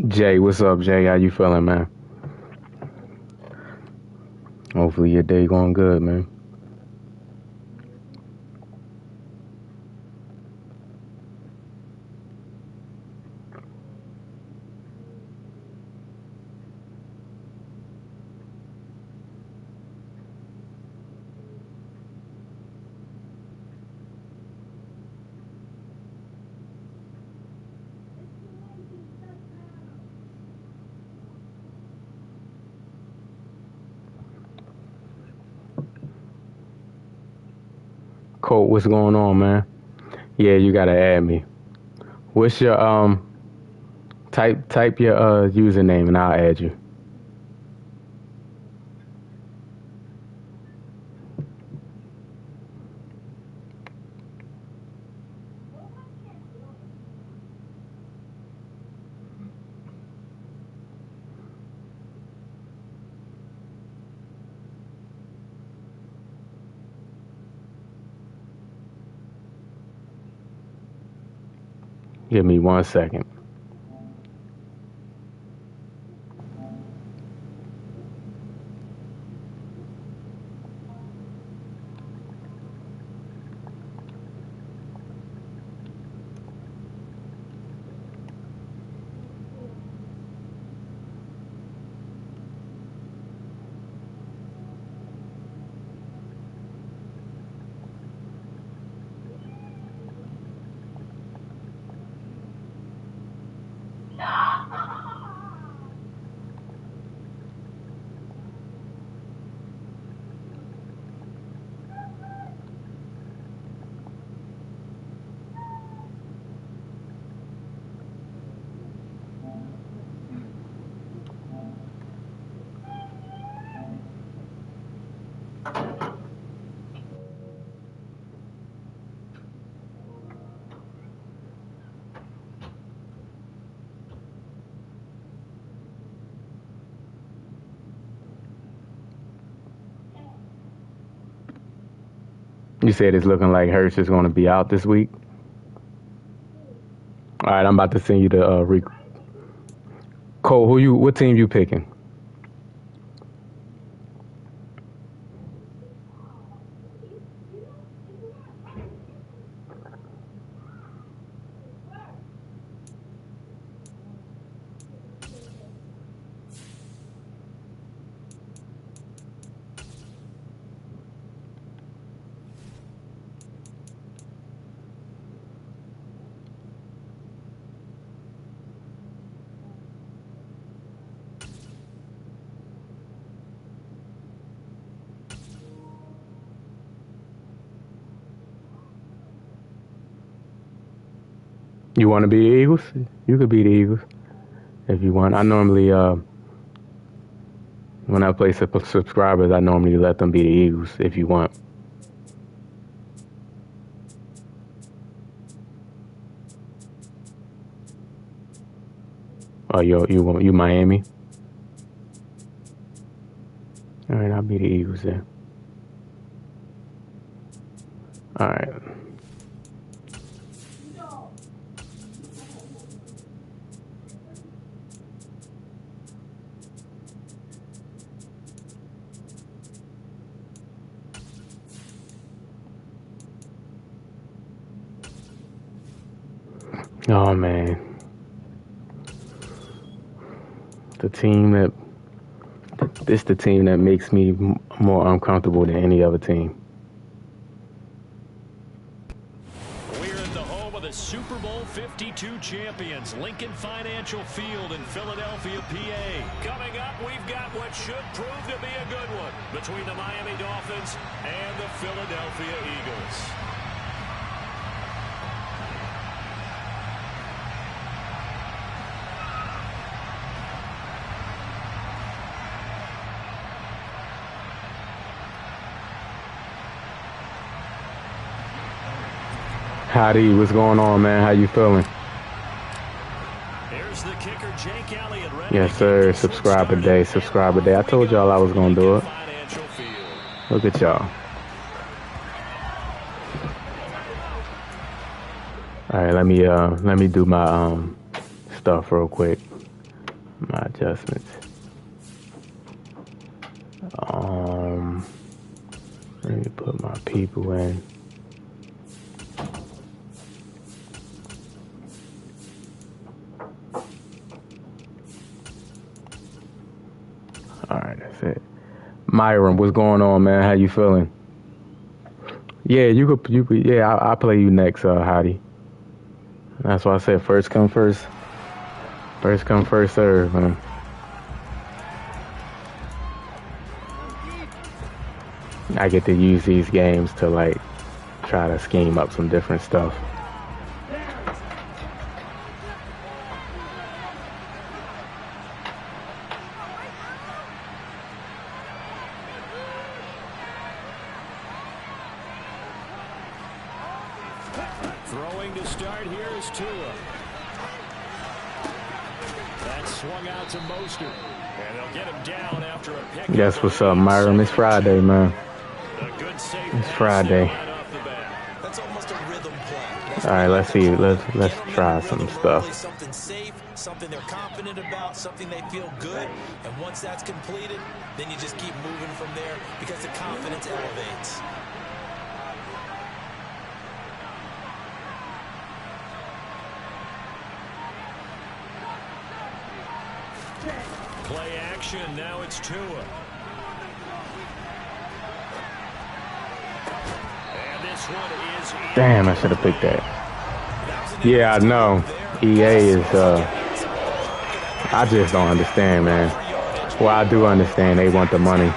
Jay, what's up, Jay? How you feeling, man? Hopefully your day going good, man. Colt, what's going on, man? Yeah, you gotta add me. What's your type your username and I'll add you. Give me 1 second. You said it's looking like Hurts is going to be out this week. All right, I'm about to send you the Cole. What team you picking? You want to be the Eagles? You could be the Eagles if you want. I normally when I play subscribers, I normally let them be the Eagles if you want. Oh, you Miami? All right, I'll be the Eagles then. All right. Oh man, the team that makes me more uncomfortable than any other team. We're at the home of the Super Bowl 52 champions, Lincoln Financial Field in Philadelphia, PA. Coming up, we've got what should prove to be a good one between the Miami Dolphins and the Philadelphia Eagles. Howdy, what's going on, man? How you feeling? Here's the kicker, Jake Elliott, yes, sir. Subscribe a day. I told y'all I was gonna do it. Look at y'all. All right, let me do my stuff real quick. My adjustments. Let me put my people in. Alright, that's it. Myron, what's going on, man? How you feeling? Yeah, you could yeah, I'll play you next, Hottie. That's why I said first come first. First come, first serve, man. I get to use these games to like try to scheme up some different stuff. Throwing to start here is Tua. That swung out to Mostert. And they'll get him down after a pick. Guess what's up, Myron? It's Friday, man. It's Friday. That's almost a rhythm play. All right, let's see. Let's try some stuff. Something safe, something they're confident about, something they feel good. And once that's completed, then you just keep moving from there because the confidence elevates. Play action. Now it's Tua. And this one is. Damn, I should have picked that. Yeah, I know. EA is. I just don't understand, man. Well, I do understand. They want the money.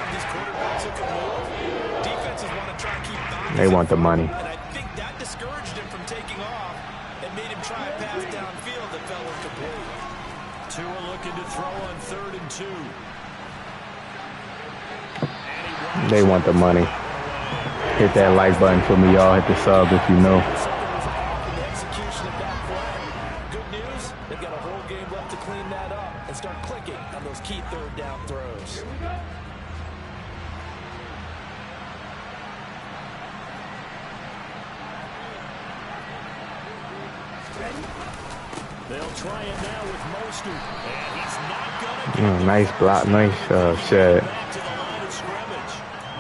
They want the money. And I think that discouraged him from taking off and made him try a pass downfield that fell incomplete. Tua looking to throw on 3rd and 2. They want the money. Hit that like button for me, y'all. Hit the sub if you know. Good news, they've got a whole game left to clean that up and start clicking on those key 3rd down throws. They'll try it now with Mostert. And he's not going to Nice block, nice shed. back to the line of scrimmage.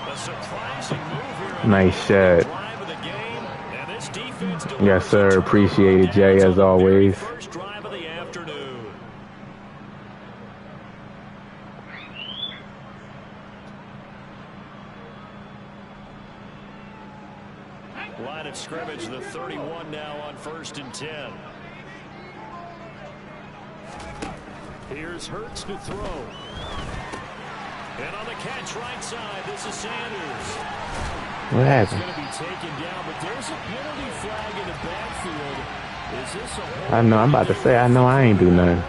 A surprising move here. Nice shed. Drive of the game. And this defense Yes, sir. Appreciate it, Jay, as always. first drive of the afternoon. Line of scrimmage, the 31 now on 1st and 10. Here's Hurts to throw. And on the catch right side, this is Sanders. What It's happened? going to be taken down, but there's a penalty flag in the backfield. Is this a I know. I'm about to say. I know I ain't do nothing.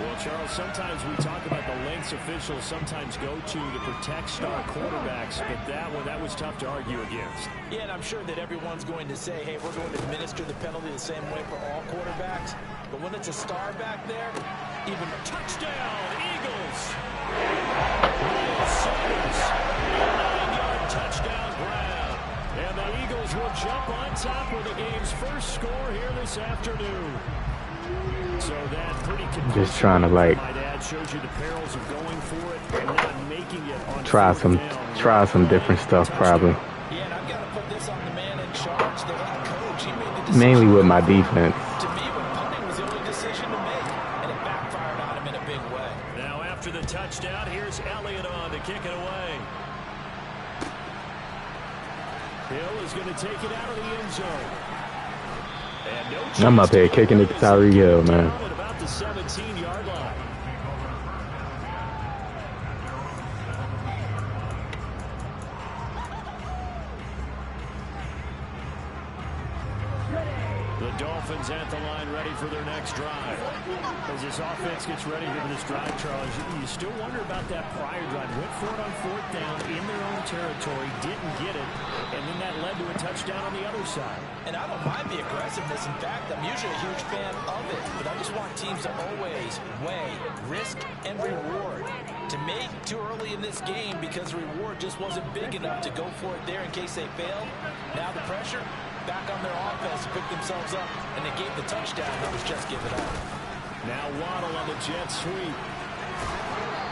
Well, Charles, sometimes we talk about the lengths officials sometimes go to protect star quarterbacks, but that was tough to argue against. Yeah, and I'm sure that everyone's going to say, hey, we're going to administer the penalty the same way for all quarterbacks. But when it's a star back there, even Touchdown, Eagles! Sanders, 9-yard touchdown grab. And the Eagles will jump on top with the game's first score here this afternoon. So that pretty Just trying to like shows you the perils of going for it and not making it on try some different stuff probably. yeah, and I've got to put this on the man in charge, the head coach. He made the decision. Mainly with my defense. To me, when punting was the only decision to make, and it backfired on him in a big way. Now after the touchdown, here's Elliott on to kick it away. Hill is going to take it out of the end zone. And no I'm up here kicking it to Tyreek Hill, man. at about the 17-yard line. The Dolphins at the line ready for their next drive. As this offense gets ready for this drive, Charles, you still wonder about that prior drive. Went for it on 4th down in their own territory, didn't get it, and then that led to a touchdown on the other side. And I don't mind the aggressiveness. In fact, I'm usually a huge fan of it. But I just want teams to always weigh risk and reward. To me, too early in this game because the reward just wasn't big enough to go for it there in case they failed. Now the pressure back on their offense to pick themselves up, and they gave the touchdown that was just given up. Now Waddle on the jet sweep.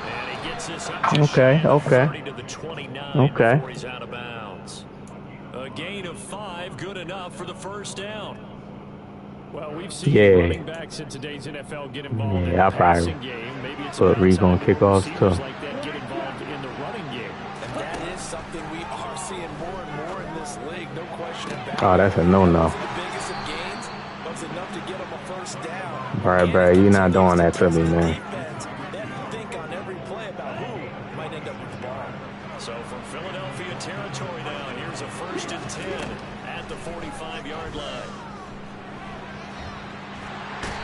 And he gets this up to Okay, the okay. 30 to the 29 Okay. before he's out of bounds. A gain of 5, good enough for the first down. Well, we've seen running backs in today's NFL get involved in the passing game. Maybe it's about Regs on time kickoffs receivers too. like that get involved in the running game. And that is something we are seeing more and more in this league, no question about it. Oh, that's a no-no. The biggest of gains was enough to get him a first down. Bro, you're not doing that to me, man. Think on every play about who might end up with the ball. So from Philadelphia territory now, here's a 1st and 10 at the 45-yard line.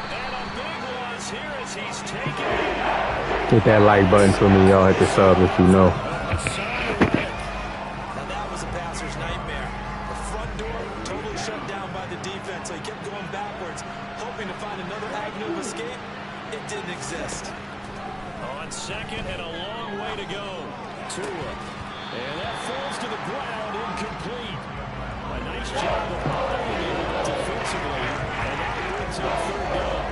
And a big loss here as he's taken it. Hit that like button for me, y'all. Hit the sub if you know. Now that was a passer's nightmare. The front door totally shut down by the defense, so he kept going backwards, hoping to find another avenue of escape. It didn't exist. On 2nd and a long way to go. Tua. And that falls to the ground, incomplete. A nice job of holding it defensively, and that brings up 3rd down.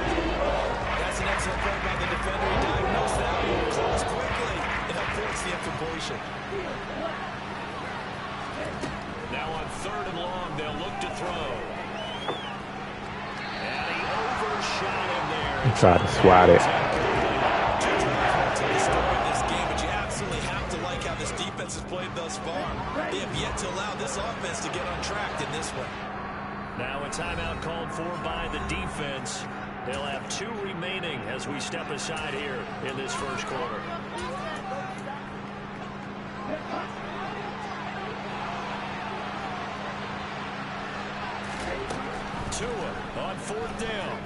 That's an excellent play by the defender. He diagnosed that one, closed quickly, and avoids the incompletion. Now on 3rd and long, they'll look to throw. And he overshot him there. He tried to swat it. This defense has played thus far. They have yet to allow this offense to get on track in this one. Now a timeout called for by the defense. They'll have 2 remaining as we step aside here in this 1st quarter. Tua on 4th down.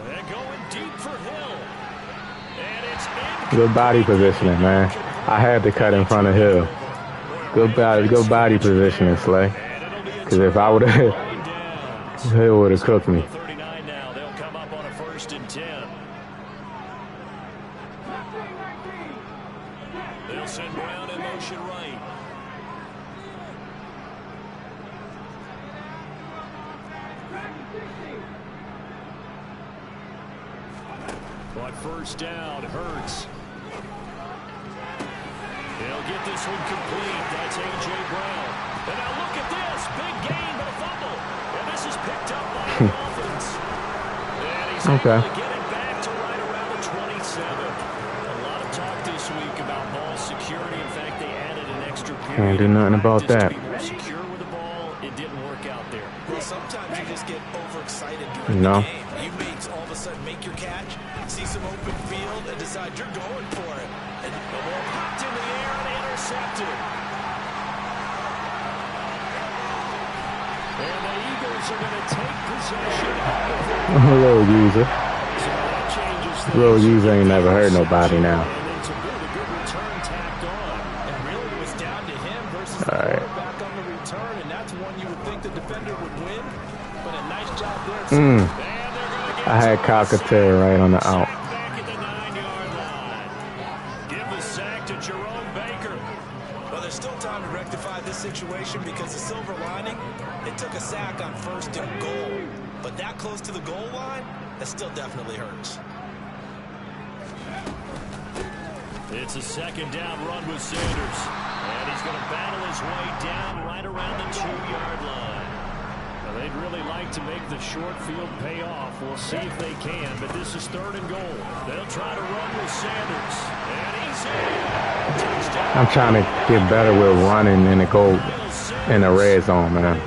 They're going deep for Hill. And it's in. Good body positioning, man. I had to cut in front of Hill. Good body positioning, Slay. Because if I would have, Hill would have cooked me. 39 now. They'll come up on a 1st and 10. They'll send Brown in motion right. On 1st down, Hurts. He'll get this one complete. That's A.J. Brown. And now look at this. Big gain, but a fumble. And this is picked up by the Dolphins. And he's able to get it back to right around the 27. A lot of talk this week about ball security. In fact, they added an extra period. Can't do nothing about that. To be more secure with the ball. It didn't work out there. Well, sometimes you just get overexcited during the game. You may all of a sudden make your catch, see some open field, and decide you're going for it. And the ball popped in the air and intercepted. And the Eagles are going to take possession. Little user. So that changes things. Little user ain't never hurt nobody now. And then some really good return tacked on. And really it was down to him versus the quarterback on the return, and that's one you would think the defender would win. But a nice job there. I had Cockatail right on the out. Back at the 9-yard line. Give the sack to Jerome Baker. Well, there's still time to rectify this situation because the silver lining, it took a sack on 1st and goal. But that close to the goal line, that still definitely hurts. It's a 2nd down run with Sanders. And he's going to battle his way down right around the 2-yard line. Well, they'd really like to make the short field pay off. We'll see if they can, but this is 3rd and goal. They'll try to run with Sanders. And he's in. Touchdown. I'm trying to get better with running in the goal in the red zone, man.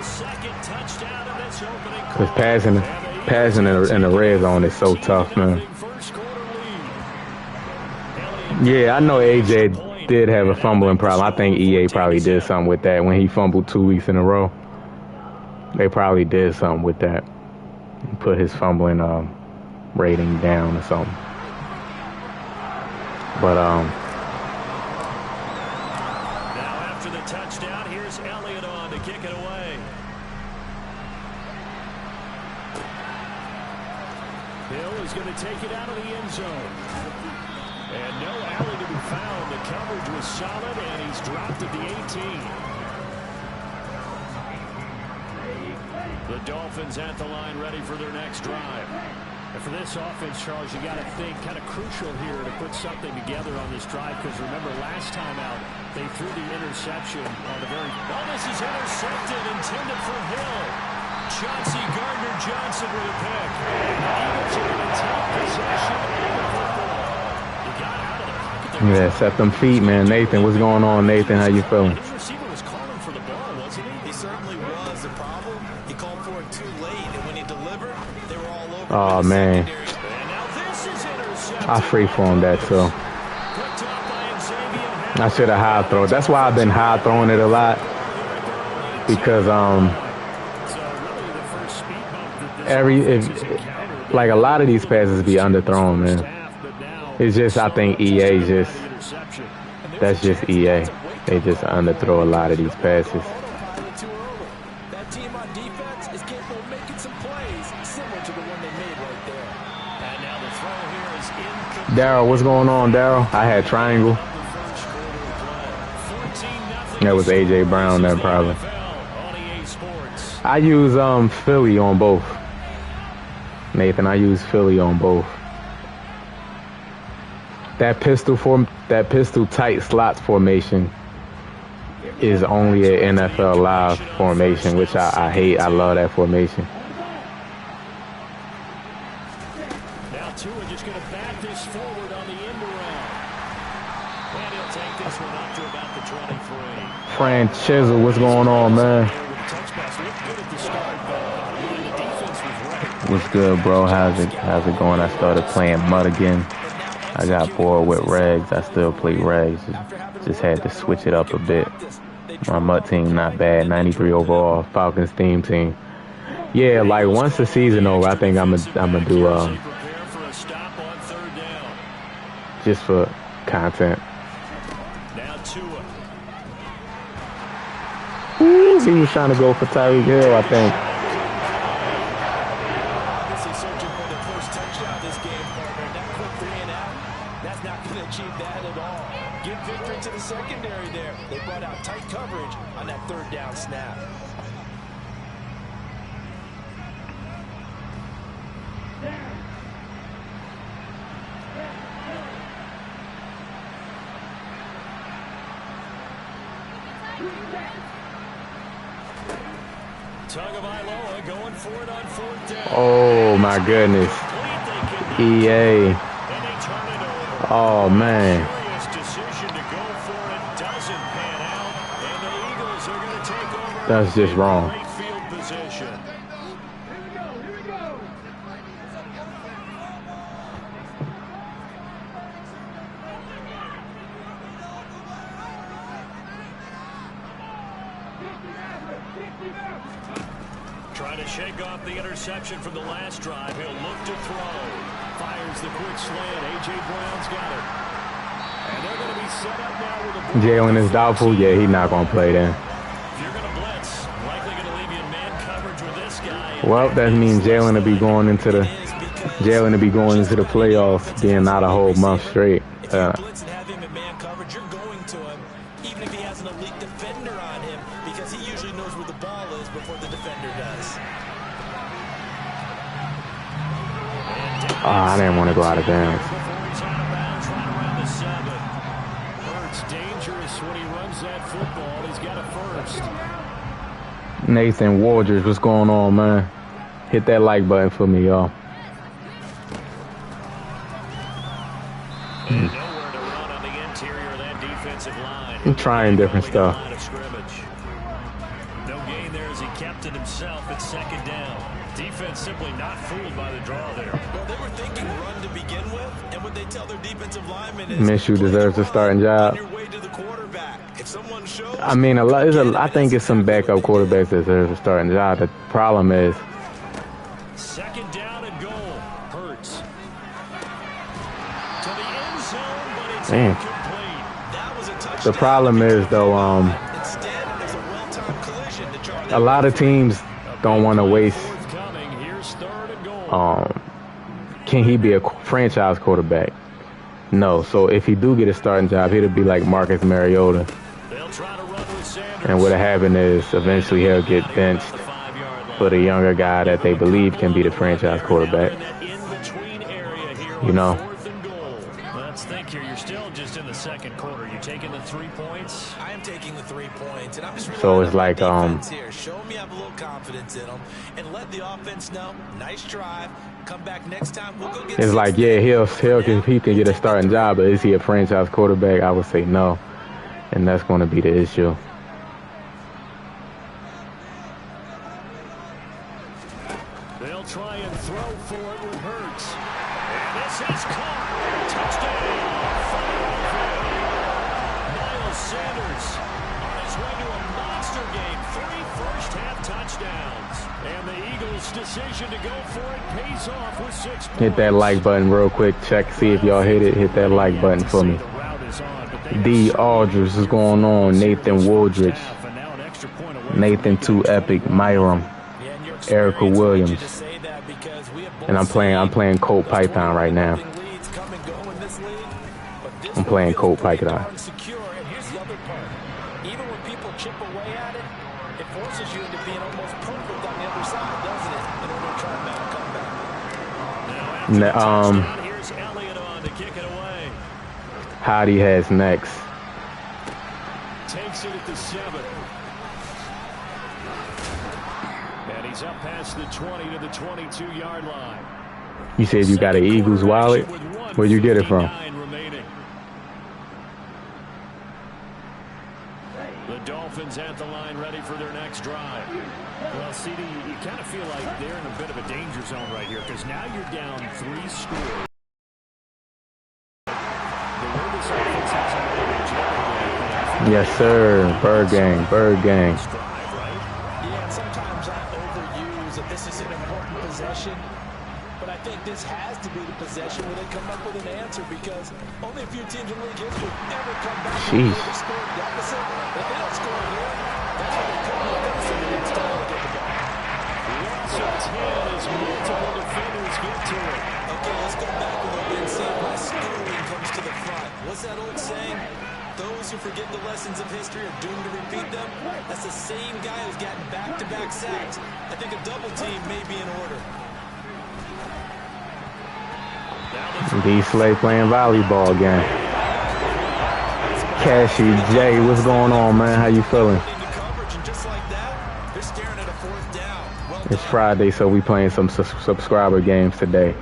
Because passing in the red zone is so tough, man. Yeah, I know AJ did have a fumbling problem. I think EA probably did something with that when he fumbled 2 weeks in a row. They probably did something with that. Put his fumbling rating down or something. But now after the touchdown, here's Elliott on to kick it away. Hill is going to take it out of the end zone. And no alley to be found. The coverage was solid, and he's dropped at the 18. The Dolphins at the line ready for their next drive. And for this offense, Charles, you got to think kind of crucial here to put something together on this drive, because remember last time out they threw the interception on the very. Oh, this is intercepted, intended for Hill. Chauncey Gardner-Johnson with a pick. The Eagles are going to take possession of the football. You got out of the pocket there. Yeah, set them feet, man. Nathan, what's going on, Nathan? How you feeling? His receiver was calling for the ball, wasn't he? He certainly was. The problem, he called for it too late, and when he delivered, they were all over. Oh, man. And now this is intercepted. I free-formed that, too. Picked off by Xavier. I should have high thrown. That's why I've been high throwing it a lot. Because, like a lot of these passes be underthrown, man. It's just, I think EA that's just EA. They just underthrow a lot of these passes. That team on defense is capable of making some plays similar to the one they made right there. And now the throw here is incomplete. Daryl, what's going on, Daryl? I had triangle. That was AJ Brown, that probably. I use Philly on both. Nathan, I use Philly on both. That pistol tight slots formation is only an NFL Live formation, which I hate. I love that formation. Now Tua just going to back this forward on the end around. And he'll take this one up to about the 23. Fran Chisel, what's going on, man? What's good, bro? How's it going? I started playing Mud again. I got bored with Regs. I still play Regs. Just had to switch it up a bit. My Mud team not bad. 93 overall. Falcons theme team. Yeah, like once the season over, I think I'm gonna do just for content. Ooh, he was trying to go for Tyreek Hill, I think. Secondary there. They brought out tight coverage on that third down snap. Tagovailoa going for it on fourth down. Oh my goodness. EA. Oh man. That's just wrong. Trying to shake off the interception from the last drive. He'll look to throw. Fires the quick slant. A.J. Brown's got it. And they're going to be set up now with a... Jalen is doubtful. Yeah, he's not going to play then. Well, that means Jalen will be going into the playoffs, being out a whole month straight. Blitz and have him in man coverage, you're going to him, even if he has an elite defender on him, because he usually knows where the ball is before the defender does. I didn't want to go out of bounds. Hurts dangerous when he runs that football. He's got a first. Nathan Warders, what's going on, man? Hit that like button for me, y'all. And nowhere to run on the interior of that defensive line. I'm trying different stuff. No gain there as he kept it himself at second down. Defense simply not fooled by the draw there. Well, they were thinking run to begin with, and what they tell their defensive linemen is Minshew deserves a starting job. your way to the quarterback. If someone shows, I mean, I think it's some backup quarterbacks that deserve a starting job. The problem is, second down and goal. Hurts to the end zone, but it's incomplete. that was a touchdown. the problem is though, Instead, there's a well-timed collision to try to a lot of teams don't want to waste. Here's third and goal. Can he be a franchise quarterback? No. So if he do get a starting job, it'll be like Marcus Mariota. They'll try to run with Sanders. And what'll happen is eventually he'll get benched for the younger guy that they believe can be the franchise quarterback. In the You know. 4th and goal. Let's think here. You're still just in the second quarter. You're taking the 3 points. I am taking the 3 points, and I'm just So it's like here. Show me I have a little confidence in them, and let the offense know. Nice drive. Come back next time. We'll go get. It's like, yeah, he can get a starting job, but is he a franchise quarterback? I would say no, and that's going to be the issue. They'll try and throw for it with Hurts. And this is caught. Touchdown. Miles Sanders on his way to a monster game. 3 first-half touchdowns. And the Eagles' decision to go for it pays off with 6 points. Hit that like button real quick. Check, see if y'all hit it. Hit that like button for me. D. Aldridge is going on. Nathan Woodridge. Nathan 2 Epic. Myram. Erica Williams. And I'm playing Colt Python right now. I'm playing Colt Python. Even when people chip away at it, it forces you into being almost perfect on the other side, doesn't it? In order to try and make a comeback. Here's Elliott on to kick it away. Hottie has next. Takes it at the 7. And he's up past the 20 to the 22-yard line. You said you got an Eagles wallet? Where'd you get it from? The Dolphins at the line, ready for their next drive. Well, CD, you kind of feel like they're in a bit of a danger zone right here because now you're down 3 scores. Yes, sir. Bird gang. Bird gang. Yeah, sometimes I overuse that this is an important possession, but I think this has to be the possession where they come up with an answer because only a few teams in league history ever come back and score a deficit. If they don't score here, that's when they come up deficit the next time they get the ball. Loss of 10 as multiple defenders get to it. Okay, let's go back a little bit and see if my schooling comes to the front. What's that old saying? Those who forget the lessons of history are doomed to repeat them. That's the same guy who's gotten back-to-back sacks. I think a double team may be in order. D-Slay playing volleyball game. Cashy J, what's going on, man? How you feeling? It's Friday, so we playing some subscriber games today.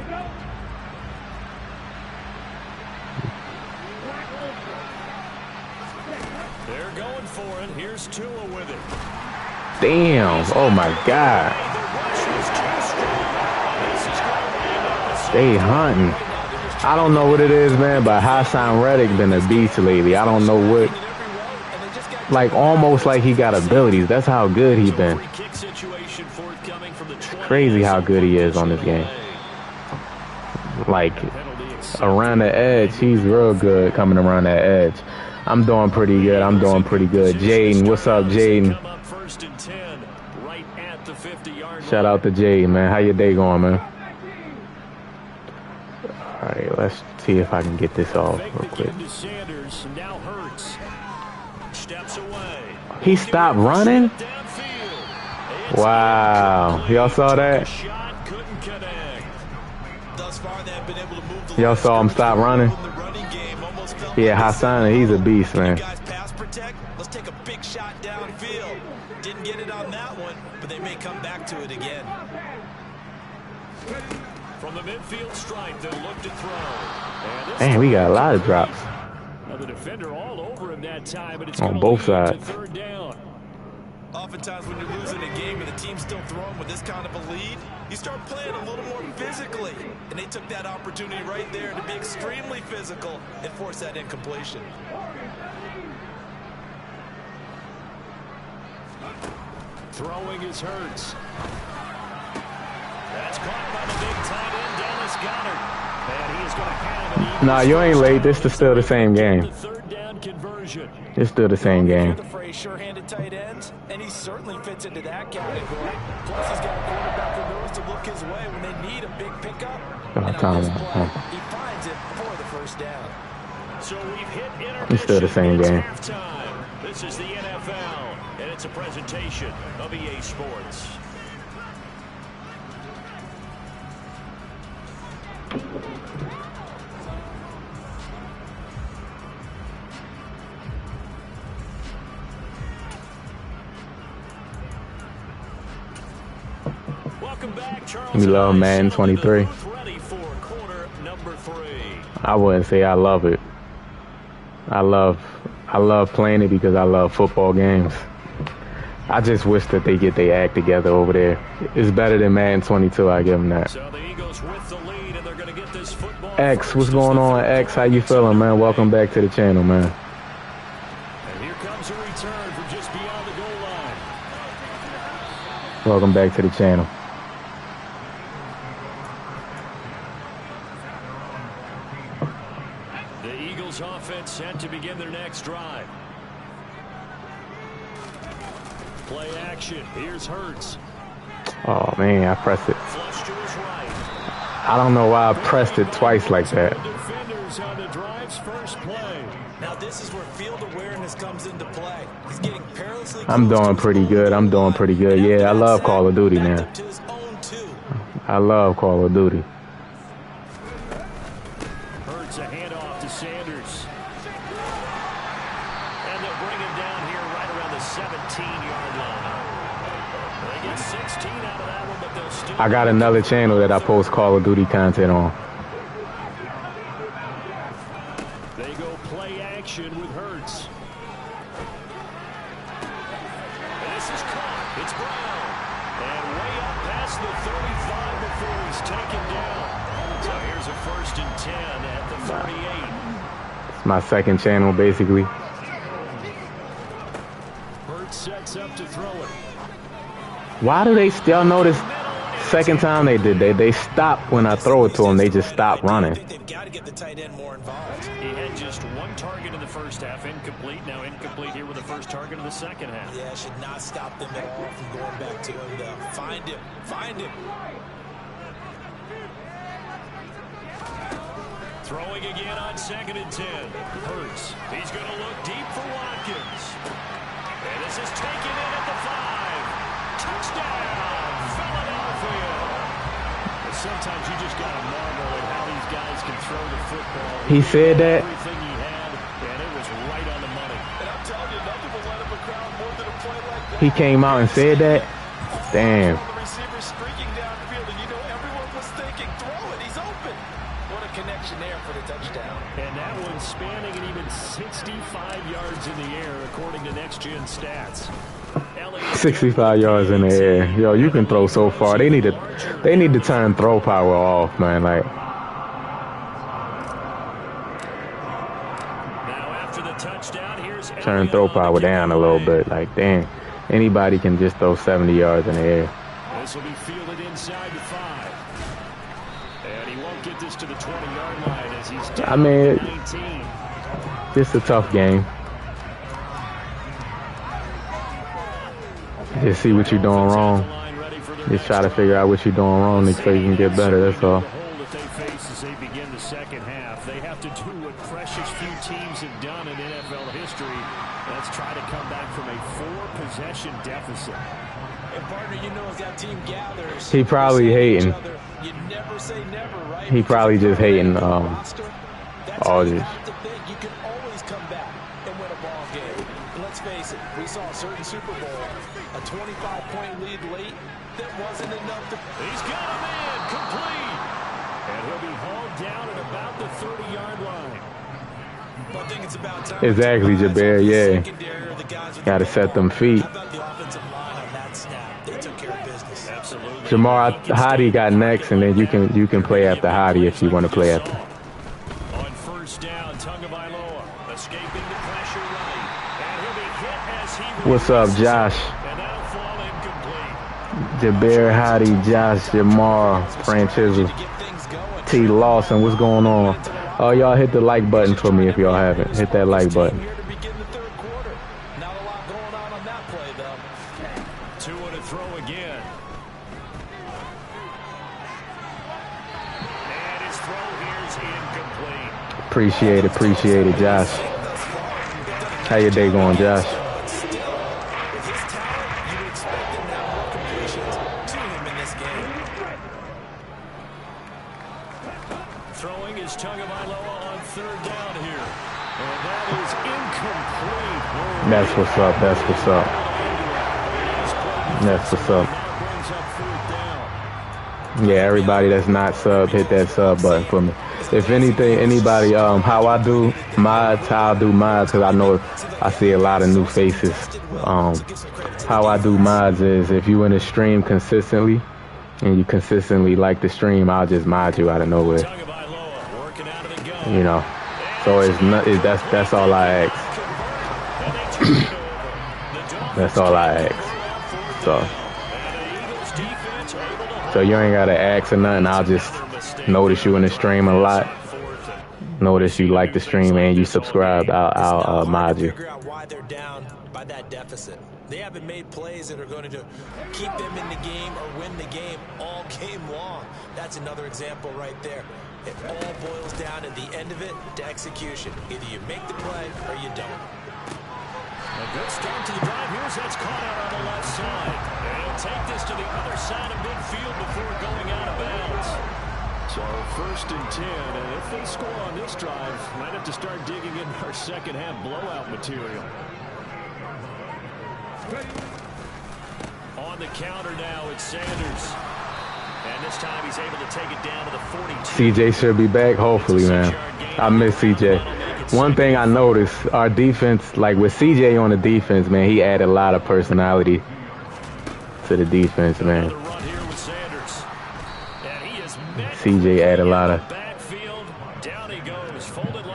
They're going for it. Here's Tua with it. Damn. Oh, my God. Stay hunting. I don't know what it is, man, but Hassan Reddick been a beast lately. I don't know what. Like, almost like he got abilities. That's how good he been. It's crazy how good he is on this game. Like, around the edge, he's real good coming around that edge. I'm doing pretty good. I'm doing pretty good. Jaden, what's up, Jaden? Shout out to Jaden, man. How your day going, man? All right, let's see if I can get this off real quick. He stopped running? Wow. Y'all saw that? Y'all saw him stop running? Yeah, Hassan, he's a beast, man. Let's take a big shot downfield. Didn't get it on that one, but they may come back to it again. From the midfield stripe, they'll look to throw. Man, we got a lot of drops. The defender all over him that time, but it's on both sides. Third down. Oftentimes when you're losing a game and the team's still throwing with this kind of a lead, you start playing a little more physically. And they took that opportunity right there to be extremely physical and force that incompletion. Throwing is Hurts. That's caught by the big tight end, Dallas Goedert. And he's going to have it. Nah, you ain't late. This is still the same game. Third down conversion. It's still the same game. The phrase sure-handed tight ends, and he certainly fits into that category. Plus, he's got a quarterback who knows to look his way when they need a big pickup. And on this play, he finds it for the first down. So we've hit intermission. It's still the same game. This is the NFL, and it's a presentation of EA Sports. Welcome back, Charles. We love Madden 23. Ready for quarter number 3. I wouldn't say I love it. I love playing it because I love football games. I just wish that they get their act together over there. It's better than Madden 22, I give them that. So the Eagles with the lead, and they're going to get this football. X, what's going on, X? How you feeling, man? Welcome back to the channel, man. And here comes a return from just beyond the goal line. Welcome back to the channel. The Eagles offense set to begin their next drive. Play action. Here's Hurts. Oh, man, I pressed it. Flush to his right. I don't know why I pressed it twice like that. Defenders on the drive's first play. Now this is where field awareness comes into play. He's getting perilously close. I'm doing pretty good. I'm doing pretty good. Yeah, I love Call of Duty, man. I love Call of Duty. Hurts a handoff to Sanders. And they'll bring him down here right around the 17-yard line. They get 16 out of that one, but they'll still... I got another channel that I post Call of Duty content on. They go play action with Hurts. And this is caught. It's Brown. And way up past the 35 before he's taken down. So here's a 1st and 10 at the 38. It's my second channel, basically. Hurts sets up to throw it. Why do they still notice? Second time they did, they stop when I throw it to them. They just stop running. They've got to get the tight end more involved. He had just one target in the first half, incomplete. Now incomplete here with the first target of the second half. Yeah, should not stop them at all from going back to him. Find him. Find him. Throwing again on 2nd and 10. Hurts. He's going to look deep for Watkins. And this is taken in at the 5. Touchdown, Philadelphia. And sometimes you just got to marvel at how these guys can throw the football. He said that. Everything he had, and it was right on the money. And I'm telling you, nothing will let up a crowd more than a play like that. He came out and said that. Damn. The receiver streaking downfield, and you know everyone was thinking, throw it, he's open. What a connection there for the touchdown. And that one spanning an even 65 yards in the air, according to Next Gen Stats. 65 yards in the air. Yo, you can throw so far. They need to turn throw power off, man. Like, now after the touchdown, here's turn throw power down a little bit. Like, damn, anybody can just throw 70 yards in the air. This will be fielded inside the 5. And he won't get this to the 20-yard line as he's down. I mean, 19. It's a tough game. Just see what you're doing wrong. Just try to figure out what you're doing wrong so you can get better. That's all. The hole that they face as they begin the second half. They have to do what precious few teams have done in NFL history. That's try to come back from a 4-possession deficit. And partner, you know, as that team gathers, He probably hating. you never say never, right? He probably just hating all this. You can always come back and win a ball game. And let's face it, we saw a certain Super Bowl, a 25-point lead late that wasn't enough to... He's got a man complete. And he'll be hauled down at about the 30-yard line. I think it's about time. Exactly, Jabbar. Yeah. Got to set them feet. How about the offensive line on that snap? They took care of business. Absolutely. Jamar, Hottie got next, and then you can play after Hottie if you want to play after. On first down, Tagovailoa escaping the pressure right. And he'll be hit as he... What's up, Josh? And that'll fall incomplete. Jabbar, Hottie, Josh, Jamar, Franchizzle, T. Lawson. What's going on? Oh, y'all hit the like button for me if y'all haven't. Hit that like button. Here to begin the third quarter. Not a lot going on that play, though. Tua to throw again. And his throw here is incomplete. Appreciate it, Josh. How your day going, Josh? With his talent, you would expect him to have more completions to him in this game. Throwing is Tagovailoa on third down here. And that is incomplete. That's what's up. That's what's up. That's what's up. Now brings up 4th Yeah, everybody that's not sub, hit that sub button for me. If anything, anybody, how I do mods, because I know I see a lot of new faces. How I do mods is if you in the stream consistently and you consistently like the stream, I'll just mod you out of nowhere. You know, so it's not. That's all I ask. That's all I ask. So you ain't gotta ask or nothing. I'll just notice you in the stream a lot. Notice you like the stream and you subscribed. I'll mod you. Figure out why they're down by that deficit. They haven't made plays that are going to keep them in the game or win the game all game long. That's another example right there. It all boils down at the end of it to execution. Either you make the play or you don't. A good start to the drive. Here's that's caught out on the left side. And he'll take this to the other side of midfield before going out of bounds. So 1st and 10, and if they score on this drive, might have to start digging in our second half blowout material. On the counter now, it's Sanders. And this time he's able to take it down to the 42. CJ should be back, hopefully, man. I miss CJ. One thing I noticed, our defense, like with CJ on the defense, man, he added a lot of personality to the defense, man. CJ added a lot of.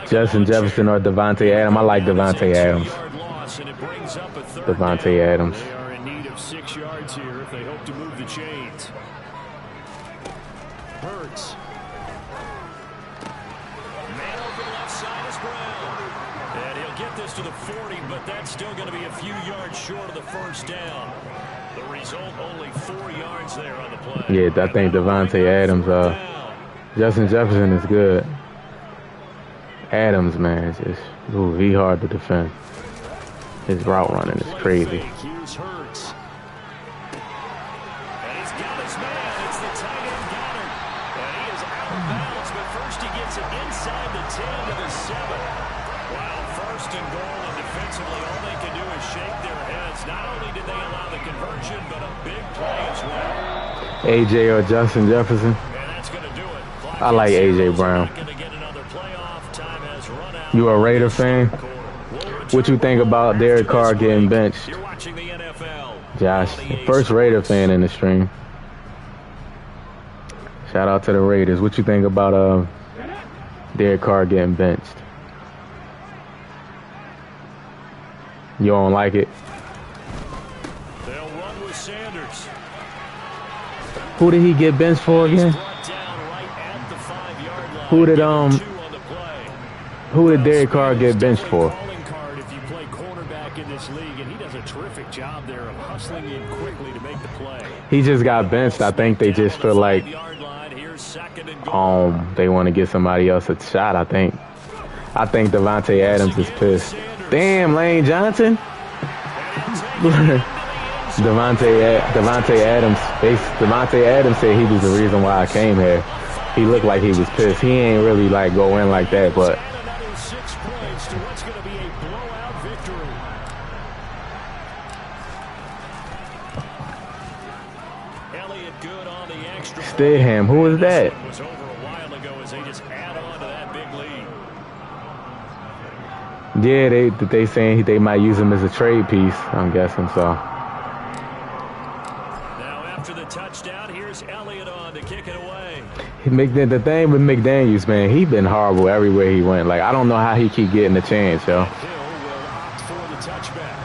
Justin Jefferson or Devontae Adams. I like Devontae Adams. Devontae Adams. They are in need of 6 yards here if they hope to move the chains. Hurts. Man over the left side is Brown. And he'll get this to the 40, but that's still going to be a few yards short of the first down. The result, only 4 yards there on the play. Yeah, I think Devontae Adams, Justin Jefferson is good. Adams, man, it's just, ooh, he hard to defend. His route running is crazy. Here's Hurts. And he's got his man. It's the tight end Goddard. And he is out of bounds, but first he gets it inside the 10 to the 7. Wow, 1st and goal, and defensively all they can do is shake their heads. Not only did they allow the conversion, but a big play as well. AJ or Justin Jefferson? And that's going to do it. I like AJ Brown. You a Raider fan? What you think about Derek Carr getting benched? Josh, first Raider fan in the stream. Shout out to the Raiders. What you think about Derek Carr getting benched? You don't like it? They'll run with Sanders. Who did he get benched for again? Who did Derek Carr get benched for? If you play cornerback in this league, and he does a terrific job there of hustling in quickly to make the play. He just got benched. I think they just feel like they want to give somebody else a shot. I think Devontae Adams is pissed. Damn, Lane Johnson. Devontae Adams said he was the reason why I came here. He looked like he was pissed. He ain't really like go in like that, but another 6 points to what's going to be a blowout victory. Elliott good on the extra. Stidham, who was that? Was over a while ago as they just add on to that big lead. Yeah, they saying they might use him as a trade piece. I'm guessing so. Now after the touchdown, here's Elliott on to kick it away. The thing with McDaniels, man, he been horrible everywhere he went. Like, I don't know how he keep getting the chance, yo. Hill will opt for the touchback.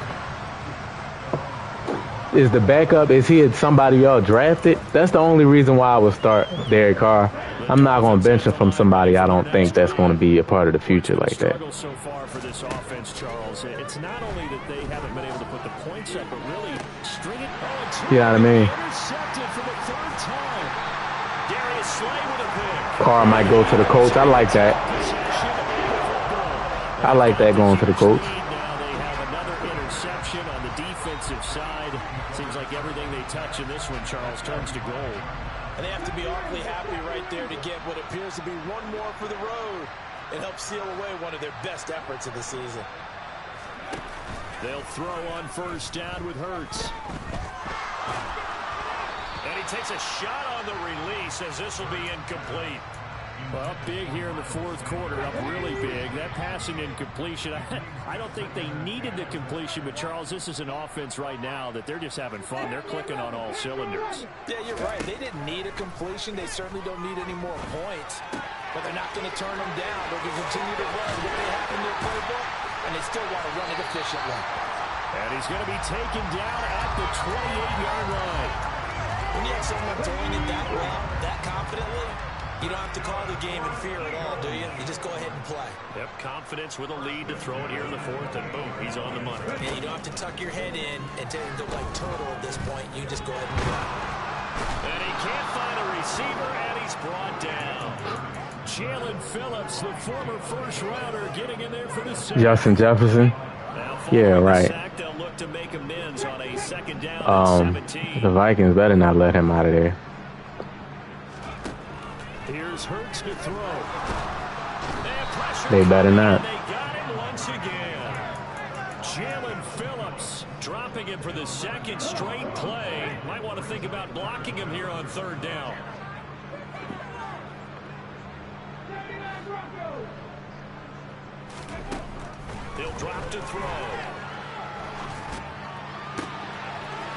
Is the backup, is he somebody y'all drafted? That's the only reason why I would start Derek Carr. I'm not going to bench him from somebody I don't think that's going to be a part of the future like that. So far for this offense, Charles. It's not only that they haven't been able to put the points up, but really string it. You know what I mean? Intercepted for the 3rd time. Darius Slay with a pick. Carr might go to the Colts. I like that. I like that going to the Colts. Now they have another interception on the defensive side. Seems like everything they touch in this one, Charles, turns to gold. And they have to be awfully happy right there to get what appears to be one more for the road and help seal away one of their best efforts of the season. They'll throw on 1st down with Hurts. And he takes a shot on the release as this will be incomplete. Well, big here in the fourth quarter, up really big. That passing incompletion, I don't think they needed the completion, but Charles, this is an offense right now that they're just having fun. They're clicking on all cylinders. Yeah, you're right. They didn't need a completion. They certainly don't need any more points, but they're not going to turn them down. They're going to continue to run what they have in their playbook, and they still want to run it efficiently. And he's going to be taken down at the 28-yard line. When you have someone throwing it that well, that confidently, you don't have to call the game in fear at all, do you? You just go ahead and play. Yep, confidence with a lead to throw it here in the fourth, and boom, he's on the money. Yeah, you don't have to tuck your head in and look like turtle at this point. You just go ahead and play. And he can't find a receiver, and he's brought down. Jalen Phillips, the former first-rounder, getting in there for the sack. Justin Jefferson. Yeah, right. Sack, they'll look to make amends on a second down and 17. The Vikings better not let him out of there. Here's Hurts to throw. They better not. They got him once again. Jalen Phillips dropping him for the second straight play. Might want to think about blocking him here on third down. He'll drop to throw.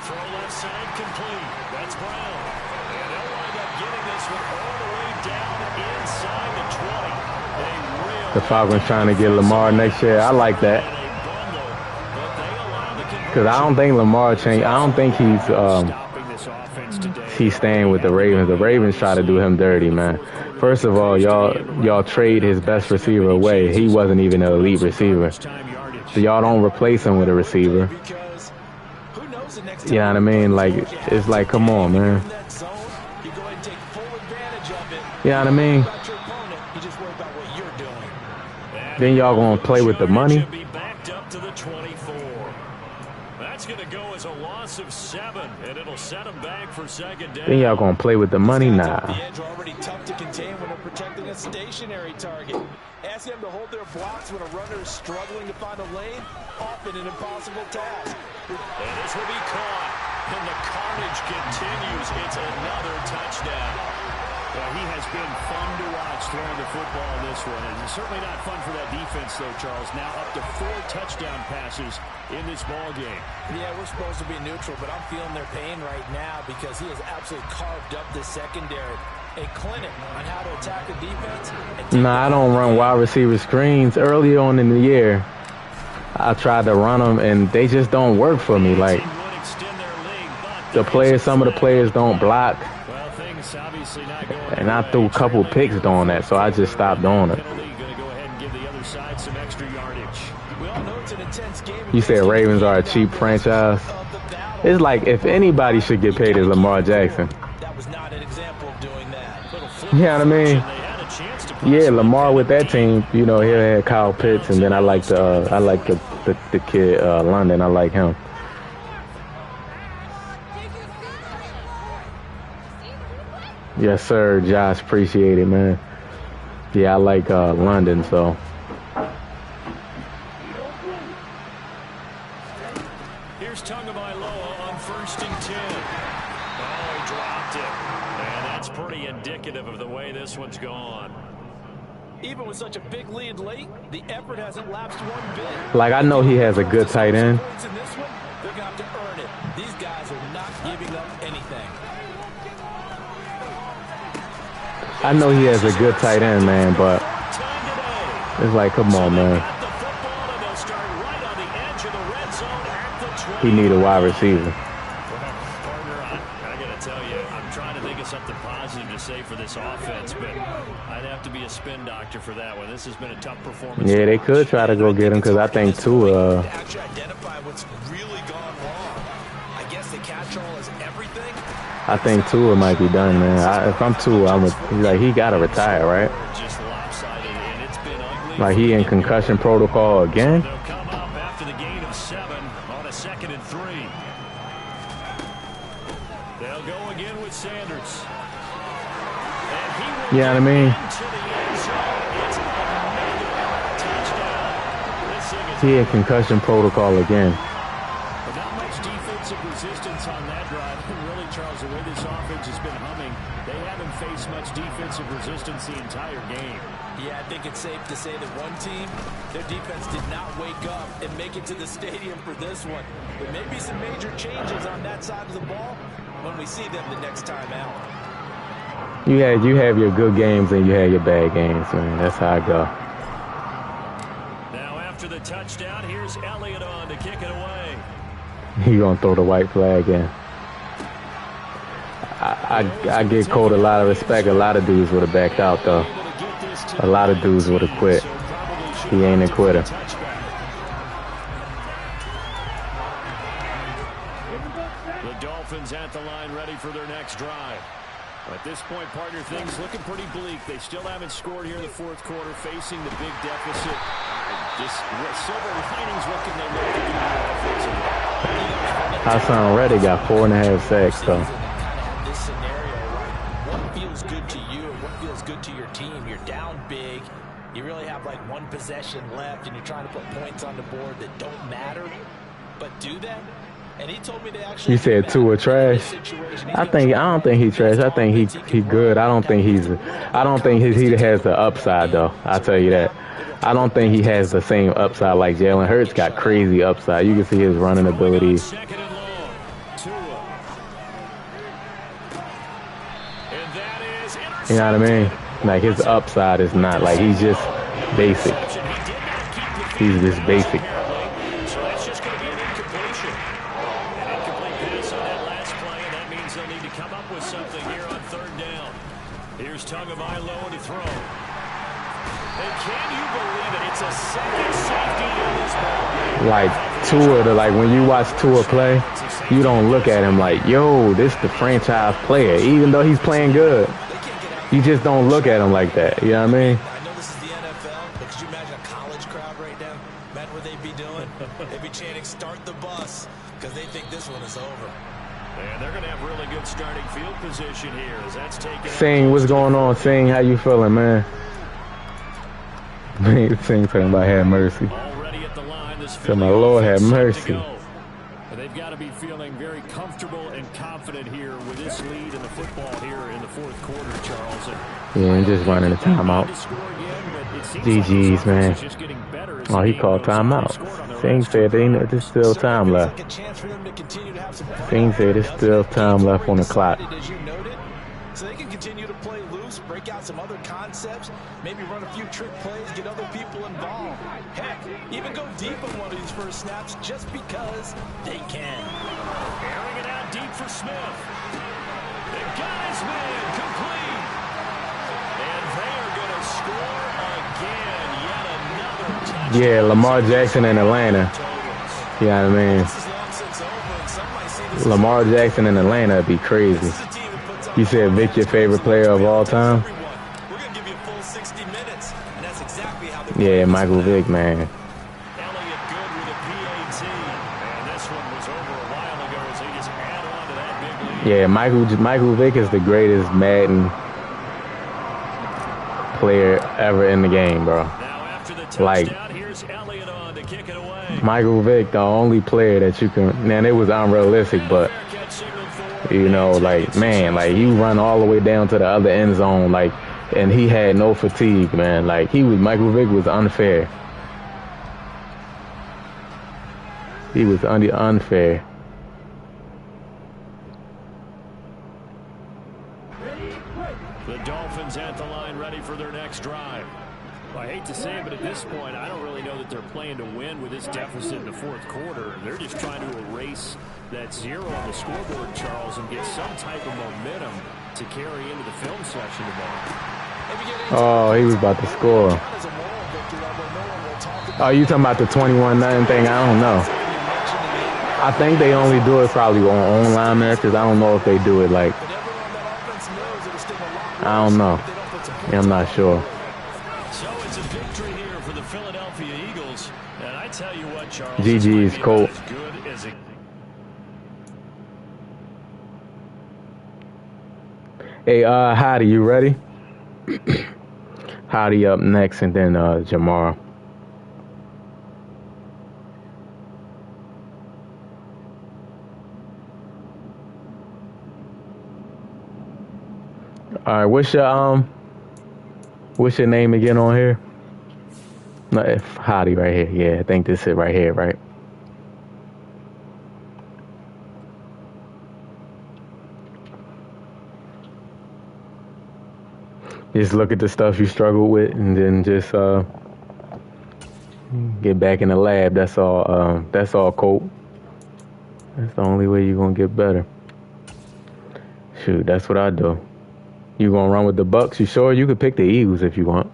Throw left side complete. That's Brown. And they'll wind up getting this one all the way down inside the 20. The Falcons trying to get Lamar next year. I like that. Because I don't think Lamar changed. I don't think he's staying with the Ravens. The Ravens try to do him dirty, man. First of all, y'all trade his best receiver away. He wasn't even an elite receiver. So y'all don't replace him with a receiver. You know what I mean? Like, it's like, come on, man. You know what I mean? Then y'all gonna play with the money? That's gonna go as a loss of 7, and it'll set him back for second down. Then y'all gonna play with the money? Nah. The edge are already tough to contain when they're protecting a stationary target. Ask them to hold their blocks when a runner is struggling to find a lane, often an impossible task. And this will be caught, and the carnage continues. It's another touchdown. Well, he has been fun to watch throwing the football in this one. And it's certainly not fun for that defense, though, Charles. Now up to 4 touchdown passes in this ball game. Yeah, we're supposed to be neutral, but I'm feeling their pain right now because he has absolutely carved up this secondary. A clinic on how to attack the defense. Nah, I don't run wide receiver screens. Early on in the year, I tried to run them, and they just don't work for me. Like, some of the players don't block. And I threw a couple picks doing that, so I just stopped doing it. You said Ravens are a cheap franchise. It's like, if anybody should get paid, it's Lamar Jackson. That was not an example of doing that. You know what I mean? Yeah, Lamar with that team, you know, he had Kyle Pitts, and then I like the kid London. I like him. Yes, sir, Josh. Appreciate it, man. Yeah, I like London, so. Here's Tagovailoa on 1st and 10. Oh, he dropped it. And that's pretty indicative of the way this one's gone. Even with such a big lead late, the effort hasn't lapsed one bit. Like, I know he has a good tight end. In this one, they're going to have to earn it. These guys are not giving up anything. I know he has a good tight end, man, but it's like, come on, man. He need a wide receiver. Partner, I got to tell you, I'm trying to think of something positive to say for this offense, but I'd have to be a spin doctor for that one. This has been a tough performance. Yeah, they could try to go get him because I think Tua. Actually identify what's really gone wrong. I guess the catch-all is everything. I think Tua might be done, man. If I'm Tua, he got to retire, right? Like, he in concussion protocol again? They'll come up after the gain of 7 on a 2nd and 3. They'll go again with Sanders. And he will You know what I mean? He in concussion protocol again. Not much defensive resistance on on that drive. And really, Charles, the way this offense has been humming, they haven't faced much defensive resistance the entire game. Yeah, I think it's safe to say that one team, their defense did not wake up and make it to the stadium for this one. There may be some major changes on that side of the ball when we see them the next time out. You have your good games and you have your bad games, man. That's how I go. Now after the touchdown, here's Elliott on to kick it away. He gonna throw the white flag in. I give Colt a lot of respect. A lot of dudes would have backed out though. A lot of dudes would have quit. He ain't a quitter. The Dolphins at the line, ready for their next drive. At this point, partner, things looking pretty bleak. They still haven't scored here in the fourth quarter, facing the big deficit. Just silver linings, what can they look to do here offensively? Hassan Reddick got 4.5 sacks, though. This scenario, right? What feels good to you and what feels good to your team? You're down big. You really have like one possession left, and you're trying to put points on the board that don't matter. But do they? And he told me they actually. You said Tua trash. I don't think he's trash. I think he good. I don't think he has the upside though. I'll tell you that. I don't think he has the same upside like Jalen Hurts got crazy upside. You can see his running ability. You know what I mean? Like his upside is not like he's just basic. He's just basic. Like Tua, like when you watch Tua play, you don't look at him like, yo, this the franchise player, even though he's playing good. You just don't look at him like that. You know what I mean? I know this is the NFL, but could you imagine a college crowd right now? Imagine what they'd be doing. They'd be chanting, "Start the bus," because they think this one is over. And they're going to have really good starting field position here as that's taken. Sing, what's going on? Sing, how you feeling, man? Sing talking about have mercy. Already at the line, this so my Lord have mercy. They've got to be feeling very comfortable and confident here with this lead in the football here in the fourth quarter, Charles. Yeah, and just running a timeout. GG's, man. Oh, he called timeout. Sing said there's still time left. Sing said there's still time left on the clock. So they can continue to play loose, break out some other concepts, maybe run a few trick plays, get other people involved. Heck, even go deep on one of these first snaps just because they can. Airing it out deep for Smith. They got his man complete. And they are going to score again. Yet another touchdown. Yeah, Lamar Jackson in Atlanta. You know what I mean? Lamar Jackson in Atlanta would be crazy. You said Vic your favorite player of all time? We're going to give you a full 60 minutes, and that's exactly how yeah, Michael Vick, man. Elliott good with a PAT. And this one was over a while ago as they just add on to that big lead. Yeah, Michael Vick is the greatest Madden player ever in the game, bro. Now after the touchdown, here's Elliott on to kick it away. Michael Vick, the only player that you can, man, it was unrealistic, but you know, like, man, like, you run all the way down to the other end zone, like, and he had no fatigue, man. Like, Michael Vick was unfair. He was unfair. The Dolphins at the line, ready for their next drive. Well, I hate to say it, but at this point, I don't really know that they're playing to win with this deficit in the fourth quarter. They're just trying to erase that zero on the scoreboard, Charles, and get some type of momentum to carry into the film section tomorrow. Oh, he was about to score. Oh, you talking about the 21-0 thing? I don't know. I think they only do it probably on online matches. I don't know if they do it like. I don't know. Yeah, I'm not sure. So it's a victory here for the Philadelphia Eagles. And I tell you what, Charles, GG's Colt. as good as it. Hey, Howdy, you ready? Howdy up next, and then Jamar. All right, what's your name again on here? No, Hottie right here. Yeah, I think this is it right here, right? Just look at the stuff you struggle with, and then just get back in the lab. That's all. That's all, Colt. That's the only way you're gonna get better. Shoot, that's what I do. You gonna run with the Bucks? You sure? You could pick the Eagles if you want.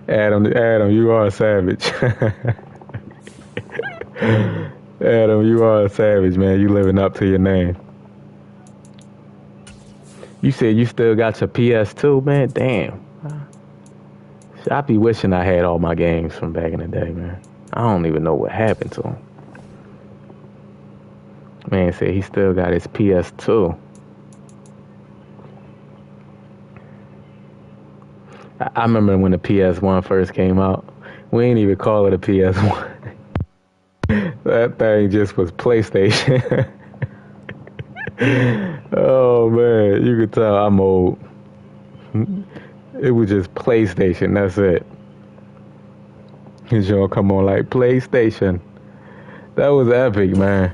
Adam, you are a savage. Adam, you are a savage, man. You living up to your name. You said you still got your PS2, man. Damn. I be wishing I had all my games from back in the day, man. I don't even know what happened to him. Man said he still got his PS2. I remember when the PS1 first came out. We ain't even call it a PS1. That thing just was PlayStation. Oh man, you could tell I'm old. It was just PlayStation, that's it. His y'all come on like PlayStation. That was epic, man.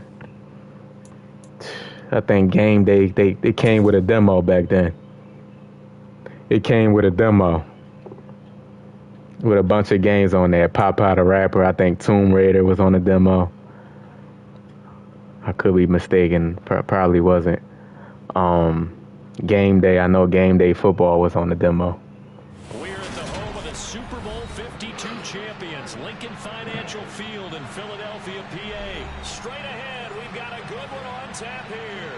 I think Game Day, they came with a demo back then. It came with a demo. With a bunch of games on there. Popeye the Rapper, I think Tomb Raider was on the demo. I could be mistaken, probably wasn't. Game Day, I know Game Day Football was on the demo. We're at the home of the Super Bowl 52 champions, Lincoln Financial Field in Philadelphia, PA. Straight ahead, we've got a good one on tap here.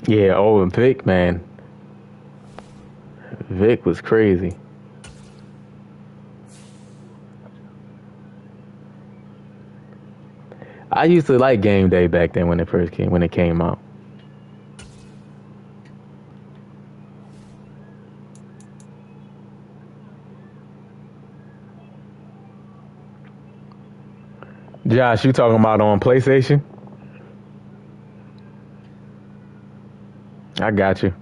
Yeah, and Vic, man. Vic was crazy. I used to like Game Day back then when it came out. Josh, you talking about on PlayStation? I got you.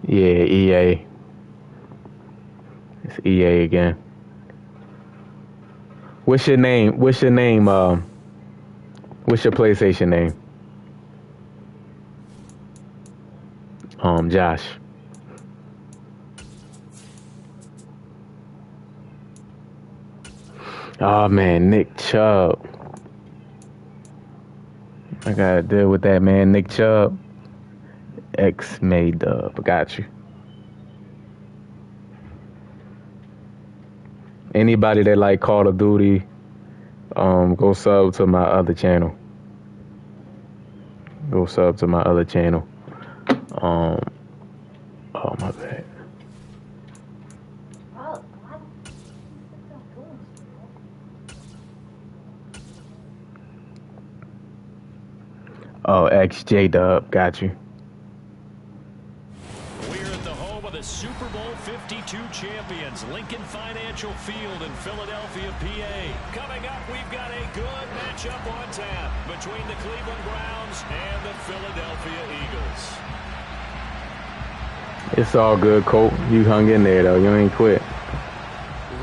Yeah, EA. It's EA again. What's your name? What's your PlayStation name? Josh. Oh man, Nick Chubb. I gotta deal with that, man. Nick Chubb. Made up. Got you. Anybody that like Call of Duty, go sub to my other channel. Go sub to my other channel. Oh my bad. Oh, XJ Dub, got you. We're at the home of the Super Bowl 52 champions, Lincoln Financial Field in Philadelphia, PA. Coming up, we've got a good matchup on tap between the Cleveland Browns and the Philadelphia Eagles. It's all good, Colt. You hung in there, though. You ain't quit.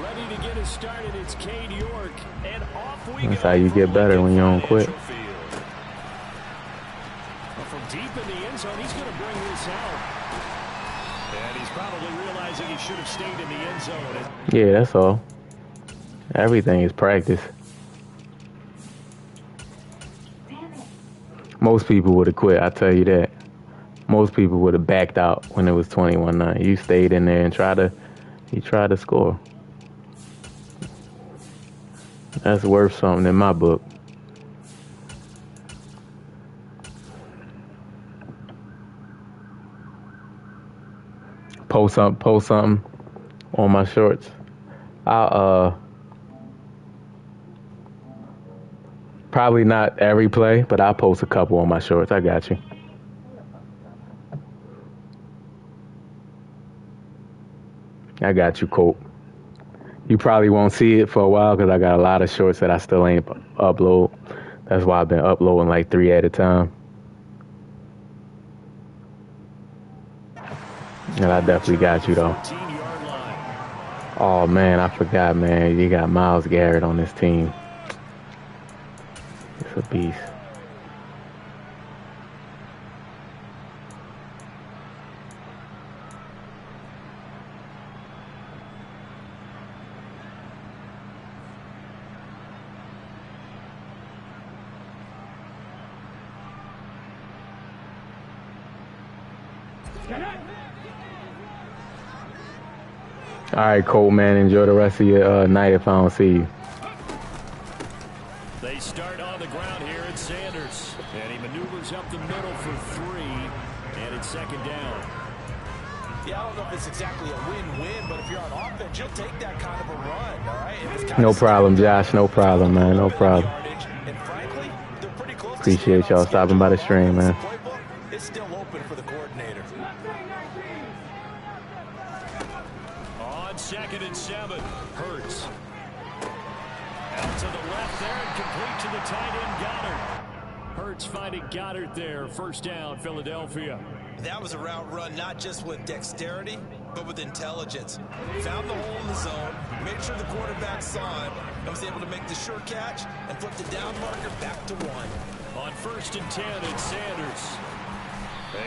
Ready to get us started, it's Cade York, and off we go. That's how you get better, when you don't quit. From deep in the end zone, he's going to bring this out. And he's probably realizing he should have stayed in the end zone. Yeah, that's all. Everything is practice. Most people would have quit, I tell you that. Most people would have backed out when it was 21-9. You stayed in there and tried to score. That's worth something in my book. Post something on my shorts. I'll probably not every play, but I'll post a couple on my shorts. I got you. I got you, Colt. You probably won't see it for a while because I got a lot of shorts that I still ain't upload. That's why I've been uploading like 3 at a time. And I definitely got you, though. Oh, man, I forgot, man. You got Myles Garrett on this team. It's a beast. All right, Cole, man. Enjoy the rest of your night if I don't see you. They start on the ground here at Sanders. And he maneuvers up the middle for 3. And it's second down. Yeah, I don't know if it's exactly a win-win, but if you're on offense, you'll take that kind of a run, all right? No problem, Josh. No problem, man. No problem. And frankly, they're pretty close. Appreciate y'all stopping by the stream, man. It's still open for the coordinator. On 2nd and 7, Hurts. Out to the left there and complete to the tight end, Goddard. Hurts finding Goddard there. First down, Philadelphia. That was a route run not just with dexterity, but with intelligence. Found the hole in the zone, made sure the quarterback saw him, and was able to make the sure catch and flip the down marker back to 1. On 1st and 10, it's Sanders.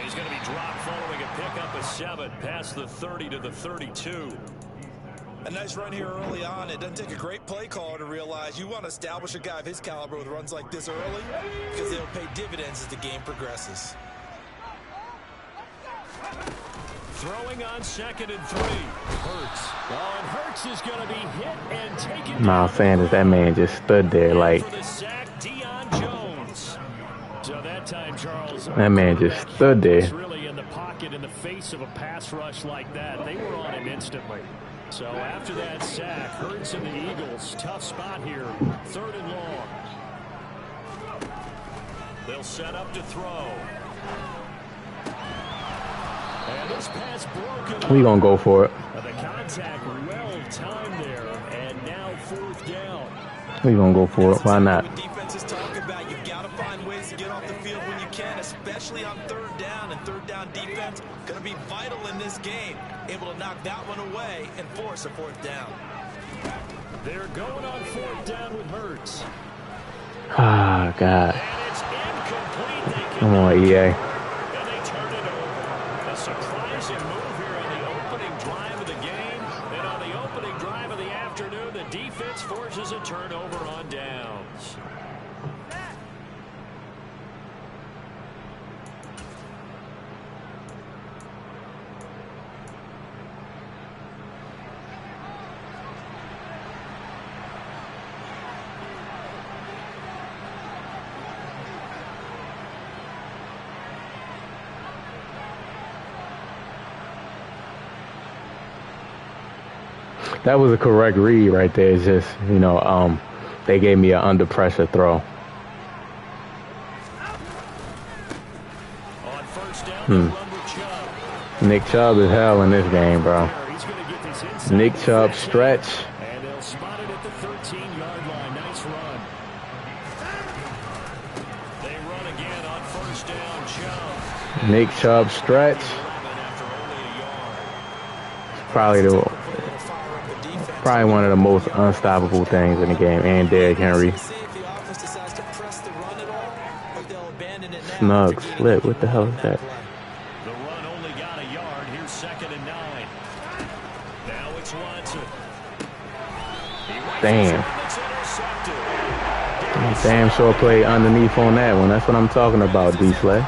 He's going to be dropped following a pickup of 7 past the 30 to the 32. A nice run here early on. It doesn't take a great play caller to realize you want to establish a guy of his caliber with runs like this early because they'll pay dividends as the game progresses. Throwing on 2nd and 3. Hurts. Oh, and Hurts is going to be hit and taken. Miles Sanders, that man just stood there like. For the sack, Deion Jones. So that time, Charles. That man just stood there. Really in the pocket in the face of a pass rush like that. They were on him instantly. So after that sack, Hurts and the Eagles, tough spot here. 3rd and long. They'll set up to throw. And this pass broken. We gonna go for it. The contact well timed there, and now 4th down. We gonna go for it. Why not? Defenses talk about you've got to find ways to get off the field when you can, especially on 3rd down. And 3rd down defense going to be vital in this game. Able to knock that one away and force a 4th down. They're going on 4th down with Hurts. Ah, God. And it's incomplete. Come on, EA. And they turn it over. A surprising move here on the opening drive of the game. And on the opening drive of the afternoon, the defense forces a turnover on downs. That was a correct read right there. It's just, you know, they gave me an under pressure throw. On 1st down, Nick Chubb is hell in this game, bro. Nick Chubb stretch. And they'll spot it at the 13-yard line. Nice run. They run again on 1st down, Chubb. Nick Chubb stretch. Probably one of the most unstoppable things in the game, and Derrick Henry. Snug split. What the hell is that? The run only got a yard. Here's 2nd and 9. Now it's Watson. Damn. Damn sure play underneath on that one. That's what I'm talking about, D-Slay.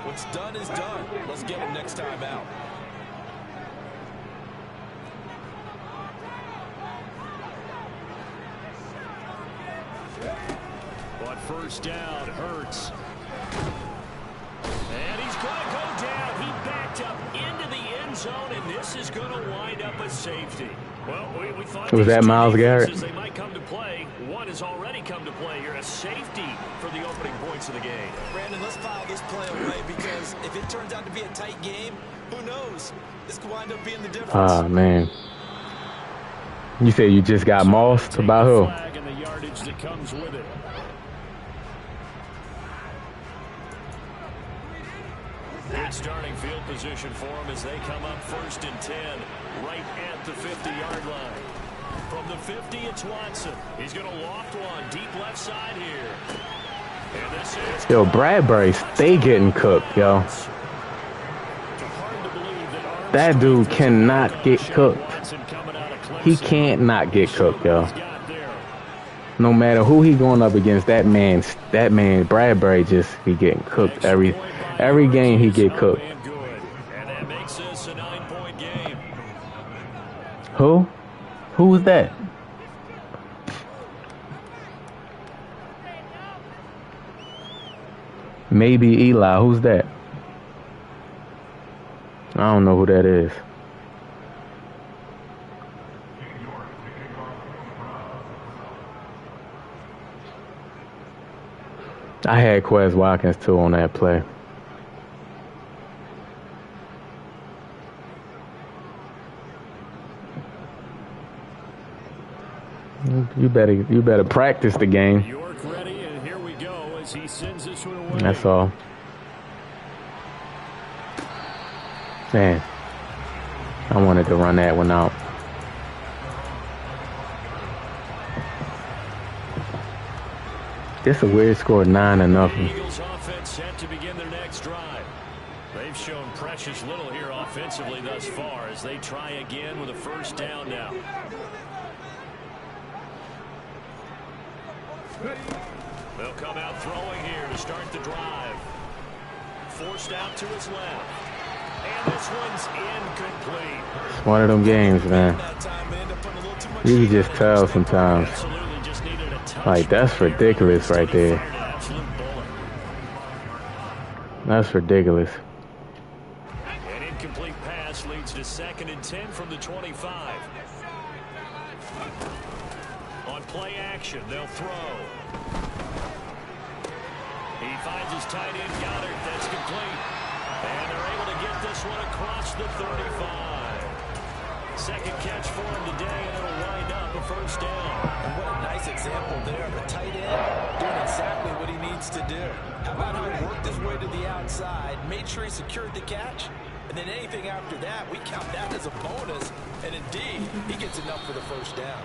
What's done is done. Let's get him next time out. first down. Hurts. And he's going to go down. He backed up into the end zone, and this is going to wind up a safety. Well, we thought was that Myles Garrett? They might come to play. One has already come to play here. A safety for the opening points of the game. Brandon, let's file this play away because if it turns out to be a tight game, who knows? This could wind up being the difference. Ah, man. You said you just got mossed about who? And the yardage that comes with it. Good starting field position for them as they come up 1st and 10, right at the 50-yard line. From the 50, it's Watson. He's going to loft one deep left side here. And this is Yo, Bradbury stay getting cooked, yo. That dude cannot get cooked. He can't not get cooked, yo. No matter who he going up against, that man, Bradbury just be getting cooked every game he get cooked. And that makes this a 9-point game. Who? Who was that? Maybe Eli. Who's that? I don't know who that is. I had Quez Watkins too on that play. You better practice the game. York ready, and here we go as he sends this one away. That's all. Man, I wanted to run that one out. This a weird score, 9-0. Eagles offense set to begin their next drive. They've shown precious little here offensively thus far as they try again with a first down now. They'll come out throwing here to start the drive. Forced out to his left. And this one's incomplete. It's one of them games, man. You can just tell sometimes. Like, that's ridiculous right there. That's ridiculous. An incomplete pass leads to 2nd and 10 from the 25. On play action, they'll throw. He finds his tight end, Goddard. That's complete. And they're able to get this one across the 35. Second catch for him today, and it'll wind up a first down. And what a nice example there. The tight end doing exactly what he needs to do. How about how he worked his way to the outside, made sure he secured the catch, and then anything after that, we count that as a bonus. And indeed, he gets enough for the first down.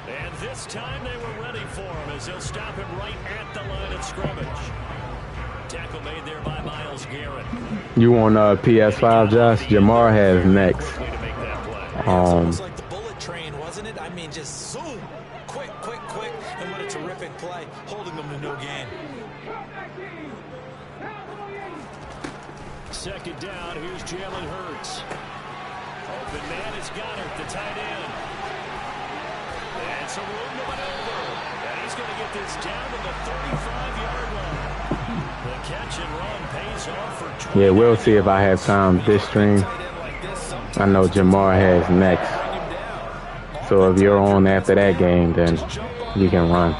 And this time they were ready for him as they'll stop him right at the line of scrimmage. Tackle made there by Myles Garrett. You on PS5, Josh? Jamar has next. Almost like the bullet train, wasn't it? I mean, just zoom, quick, and what a terrific play, holding them to no gain. Second down, here's Jalen Hurts. Open man is Goddard, the tight end. And some room to maneuver. And he's going to get this down to the 35-yard line. The catch and run pays off for 20. Yeah, we'll see if I have time this stream. I know Jamar has next. So if you're on after that game, then you can run.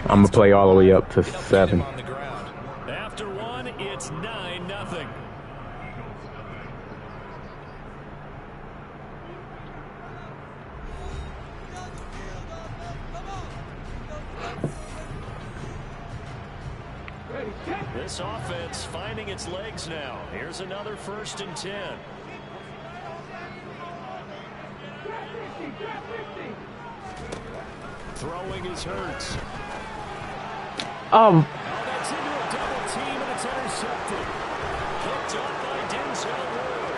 I'm going to play all the way up to 7. After one, it's 9-0. This offense finding its legs now. Here's another 1st and 10. Throwing his Hurts. That's into a double team and it's intercepted. Picked up by Denzel Ward.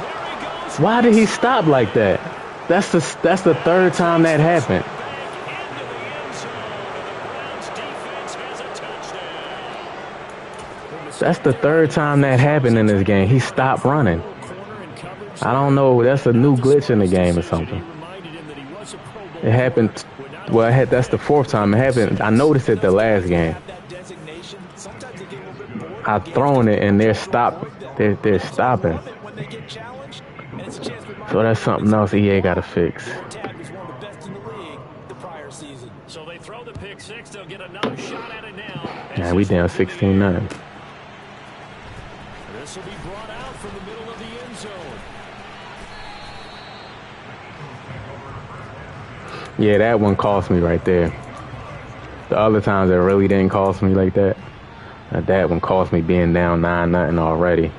There he goes. Why did he stop like that? That's the 3rd time that happened. That's the 3rd time that happened in this game. He stopped running. I don't know. That's a new glitch in the game or something. It happened. Well, that's the fourth time it happened. I noticed it the last game. I've thrown it and they're stopping. So that's something else EA got to fix. So they throw the pick six. They'll get another shot at it now. Yeah, we down 16-9. This will be brought out from the middle of the end zone. Yeah, that one cost me right there. The other times it really didn't cost me like that. That one cost me being down 9-0 already.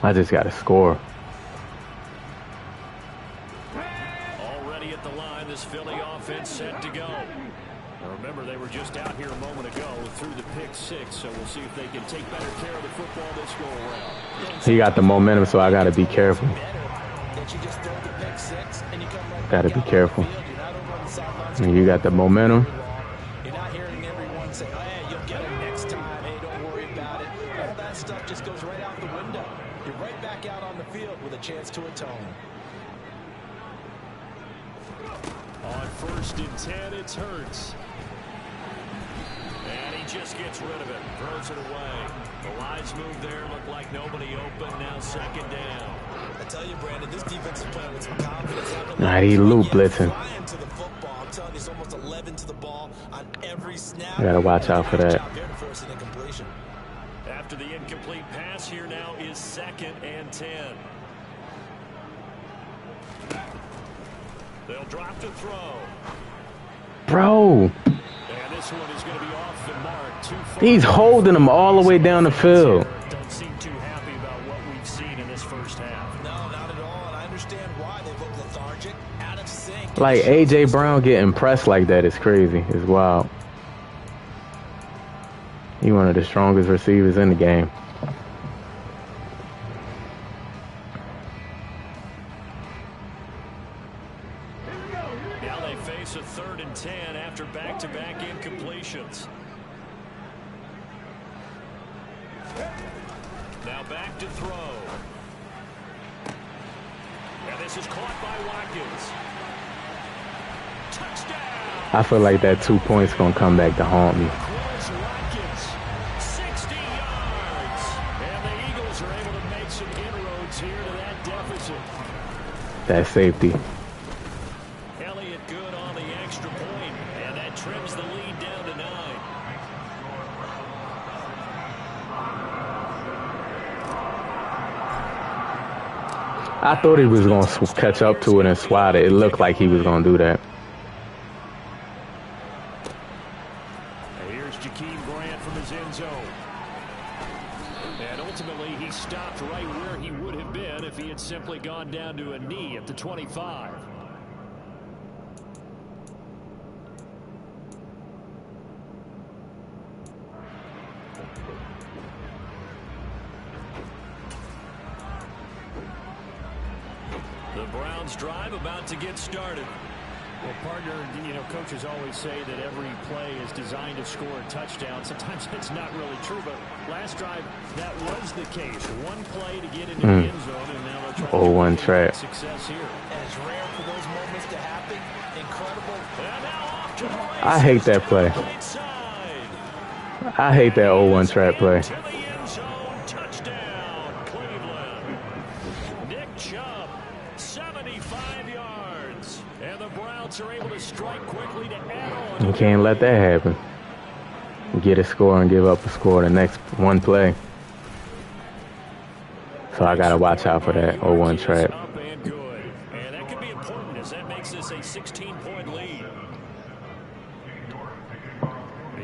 I just got to score. Already at the line, this Philly offense set to go. Now remember, they were just out here a moment ago through the pick six, so we'll see if they can take better care of the football this go around. He got the momentum, so I got to be careful. Got to be careful. And you got the momentum. You're not hearing everyone say, oh, hey, you'll get it next time. Hey, don't worry about it. All that stuff just goes right out the window. You're right back out on the field with a chance to atone. On 1st and 10, it's Hurts. And he just gets rid of it. Throws it away. The lines move there. Look like nobody open. Now 2nd down. I tell you, Brandon, this defense is playing with some confidence. Nah, he loop blitzing. I'm telling you, it's almost 11 to the ball on every snap. You gotta watch out for that. After the incomplete pass, here now is 2nd and 10. They'll drop to throw. Bro. And this one is going to be off the mark. Too far. He's holding him all the way down the field. Don't seem too happy about what we've seen in this first half. No, not at all. And I understand why they look lethargic, out of sync. Like A.J. Brown getting pressed like that is crazy. It's wild. He's one of the strongest receivers in the game. Now they face a 3rd and 10 after back-to-back incompletions. Now back to throw. And this is caught by Watkins. Touchdown! I feel like that 2 points gonna come back to haunt me. Watkins, 60 yards. And the Eagles are able to make some inroads here to that deficit. That safety. Elliott good on the extra point, and that trims the lead down to 9. I thought he was going to catch up to it and swat it. It looked like he was going to do that. Here's Jakeem Grant from his end zone. And ultimately, he stopped right where he would have been if he had simply gone down to a knee at the 25. The Browns drive about to get started. Well, partner, you know, coaches always say that every play is designed to score a touchdown. Sometimes that's not really true, but last drive, that was the case. One play to get into the end zone, and now they're trying to 0-1 trap. Success here. And it's rare for those moments to happen. Incredible. And now off to the races. I hate that play. Right side. I hate that 0-1 trap play. To the end zone. Touchdown, Cleveland. Nick Chubb, 75 yards. And the Browns are able to strike quickly to add on. You can't let that happen. Get a score and give up a score the next one play. So I got to watch out for that 0-1 trap. Up and good. And that could be important as that makes this a 16-point lead.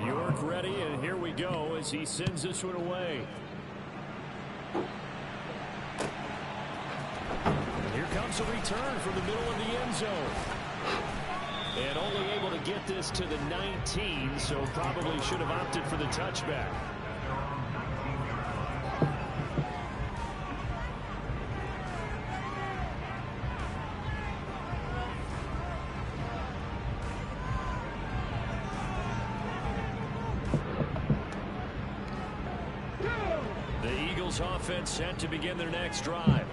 York ready, and here we go as he sends this one away. Here comes a return from the middle of the end zone. And only able to get this to the 19, so probably should have opted for the touchback. Eagles offense set to begin their next drive.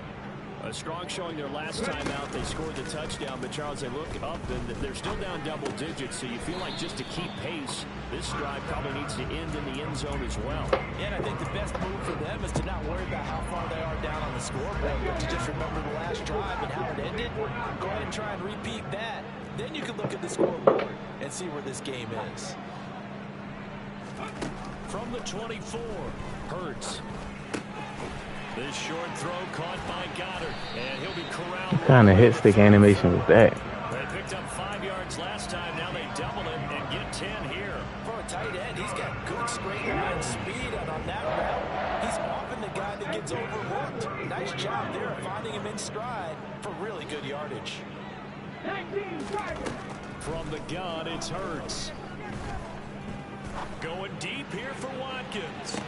A strong showing their last time out. They scored the touchdown, but Charles, they look up and they're still down double digits, so you feel like just to keep pace, this drive probably needs to end in the end zone as well. Yeah, and I think the best move for them is to not worry about how far they are down on the scoreboard, but to just remember the last drive and how it ended. Go ahead and try and repeat that. Then you can look at the scoreboard and see where this game is. From the 24, Hurts. This short throw caught by Goddard, and he'll be corralled. What kind of hit stick animation was that? They picked up 5 yards last time. Now they double it and get 10 here. For a tight end, he's got good straight line speed, and on that route, he's often the guy that gets overlooked. Nice job there of finding him in stride for really good yardage. From the gun, it's Hurts. Going deep here for Watkins.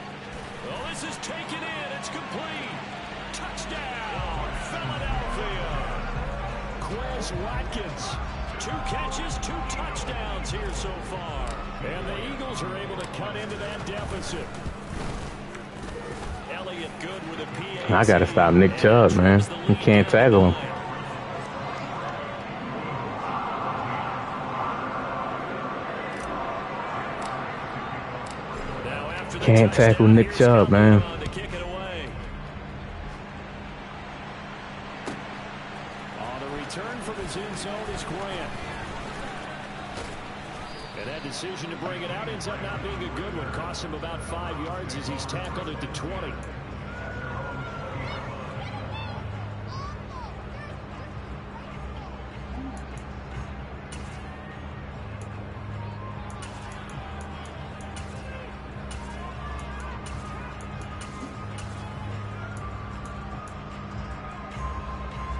Oh, this is taken in. It's complete. Touchdown, Philadelphia. Quez Watkins. 2 catches, 2 touchdowns here so far. And the Eagles are able to cut into that deficit. Elliott good with a PA. I got to stop Nick Chubb, man. You can't tackle him. Can't tackle Nick Chubb, man. On the return from his end zone is Grant. And that decision to bring it out ends up not being a good one. Cost him about 5 yards as he's tackled at the 20.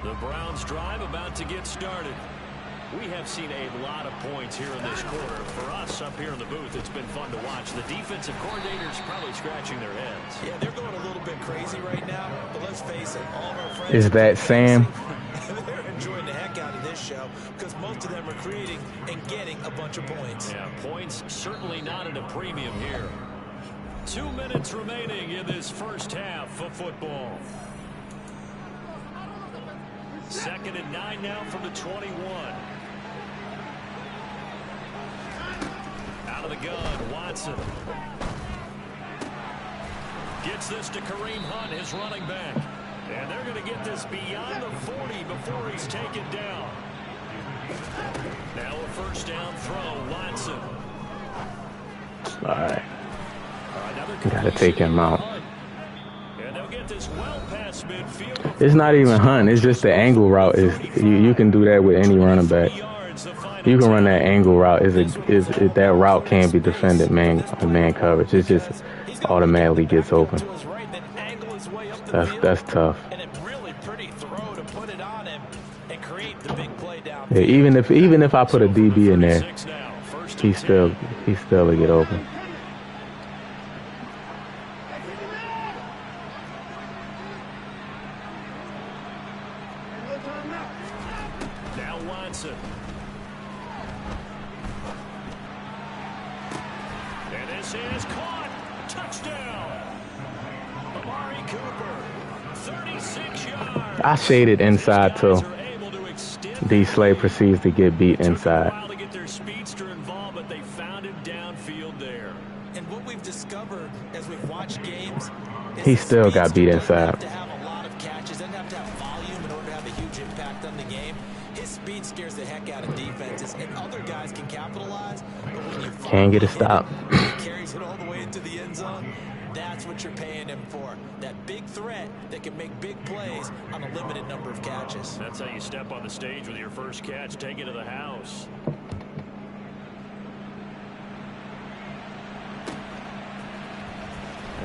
The Browns drive about to get started. We have seen a lot of points here in this quarter. For us up here in the booth, it's been fun to watch. The defensive coordinators probably scratching their heads. Yeah, they're going a little bit crazy right now, but let's face it, all of our friends... Is that Sam? They're enjoying the heck out of this show because most of them are creating and getting a bunch of points. Yeah, points certainly not at a premium here. 2 minutes remaining in this first half of football. 2nd and 9 now from the 21. Out of the gun, Watson. Gets this to Kareem Hunt, his running back. And they're going to get this beyond the 40 before he's taken down. Now a first down throw, Watson. All right. Got to take him out. And they'll get this well past midfield. It's not even Hunt. It's just the angle route. You can do that with any running back. You can run that angle route. That route can't be defended man coverage. It just automatically gets open. That's tough. Yeah, even if I put a DB in there, he still will get open. Now Watson. And this is caught. Touchdown. Amari Cooper. 36 yards. I shaded inside too. D. Slay proceeds to get beat inside. To get their speedster involved, but they found him downfield there. And what we've discovered as we've watched games, He still got beat inside. to have a lot of catches, doesn't have to have volume in order to have a huge impact on the game. His speed scares the heck out of defenses, and other guys can capitalize. But when you Can't get a stop. He carries it all the way into the end zone. That's what you're paying him for. That big threat that can make big plays on a limited number of catches. That's how you step on the stage with your first catch. Take it to the house.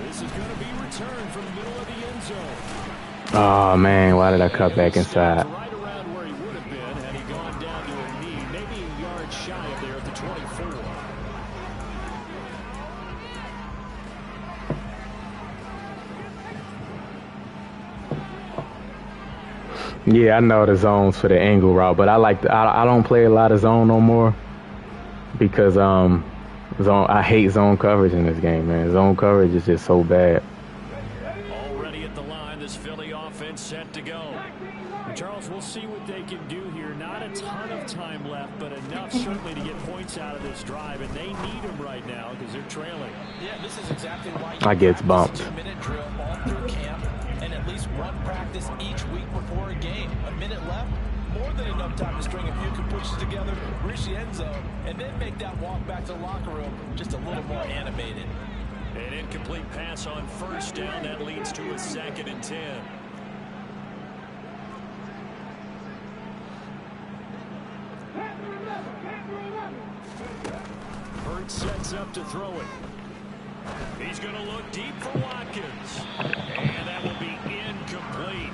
This is going to be returned from the middle of the end zone. Oh man, why did I cut back inside? Right around where he would have been had he gone down to a knee, maybe a yard shy of there at the 24. Yeah, I know the zones for the angle route, but I don't play a lot of zone no more because I hate zone coverage in this game, man. Zone coverage is just so bad. certainly to get points out of this drive, and they need them right now because they're trailing. Yeah, this is exactly why I gets bumped. a 2-minute drill all through camp and at least one practice each week before a game. A minute left, more than enough time to string a few capuches together, reach the end zone, and then make that walk back to the locker room just a little more animated. An incomplete pass on first down. That leads to a 2nd and 10. Hurts sets up to throw it. He's going to look deep for Watkins. And that will be incomplete.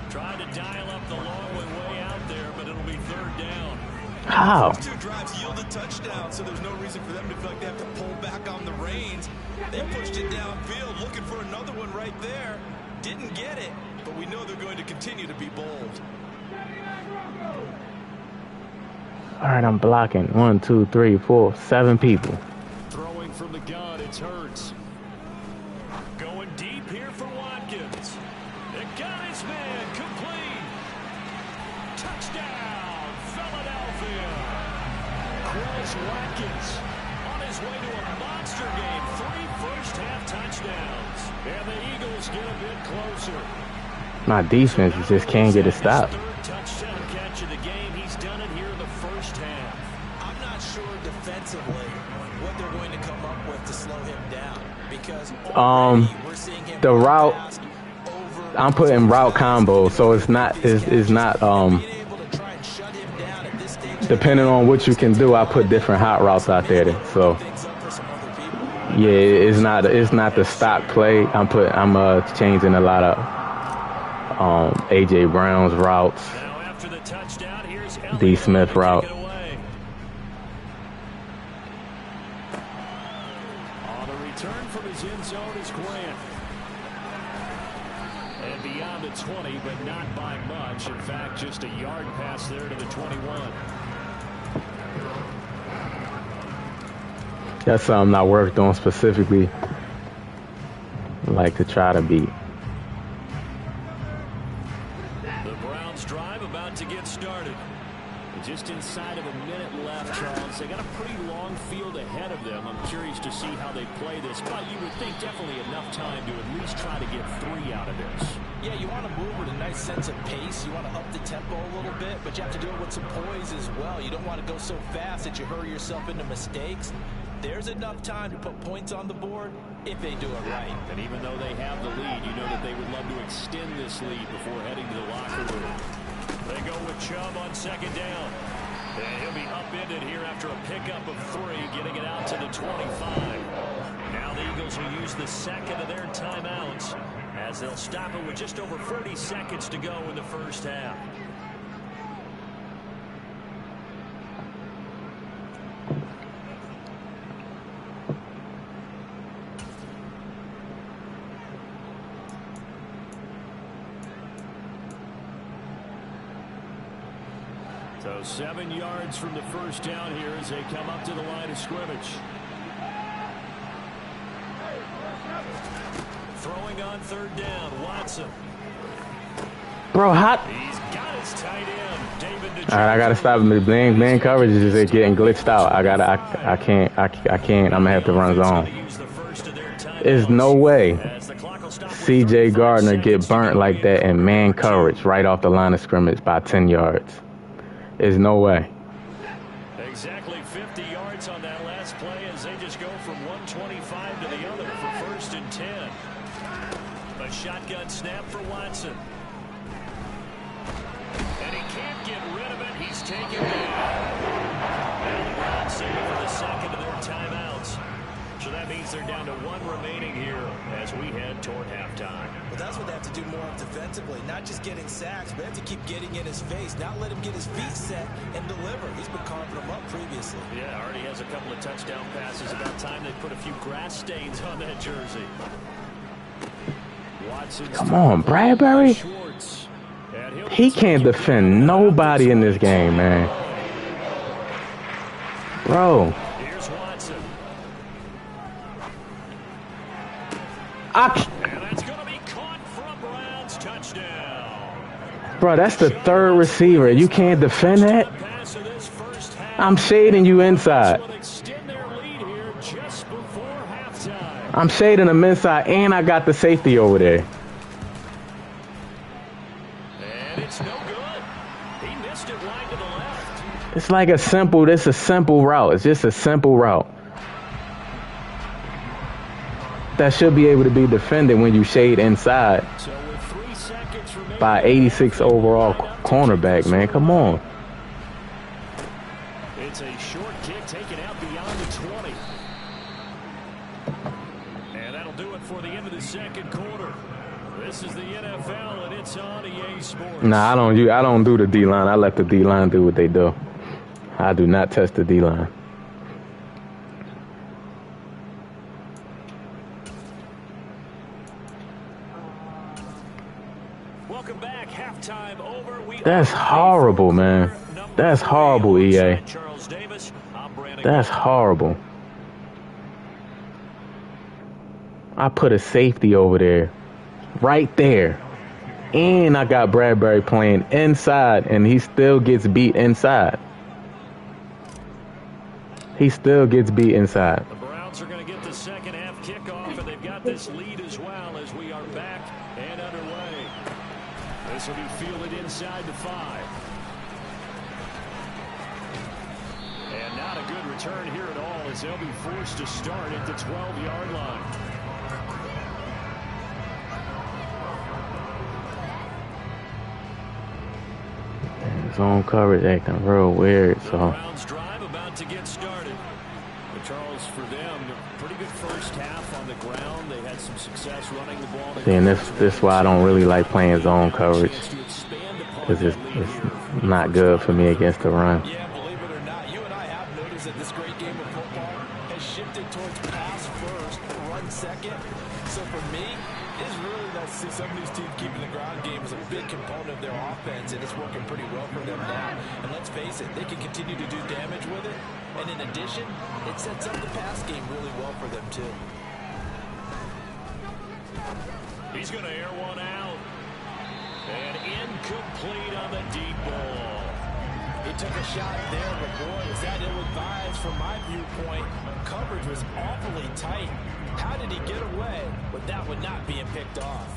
Tried to dial up the long one way out there, but it'll be 3rd down. How? Those 2 drives yielded touchdowns, so there's no reason for them to feel like they have to pull back on the reins. They pushed it downfield, looking for another one right there. Didn't get it, but we know they're going to continue to be bold. All right, I'm blocking. 1, 2, 3, 4, 7 people. Throwing from the gun, it's Hurts. Going deep here for Watkins. It got his man, complete. Touchdown, Philadelphia. Chris Watkins on his way to a monster game. 3 first-half touchdowns. And the Eagles get a bit closer. My defense just can't get a stop. His 3rd touchdown catch of the game. He's done it here in the first half. I'm not sure defensively what they're going to come up with to slow him down because we're seeing him the route over. I'm putting route combo, so it's not depending on what you can do. I put different hot routes out there. So yeah, it's not the stock play. I'm changing a lot of AJ Brown's routes, D Smith route. On the return from his end zone is Grant. And beyond the 20, but not by much. In fact, just a yard pass there to the 21. That's something I worked on specifically, like to try to beat. The Browns drive about to get started. Just inside of a minute left, Charles. They got a pretty long field ahead of them. I'm curious to see how they play this, but you would think definitely enough time to at least try to get 3 out of this. Yeah, you want to move with a nice sense of pace. You want to up the tempo a little bit, but you have to do it with some poise as well. You don't want to go so fast that you hurry yourself into mistakes. There's enough time to put points on the board if they do it right. And even though they have the lead, you know that they would love to extend this lead before heading to the locker room. They go with Chubb on 2nd down. And he'll be upended here after a pickup of 3, getting it out to the 25. Now the Eagles will use the 2nd of their timeouts as they'll stop it with just over 40 seconds to go in the first half. So 7 yards from the first down here as they come up to the line of scrimmage. Throwing on 3rd down, Watson. Bro, hot. He's got his tight end, David. All right, I gotta stop him. The man coverage is just getting glitched out. I can't. I'm gonna have to run zone. There's no way C.J. Gardner get burnt like that in man coverage right off the line of scrimmage by 10 yards. There's no way. Exactly 50 yards on that last play as they just go from 125 to the other for 1st and 10. A shotgun snap for Watson. And he can't get rid of it. He's taken down. And the Browns signal for the 2nd of their timeouts. So that means they're down to 1 remaining here as we head toward halftime. Well, that's what they have to do more of defensively. Not just getting sacks, but they have to keep getting in his face. Not let him get his feet set and deliver. He's been carving them up previously. Yeah, already has a couple of touchdown passes. About time they put a few grass stains on that jersey. Watson's Come on, Bradbury. He can't defend nobody in this game, man. Bro. Here's Watson. And that's going to be caught for a Browns touchdown. Bro, that's the 3rd receiver. You can't defend that? I'm shading you inside. I'm shading them inside, and I got the safety over there. And it's no good. He missed it wide to the left. It's like this is a simple route. It's just a simple route that should be able to be defended when you shade inside by 86 overall cornerback, man. Come on. It's a short kick taken out beyond the 20. And that'll do it for the end of the second quarter. This is the NFL, and it's on EA Sports. Nah, I don't do the D-line. I let the D-line do what they do. I do not test the D-line. Welcome back. Halftime over. That's horrible, man. That's horrible, EA. That's horrible. I put a safety over there. Right there. And I got Bradbury playing inside, and he still gets beat inside. He still gets beat inside. The Browns are going to get the second half kickoff, and they've got this lead as well as we are back and underway. This will be fielded inside the 5. And not a good return here at all as they'll be forced to start at the 12-yard line. Zone coverage acting real weird, so. Browns drive about to get started. But Charles, for them, pretty good first half on the ground. They had some success running the ball. See, and this is why I don't really like playing zone coverage, because it's not good for me against the run. Yeah, believe it or not, you and I have noticed that this great game of football has shifted towards pass first, run second. So for me, it's really that some of these teams keeping the ground game is a big component of their offense, and it's working pretty well for them now. And let's face it, they can continue to do damage with it. And in addition, it sets up the pass game really well for them too. He's going to air one out. And incomplete on the deep ball. He took a shot there, but boy, is that ill-advised from my viewpoint. Coverage was awfully tight. How did he get away with that one not being picked off?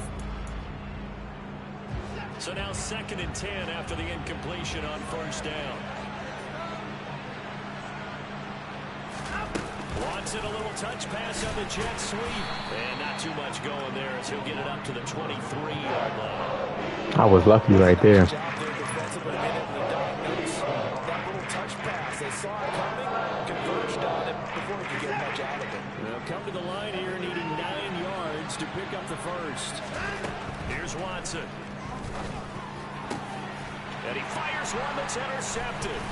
So now 2nd and 10 after the incompletion on first down. Watson, a little touch pass on the jet sweep. And not too much going there as he'll get it up to the 23-yard line. I was lucky right there. That little touch pass, they saw it coming, converged on it before he could get much out of it. They'll come to the line here needing 9 yards to pick up the first. Here's Watson. And he fires one that's intercepted.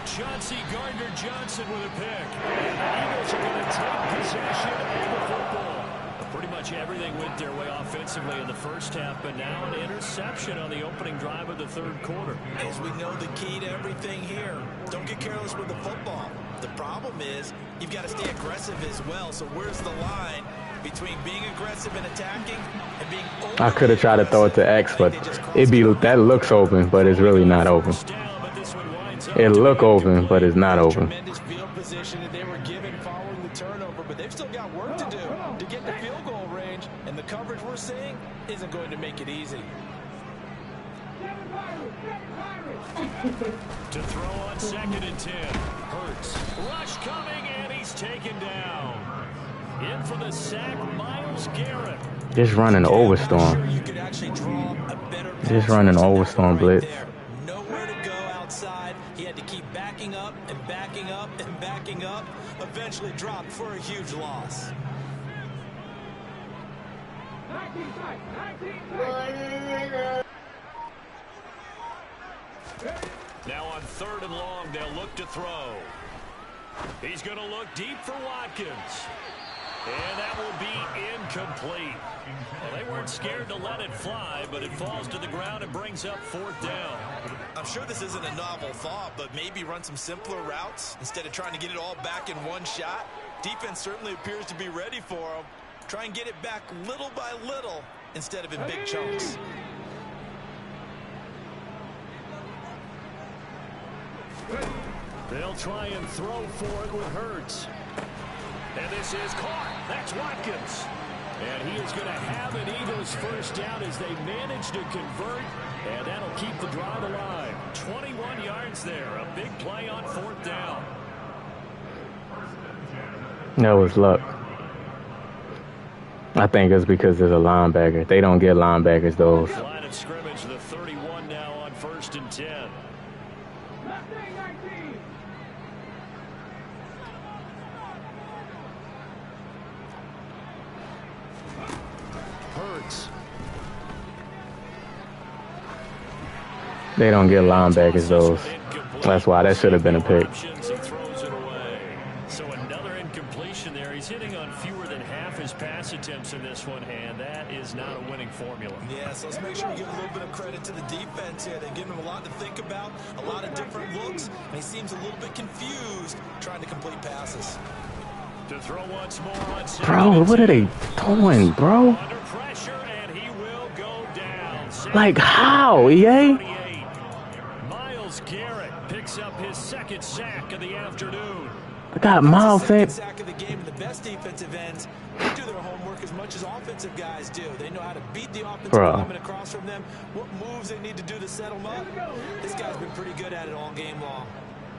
Chauncey Gardner-Johnson with a pick. And the Eagles are going to take possession of the football. Pretty much everything went their way offensively in the first half, but now an interception on the opening drive of the third quarter. As we know, the key to everything here, don't get careless with the football. The problem is you've got to stay aggressive as well. So where's the line between being aggressive and attacking and being I could have tried to throw it to X, but that looks open, but it's really not open. It look open, but it's not open. Tremendous field position that they were given following the turnover, but they've still got work to do to get the field goal range, and the coverage we're seeing isn't going to make it easy. To throw on 2nd and 10. Hurts. Rush coming, and he's taken down. In for the sack, Myles Garrett. Just running Overstorm. Just running Overstorm blitz. Nowhere to go outside. He had to keep backing up and backing up and backing up. Eventually dropped for a huge loss. Now on 3rd and long, they'll look to throw. He's going to look deep for Watkins. And that will be incomplete. Well, they weren't scared to let it fly, but it falls to the ground and brings up 4th down. I'm sure this isn't a novel thought, but maybe run some simpler routes instead of trying to get it all back in one shot. Defense certainly appears to be ready for them. Try and get it back little by little instead of in big chunks. They'll try and throw for it with Hurts. And this is caught. That's Watkins. And he is going to have an Eagles first down as they manage to convert. And that'll keep the drive alive. 21 yards there. A big play on 4th down. That was luck. I think it's because there's a linebacker. They don't get linebackers those. Line of scrimmage, the 31 now on 1st and 10. Hurts. They don't get linebackers those. That's why that should have been a pick. He throws it away. So another incompletion there. He's hitting on fewer than half his pass attempts in this one, and that is not a winning formula. Yeah, so let's make sure we give a little bit of credit to the defense here. They've given him a lot to think about, a lot of different looks, and he seems a little bit confused trying to complete passes. To throw once more on Bro, what are they doing, bro? under pressure, and he will go down. Like how, EA? Myles Garrett picks up his 2nd sack of the afternoon. I got Miles saying. Sack of the game. The best defensive ends, they do their homework as much as offensive guys do. They know how to beat the offensive lineman across from them, what moves they need to do to settle them up. This guy's been pretty good at it all game long.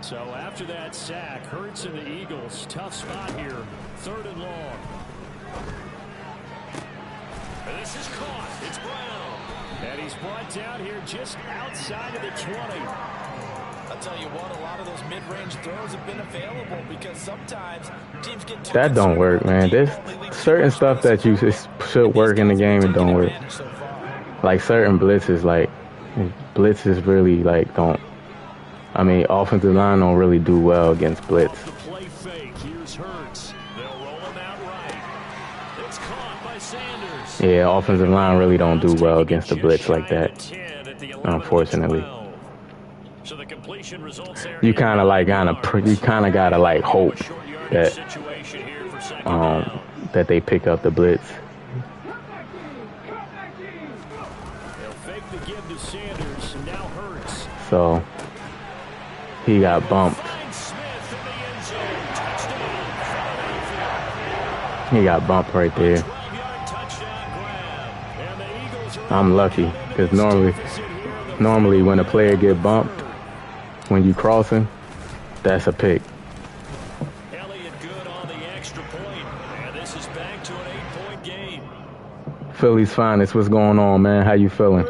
So after that sack, Hurts and the Eagles, tough spot here, 3rd and long. And this is caught. It's Brown. And he's brought down here just outside of the 20. I'll tell you what, a lot of those mid-range throws have been available because sometimes teams get too That don't work, man. There's certain stuff that you should work in the game, it don't work. Like certain blitzes, blitzes really don't. I mean, offensive line don't really do well against blitz. The play fake. Here's Hurts. They'll roll him out right. It's caught by Sanders. Yeah, offensive line really don't do well against the blitz like that, unfortunately. So the completion results there. You kind of gotta hope that that they pick up the blitz. They'll fake the give to Sanders. Now Hurts. So he got bumped. He got bumped right there. I'm lucky because normally when a player get bumped, when you crossing, that's a pick. Elliott good on the extra point, and this is back to an 8-point game. Philly's finest, what's going on, man? How you feeling?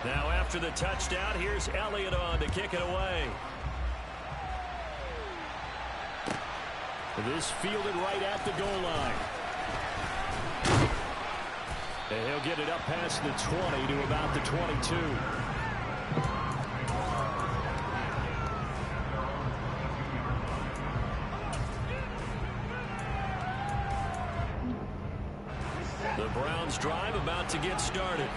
Now after the touchdown, here's Elliott on to kick it away. This fielded right at the goal line. And he'll get it up past the 20 to about the 22. The Browns drive about to get started.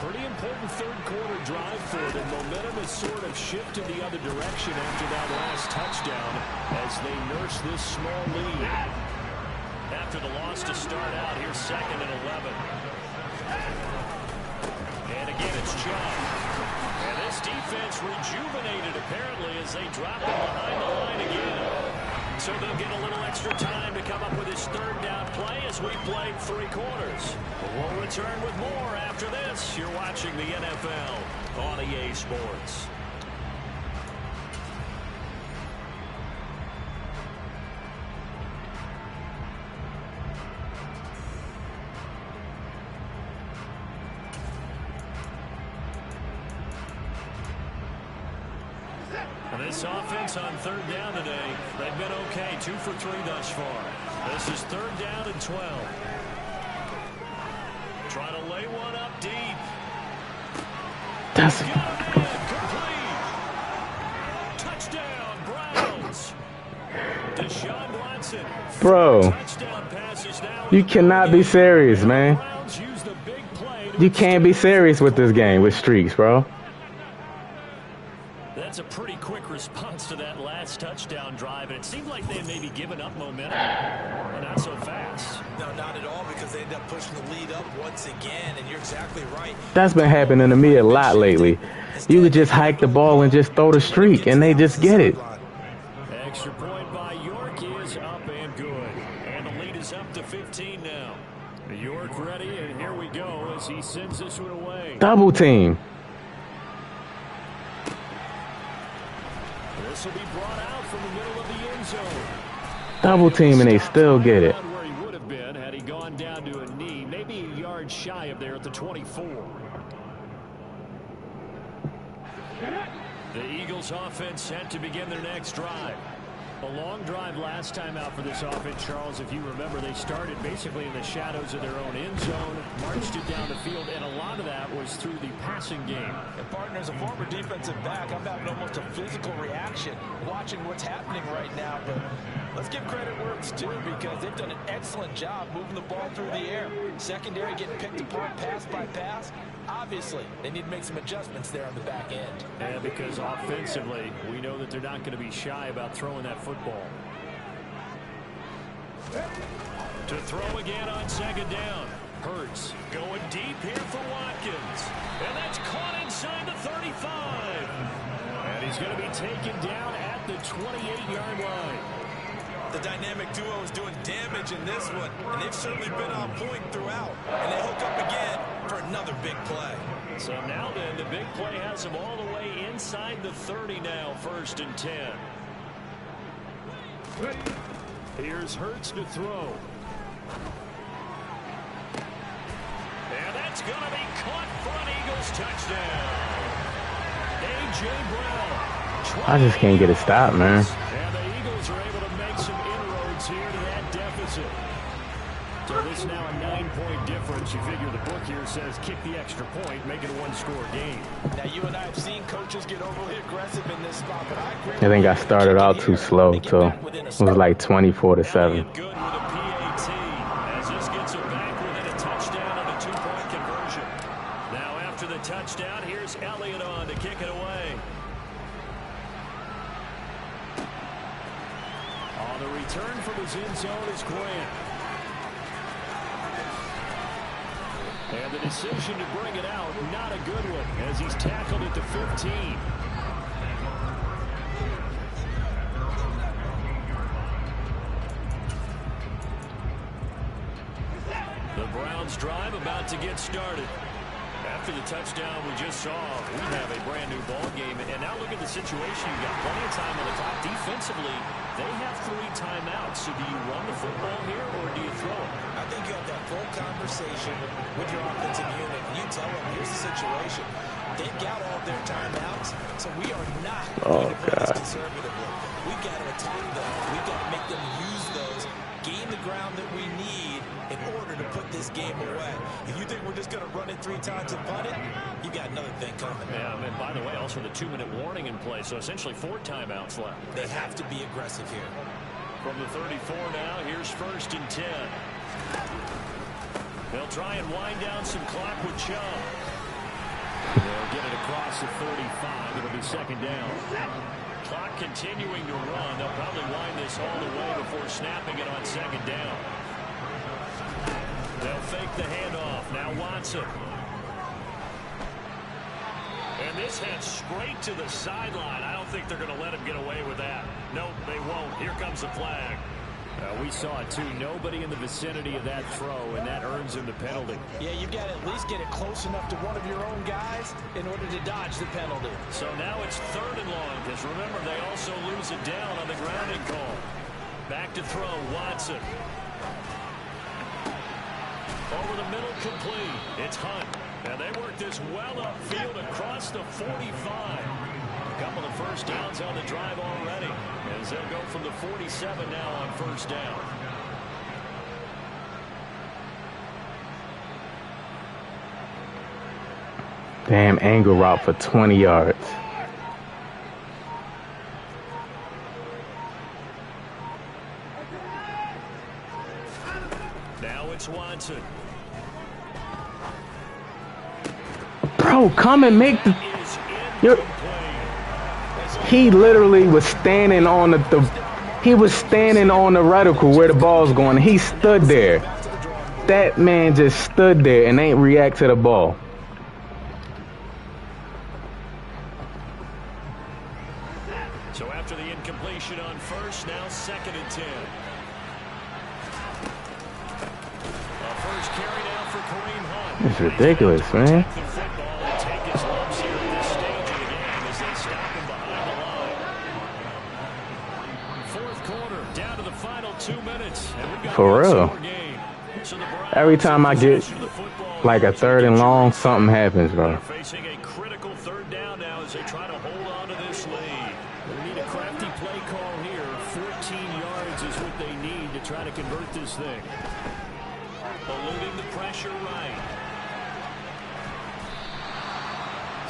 Pretty important 3rd quarter drive for them. Momentum has sort of shifted the other direction after that last touchdown as they nurse this small lead. After the loss to start out, here's 2nd and 11. And again, it's Chubb. And this defense rejuvenated apparently as they drop him behind the line again. So they'll get a little extra time to come up with his 3rd down play as we played 3 quarters. We'll return with more after this. You're watching the NFL on EA Sports. This offense on 3rd down today, they've been okay, 2 for 3 thus far. This is 3rd down and 12. Trying to lay one up deep. That's Complete. Touchdown, Browns. Deshaun Watson. bro. Touchdown passes now. You cannot be serious, man. Browns use the big play to You can't be serious with this game with streaks, bro. That's a pretty quick response to that last touchdown drive, and it seemed like they had maybe given up momentum, but not so fast. No, not at all, because they ended up pushing the lead up once again, and you're exactly right. That's been happening to me a lot lately. You could just hike the ball and just throw the streak, and they just get it. Extra point by York is up and good, and the lead is up to 15 now. York ready, and here we go as he sends this one away. Double team. This will be brought out from the middle of the end zone. Double team, and they still get it. Where he would have been had he gone down to a knee, maybe a yard shy of there at the 24. The Eagles offense set to begin their next drive. A long drive last time out for this offense, Charles. If you remember, they started basically in the shadows of their own end zone, marched it down the field, and a lot of that was through the passing game. And partner, as a former defensive back, I'm having almost a physical reaction watching what's happening right now. But let's give credit where it's due, because they've done an excellent job moving the ball through the air. Secondary getting picked apart pass by pass. Obviously, they need to make some adjustments there on the back end. Yeah, because offensively, we know that they're not going to be shy about throwing that football. To throw again on second down. Hurts going deep here for Watkins. And that's caught inside the 35. And he's going to be taken down at the 28-yard line. The dynamic duo is doing damage in this one, and they've certainly been on point throughout. And they hook up again for another big play. So now then, the big play has them all the way inside the 30 now, 1st and 10. Here's Hurts to throw. And that's going to be caught front. Eagles touchdown. A.J. Brown. I just can't get it stopped, man. And the Eagles are able to make some inroads here to that deficit. So this is now a 9-point difference. You figure the book here says kick the extra point, make it a one-score game. Now, you and I have seen coaches get overly aggressive in this spot, but I agree. I think I started out too slow, so it was like 24-7. Good with a PAT as this gets it back within a touchdown and a 2-point conversion. Now after the touchdown, here's Elliott on to kick it away. On the return from his end zone is Grant. And the decision to bring it out, not a good one, as he's tackled at the 15. The Browns drive about to get started. After the touchdown we just saw, we have a brand new ball game. And now look at the situation. You've got plenty of time on the clock. Defensively, they have 3 timeouts. So do you run the football here or do you throw it? I think you have that full conversation with your offensive unit, and you tell them, here's the situation. They've got all their timeouts, so we are not going to play this conservatively. We've got to attack them. We've got to make them use those, gain the ground that we need in order to put this game away. If you think we're just going to run it 3 times and punt it, you got another thing coming. Yeah, and by the way, also the 2-minute warning in play, so essentially 4 timeouts left. They have to be aggressive here. From the 34 now, here's 1st and 10. They'll try and wind down some clock with Chubb. They'll get it across the 35. It'll be 2nd down. Clock continuing to run. They'll probably wind this all the way before snapping it on 2nd down. They'll fake the handoff. Now Watson. And this heads straight to the sideline. I don't think they're going to let him get away with that. Nope, they won't. Here comes the flag. We saw it, too. Nobody in the vicinity of that throw, and that earns him the penalty. Yeah, you've got to at least get it close enough to one of your own guys in order to dodge the penalty. So now it's 3rd and long, because remember, they also lose it down on the grounding call. Back to throw, Watson. Over the middle, complete. It's Hunt. And they work this well upfield across the 45. A couple of 1st downs on the drive already, as they'll go from the 47 now on 1st down. Damn angle route for 20 yards. Now it's Watson. Bro, come and make the... He literally was standing on he was standing on the reticle where the ball's going. He stood there. That man just stood there and ain't react to the ball. So after the incompletion on first, now 2nd and 10. First carry now for Kareem Hunt. It's ridiculous, man. The football and take his lumps here at this stage of the game as they stop him behind the line. 4th quarter, down to the final 2 minutes. And we've got For real. game. So Every time I get like a 3rd and long, something happens, bro. Facing a critical 3rd down now as they try to hold on to this lead. They need a crafty play call here. 14 yards is what they need to try to convert this thing. Eluding the pressure right.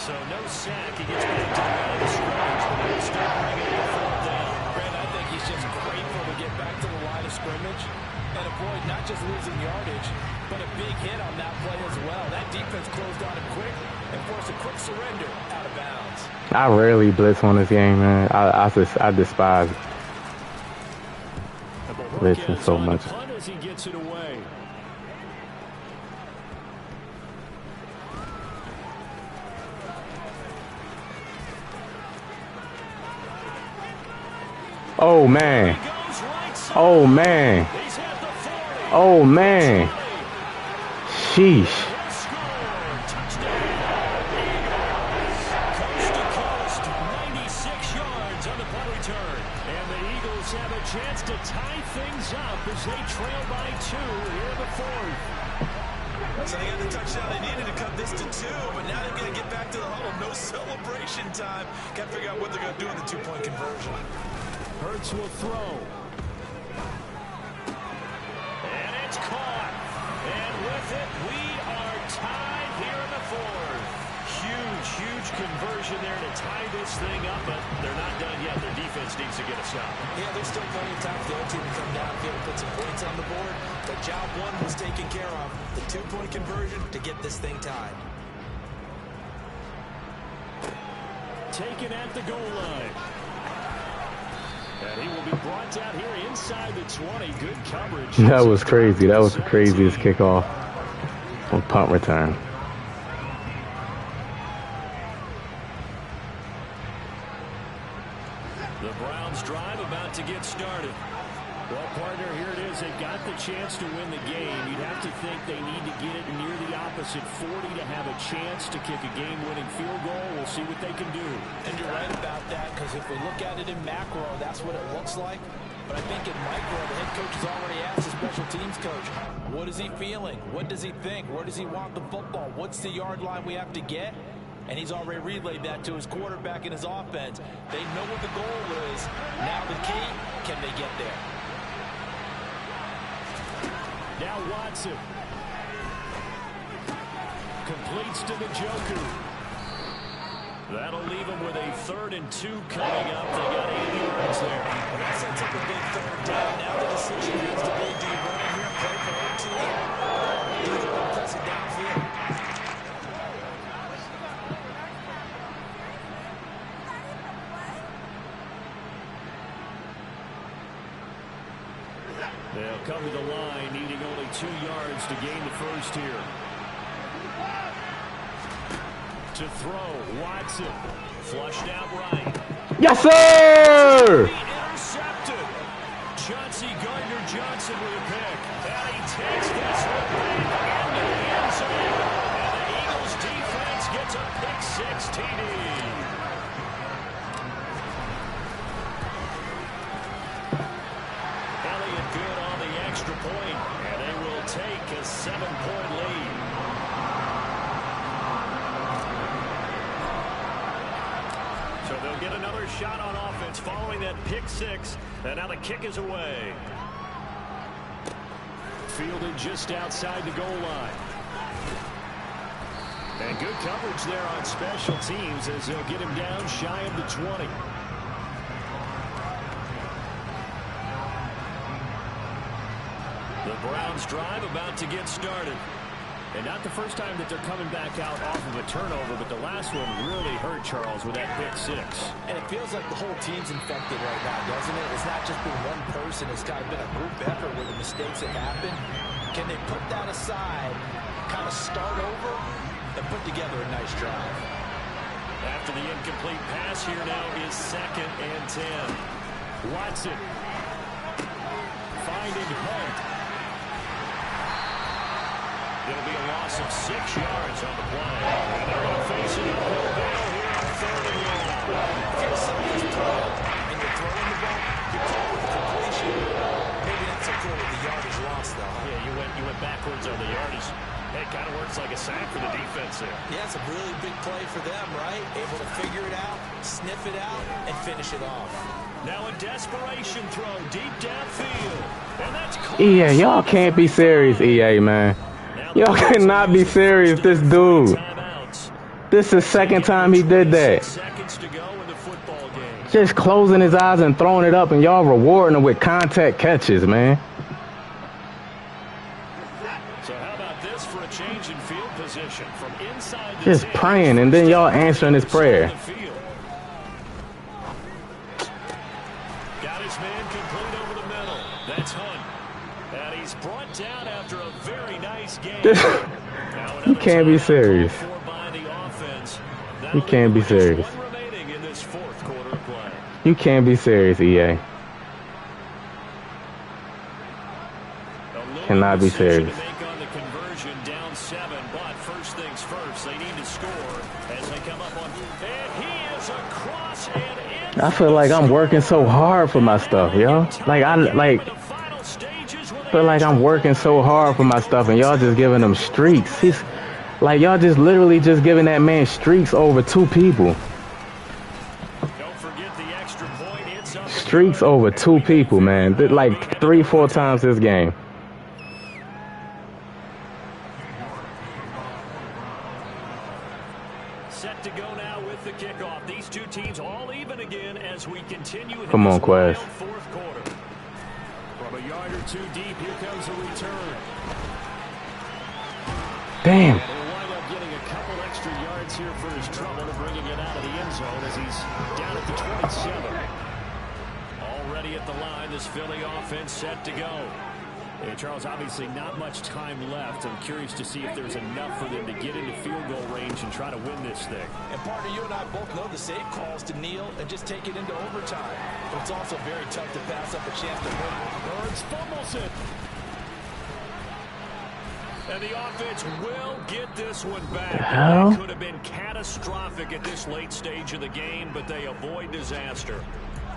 So no sack. He gets back to the line of scrimmage, but he'll still bring it to 4th down. Brent, I think he's just grateful to get back to the line of scrimmage and avoid not just losing yardage, but a big hit on that play as well. That defense closed on him quick and forced a quick surrender out of bounds. I rarely blitz on this game, man. I despise blitzing so much. As he gets it away. Oh man. Oh man. Oh man. Sheesh. Coast to coast, 96 yards on the punt return. And the Eagles have a chance to tie things up as they trail by 2 here in the 4th. So they got the touchdown they needed to cut this to 2, but now they're going to get back to the huddle. No celebration time. Got to figure out what they're going to do in the 2-point conversion. Hurts will throw. And it's caught. And with it, we are tied here in the 4th. Huge conversion there to tie this thing up, but they're not done yet. Their defense needs to get a stop. Yeah, there's still plenty of time for the other team to come downfield and put some points on the board. But job 1 was taken care of. The 2-point conversion to get this thing tied. Taken at the goal line. And he will be brought down here inside the 20. Good coverage. That was crazy. That was the craziest kickoff on punt return. The Browns drive about to get started. Well, partner, here it is. They've got the chance to win the game. You'd have to think they need to get it near the opposite 40 to have a chance to kick a game-winning field goal. We'll see what they can do. And you're right about that, because if we look at it in macro, that's what it looks like. But I think in micro, the head coach has already asked the special teams coach, what is he feeling? What does he think? Where does he want the football? What's the yard line we have to get? And he's already relayed that to his quarterback and his offense. They know what the goal is. Now the key, can they get there? Now Watson. Completes to the Joker. That'll leave him with a 3rd and 2 coming up. They got 8 yards there. Well, that sets up a big 3rd down. Now the decision has to be, do you run in here and play for 2? Do you want to press it downfield? They'll come to the line, needing only 2 yards to gain the first here. To throw, Watson. Flushed out right. Yes, sir! Intercepted. Chauncey Gardner-Johnson with a pick. And he takes this one back into the end zone. And the Eagles defense gets a pick-6 TD. Elliott good on the extra point, and they will take a 7-point lead. So they'll get another shot on offense following that pick-6, and now the kick is away. Fielded just outside the goal line. And good coverage there on special teams as they'll get him down shy of the 20. The Browns drive about to get started. And not the first time that they're coming back out off of a turnover, but the last one really hurt Charles with that pick six. And it feels like the whole team's infected right now, doesn't it? It's not just been one person. It's kind of been a group effort where the mistakes have happened. Can they put that aside, kind of start over, and put together a nice drive? After the incomplete pass, here now is 2nd and 10. Watson finding Hunt. It'll be a loss of 6 yards on the play. And they're going to face it uphill battle here on 3rd and 1. If you're somebody who's throwing and you're throwing the ball, you're throwing with completion. Maybe not so cool with the yardage loss, though. Huh? Yeah, you went backwards on the yardage. It kind of works like a sack for the defense there. Yeah, it's a really big play for them, right? Able to figure it out, sniff it out, and finish it off. Now a desperation throw deep downfield. And that's EA, y'all can't be serious, EA, man. Y'all cannot be serious, this dude. This is the 2nd time he did that. Just closing his eyes and throwing it up, and y'all rewarding him with contact catches, man. So how about this for a change in field position from inside the Just praying, and then y'all answering his prayer. Got his man complete over the middle. That's Hunt. And he's brought down after a very nice game. You can't be serious. You can't be serious. You can't be serious, EA. Cannot be serious. I feel like I'm working so hard for my stuff, yo. Feel like I'm working so hard for my stuff, and y'all just giving him streaks. He's like, y'all just literally just giving that man streaks over 2 people. Streaks over 2 people, man. Like 3-4 times this game. Set to go now with the kickoff. These 2 teams all even again as we continue. Come on, Quest. Fourth quarter. From a yard or 2 deep, here comes a return. Damn. And he'll wind up getting a couple extra yards here for his trouble and bringing it out of the end zone as he's down at the 27. Already at the line, this Philly offense set to go. Hey, Charles, obviously not much time left. I'm curious to see if there's enough for them to get into field goal range and try to win this thing. And partner, you and I both know the safe calls to kneel and just take it into overtime. But it's also very tough to pass up a chance to win. Burns fumbles it. And the offense will get this one back. It could have been catastrophic at this late stage of the game, but they avoid disaster.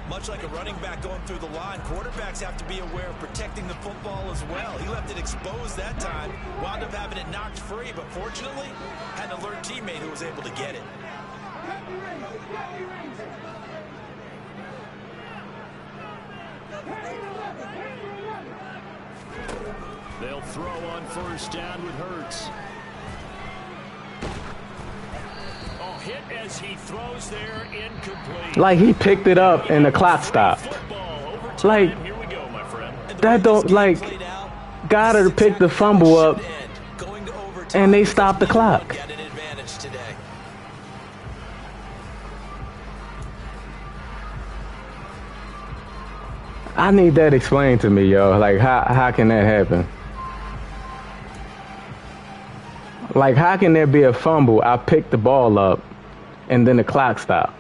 Much like a running back going through the line, quarterbacks have to be aware of protecting the football as well. He left it exposed that time, wound up having it knocked free, but fortunately, had an alert teammate who was able to get it. They'll throw on first down with Hurts. Oh, hit as he throws there, incomplete. Like he picked it up and the clock stopped. Like, that don't, like, gotta pick the fumble up and they stopped the clock. I need that explained to me, yo. Like, how can that happen? Like, how can there be a fumble? I picked the ball up, and then the clock stopped.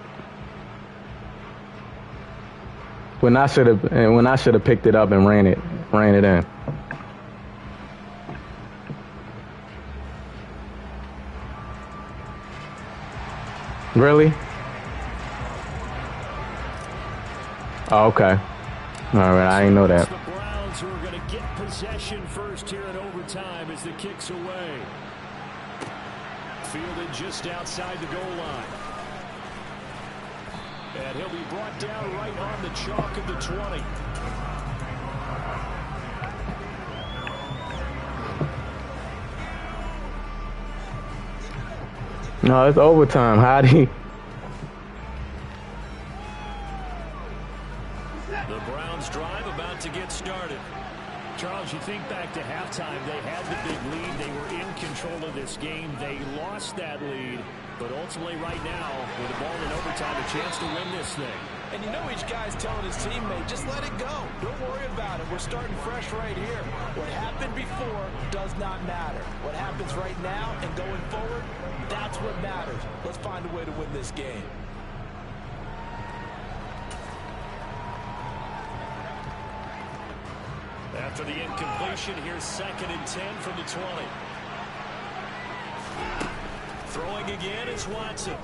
When I should have picked it up and ran it in. Really? Oh, okay. All right, I didn't know that. The Browns who are going to get possession first here in overtime as the kick's away. Fielded just outside the goal line. And he'll be brought down right on the chalk of the 20. No, it's overtime, Hottie. The Browns drive about to get started. Charles, you think back to halftime, they had the big lead. They were in control of this game. They lost that lead. But ultimately right now, with the ball in overtime, a chance to win this thing. And you know each guy's telling his teammate, just let it go. Don't worry about it. We're starting fresh right here. What happened before does not matter. What happens right now and going forward, that's what matters. Let's find a way to win this game. After the incompletion, here's 2nd and 10 from the 20. Throwing again is Watson.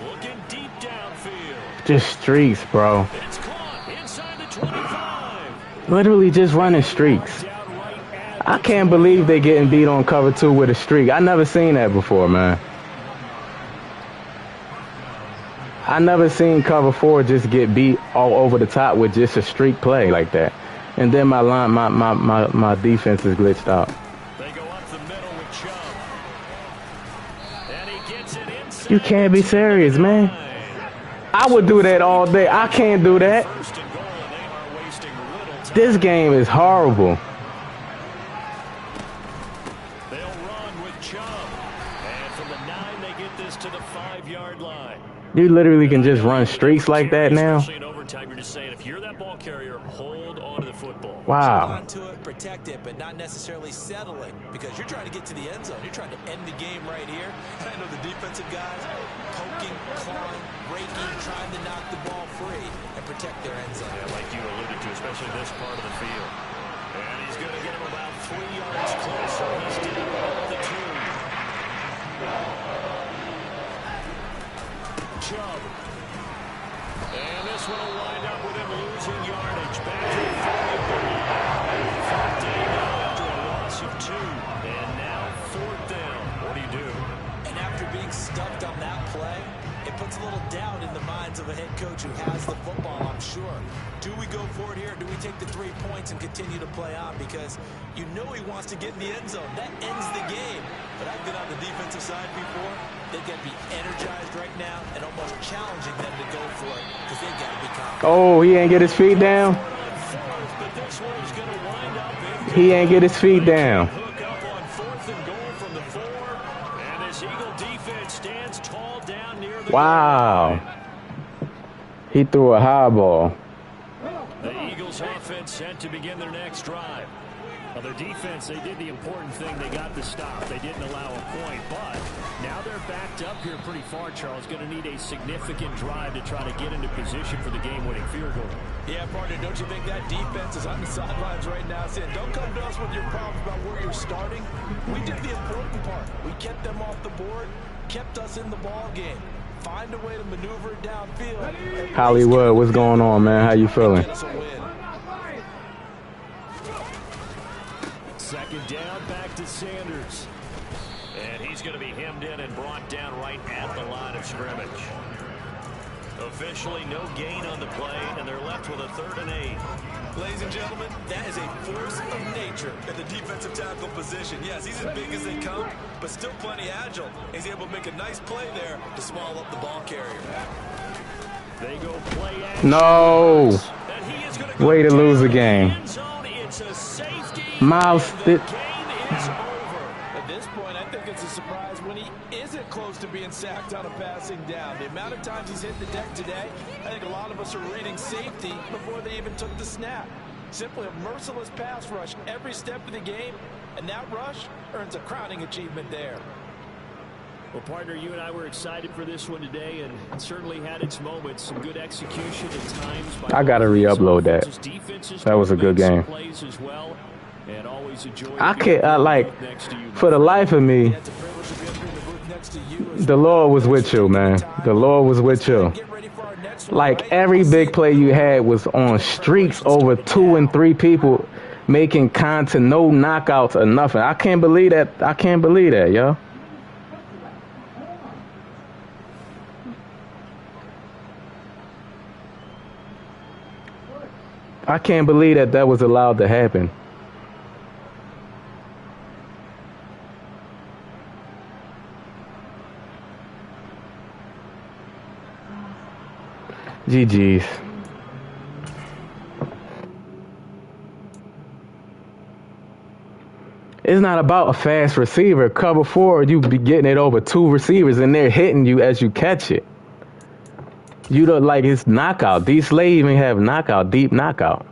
Looking deep downfield. Just streaks, bro. It's caught inside the 25. Literally just running streaks. I can't believe they getting beat on cover 2 with a streak. I never seen that before, man. I never seen cover 4 just get beat all over the top with just a streak play like that. And then my defense is glitched out. They go up the middle with Chubb. And he gets it inside. You can't be serious, man. I would do that all day. I can't do that. First and goal, and they are wasting little time. This game is horrible. They'll run with Chubb. And from the 9, they get this to the 5-yard line. You literally can just run streaks like that now. Especially in overtime, you're just saying, if you're that ball carrier, hold on to the football. Wow. Hold on to it, protect it, but not necessarily settle it, because you're trying to get to the end zone. You're trying to end the game right here. I know the defensive guys poking, clawing, raking, trying to knock the ball free and protect their end zone. Yeah, like you alluded to, especially this part of the field. And he's going to get him about 3 yards closer. He's down at the 2. Chubb. And this one will wind up with him losing yardage. Back to the 40. 4th down after a loss of 2. And now 4th down. What do you do? And after being stuffed on that play, it puts a little doubt in the minds of a head coach who has the football, I'm sure. Do we go for it here, or do we take the 3 points and continue to play on? Because you know he wants to get in the end zone. That ends the game. But I've been on the defensive side before. They got to be energized right now and almost challenging them to go for it, because they've got to be confident. Oh, he ain't get his feet down. But this one is going to wind up. He ain't get his feet down. Hook up on 4th and goal from the 4. And this Eagle defense stands tall down near the Wow. He threw a high ball. The Eagles offense set to begin their next drive. Well, their defense, they did the important thing. They got the stop. They didn't allow a point, but now they're backed up here pretty far, Charles. Going to need a significant drive to try to get into position for the game-winning field goal. Yeah, partner, don't you think that defense is on the sidelines right now saying, don't come to us with your problems about where you're starting. We did the important part. We kept them off the board, kept us in the ball game. Find a way to maneuver it downfield. Hollywood, what's going on, man? How you feeling? 2nd down, back to Sanders. And he's going to be hemmed in and brought down right at the line of scrimmage. Officially no gain on the play, and they're left with a 3rd and 8. Ladies and gentlemen, that is a force of nature in the defensive tackle position. Yes, he's as big as they come, but still plenty agile. He's able to make a nice play there to swallow up the ball carrier. They go play action. No. And he is going to go Way to lose the down game. in the end zone. It's a safety. Miles, and the game is over. At this point, I think it's a surprise when he isn't close to being sacked on a passing down. The amount of times he's hit the deck today, I think a lot of us are reading safety before they even took the snap. Simply a merciless pass rush every step of the game, and that rush earns a crowning achievement there. Well, partner, you and I were excited for this one today, and it certainly had its moments. Some good execution at times. I gotta re-upload that. That was a good game. Plays as well, and always enjoy I can't, for the life of me, It's a privilege to be up here in the booth next to you. the Lord was with you, man. The Lord was with you. Get ready for our next one, Like, right? every big play you had was on streaks over 2 and 3 people making content, no knockouts or nothing. I can't believe that. I can't believe that, yo. I can't believe that that was allowed to happen. GG's. It's not about a fast receiver. Cover 4, you be getting it over 2 receivers, and they're hitting you as you catch it. You don't like it's knockout. These Slade even have knockout, deep knockout.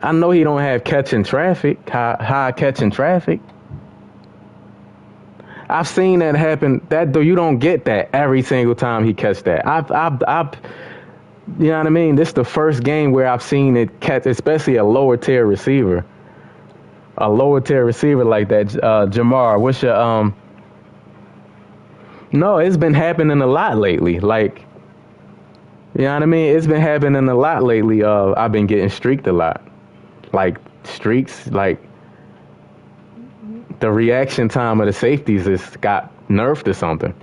I know he don't have catching traffic, high catching traffic. I've seen that happen. That though you don't get that every single time he catch that. I've you know what I mean? This is the first game where I've seen it catch, especially a lower tier receiver. A lower tier receiver like that. Jamar, what's your No, it's been happening a lot lately. Like, you know what I mean? It's been happening a lot lately. I've been getting streaked a lot. Like streaks, like the reaction time of the safeties just got nerfed or something.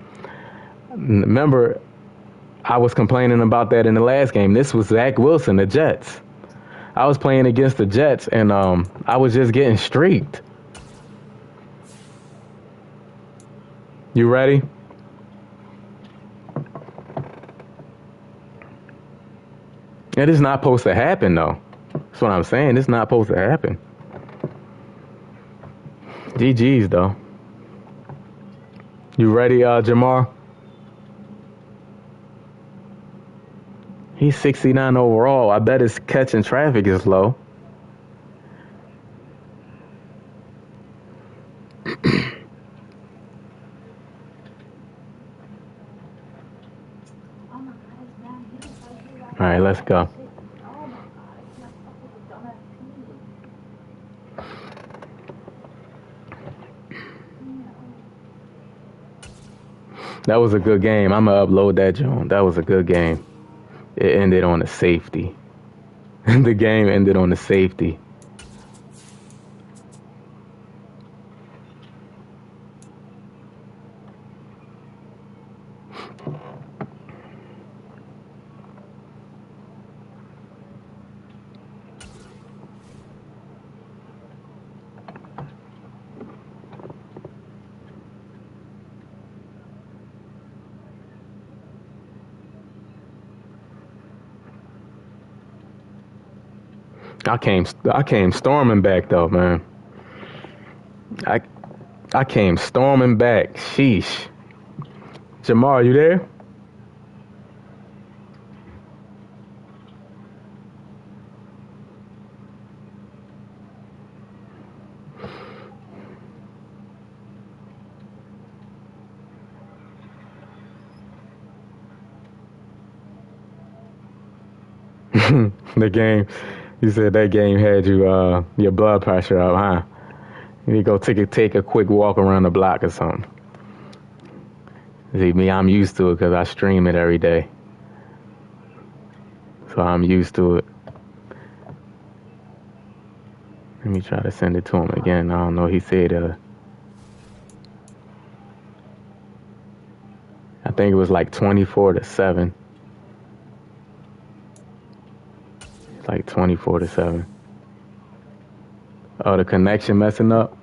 Remember, I was complaining about that in the last game. This was Zach Wilson, the Jets. I was playing against the Jets, and I was just getting streaked. You ready? It is not supposed to happen, though. That's what I'm saying. It's not supposed to happen. GG's, though. You ready, Jamar? He's 69 overall. I bet his catching traffic is low. All right, let's go. That was a good game. I'm going to upload that, John. That was a good game. It ended on a safety. The game ended on a safety. I came storming back though, man. I came storming back. Sheesh. Jamar, you there? The game. You said that game had you your blood pressure up, huh? You need to go take a quick walk around the block or something. See me, I'm used to it because I stream it every day, so I'm used to it. Let me try to send it to him again. I don't know. He said I think it was like 24-7. It's like 24-7. Oh, the connection messing up.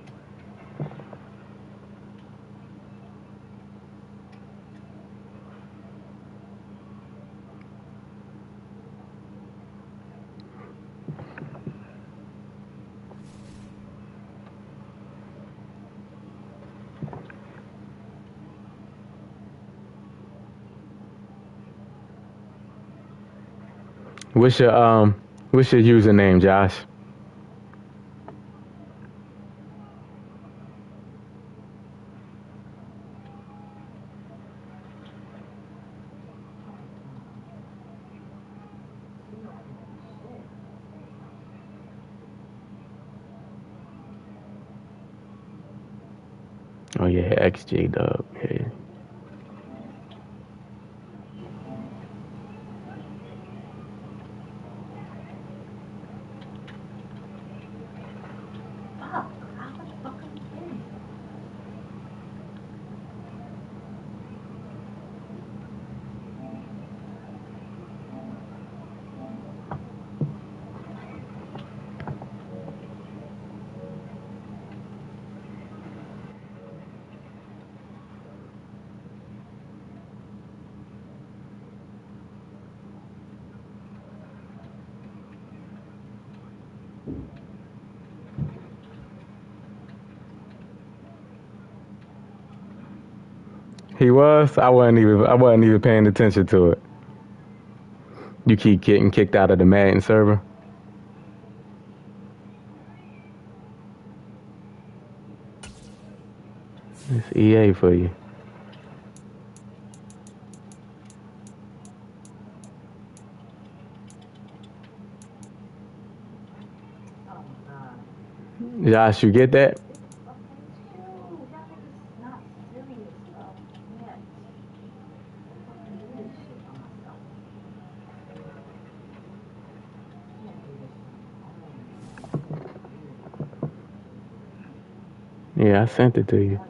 What's your username, Josh? Oh yeah, XJ Dub. Yeah. He was. I wasn't even paying attention to it. You keep getting kicked out of the Madden server. It's EA for you. Josh, you get that? Yeah, I sent it to you.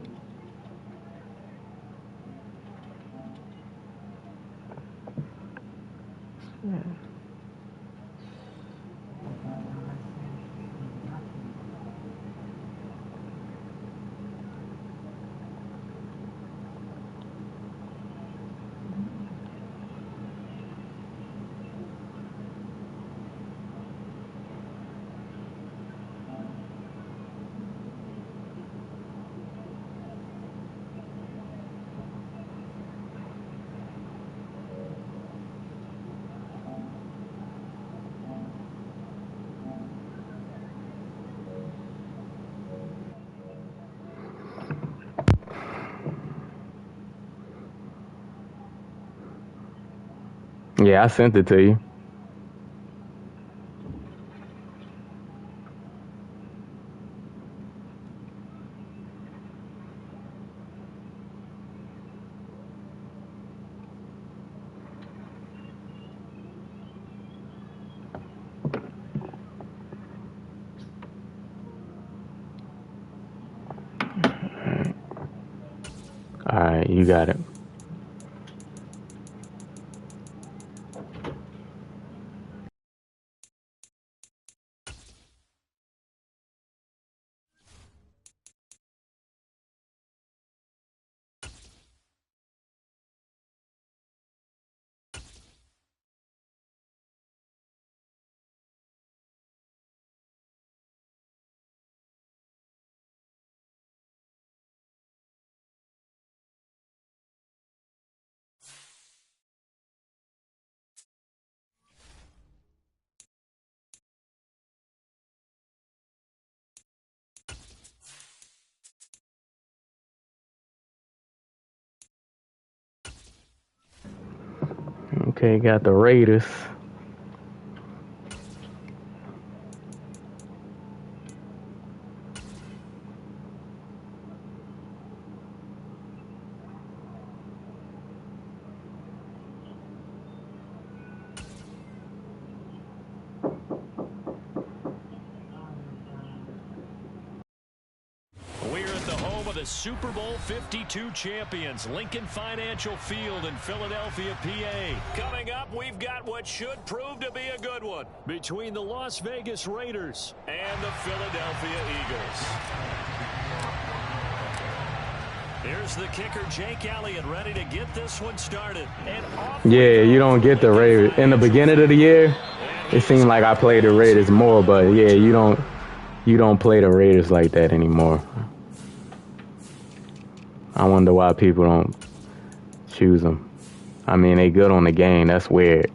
Yeah, I sent it to you. All right, you got it. Okay, got the Raiders. We're at the home of the Super Bowl 52 champions, Lincoln Financial Field in Philadelphia, PA. Coming up, we've got what should prove to be a good one between the Las Vegas Raiders and the Philadelphia Eagles. Here's the kicker, Jake Elliott, ready to get this one started. Yeah, you don't get the Raiders. In the beginning of the year, it seemed like I played the Raiders more, but yeah, you don't play the Raiders like that anymore. I wonder why people don't choose them. I mean, they good on the game. That's weird.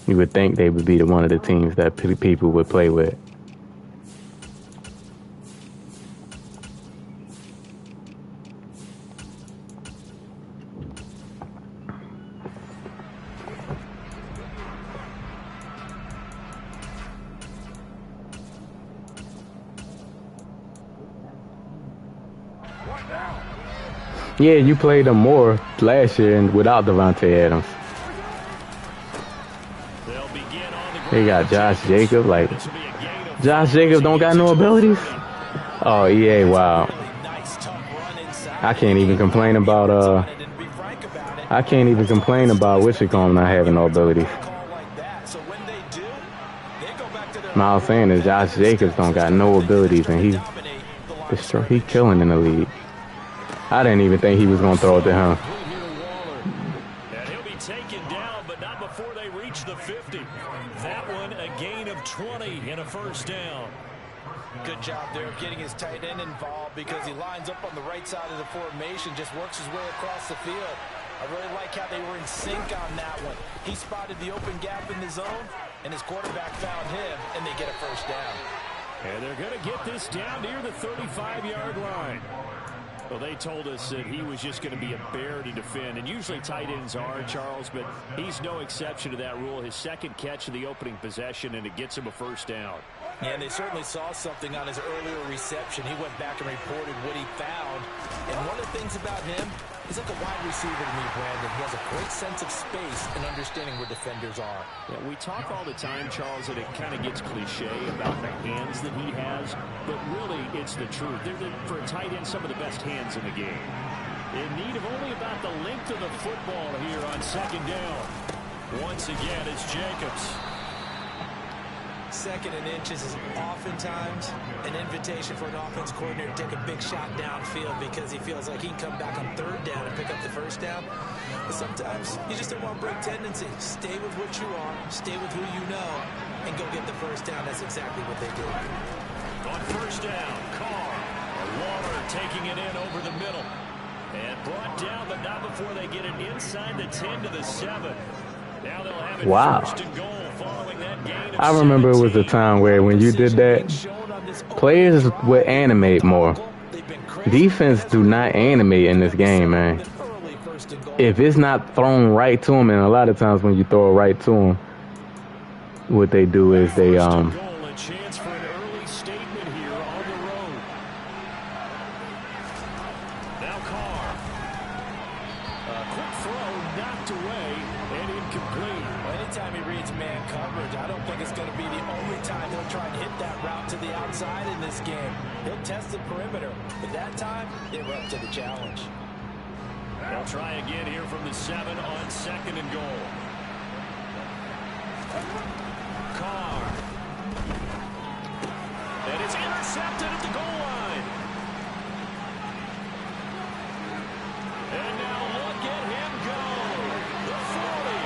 You would think they would be one of the teams that people would play with. Yeah, you played them more last year and without Devontae Adams. They got Josh Jacobs. Like, Josh Jacobs don't got no abilities? Oh, EA, wow. I can't even complain about, Wichicombe not having no abilities. What I was saying is Josh Jacobs don't got no abilities, and he killing in the league. I didn't even think he was going to throw it to him. And he'll be taken down, but not before they reach the 50. That one, a gain of 20 and a first down. Good job there of getting his tight end involved because he lines up on the right side of the formation, just works his way across the field. I really like how they were in sync on that one. He spotted the open gap in the zone, and his quarterback found him, and they get a first down. And they're going to get this down near the 35-yard line. Well, they told us that he was just going to be a bear to defend, and usually tight ends are, Charles, but he's no exception to that rule. His second catch of the opening possession, and it gets him a first down. Yeah, and they certainly saw something on his earlier reception. He went back and reported what he found. And one of the things about him, he's like a wide receiver to me, Brandon. He has a great sense of space and understanding where defenders are. Yeah, we talk all the time, Charles, that it kind of gets cliche about the hands that he has, but really it's the truth. They're, for a tight end, some of the best hands in the game. In need of only about the length of the football here on second down. Once again, it's Jacobs. Second and inches is oftentimes an invitation for an offense coordinator to take a big shot downfield because he feels like he can come back on third down and pick up the first down. But sometimes you just don't want to break tendency. Stay with what you are, stay with who you know, and go get the first down. That's exactly what they did. On first down, Carr. Waller taking it in over the middle. And brought down, but not before they get it inside the 10 to the 7. Now they'll have it first and goal following that gain of I remember 17. it was a time where when you did that, players would animate more. Defense do not animate in this game, man. If it's not thrown right to them, and a lot of times when you throw it right to them, what they do is they A chance for an early statement here on the road. Now Carr. A quick throw knocked away and incomplete. Well, anytime he reads man coverage, I don't think it's going to be the only time he'll try and hit that route to the outside in this game. He'll test the perimeter, but that time they were up to the challenge. They'll try again here from the 7 on second and goal. Carr. And it's intercepted at the goal line. And now look at him go. The 40,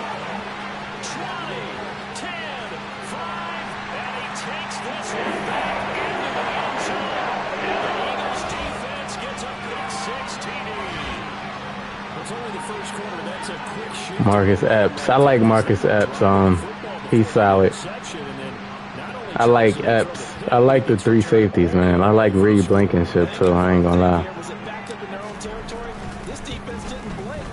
20, 10, 5, and he takes this one back into the end zone. And the Eagles defense gets a quick 6 TD. It's only the first quarter. That's a quick shoot. Marcus Epps. I like Marcus Epps. He's solid. I like Epps. I like the 3 safeties, man. I like Reed Blankenship too. I ain't gonna lie. Was it backed up in their own territory? This defense didn't blink.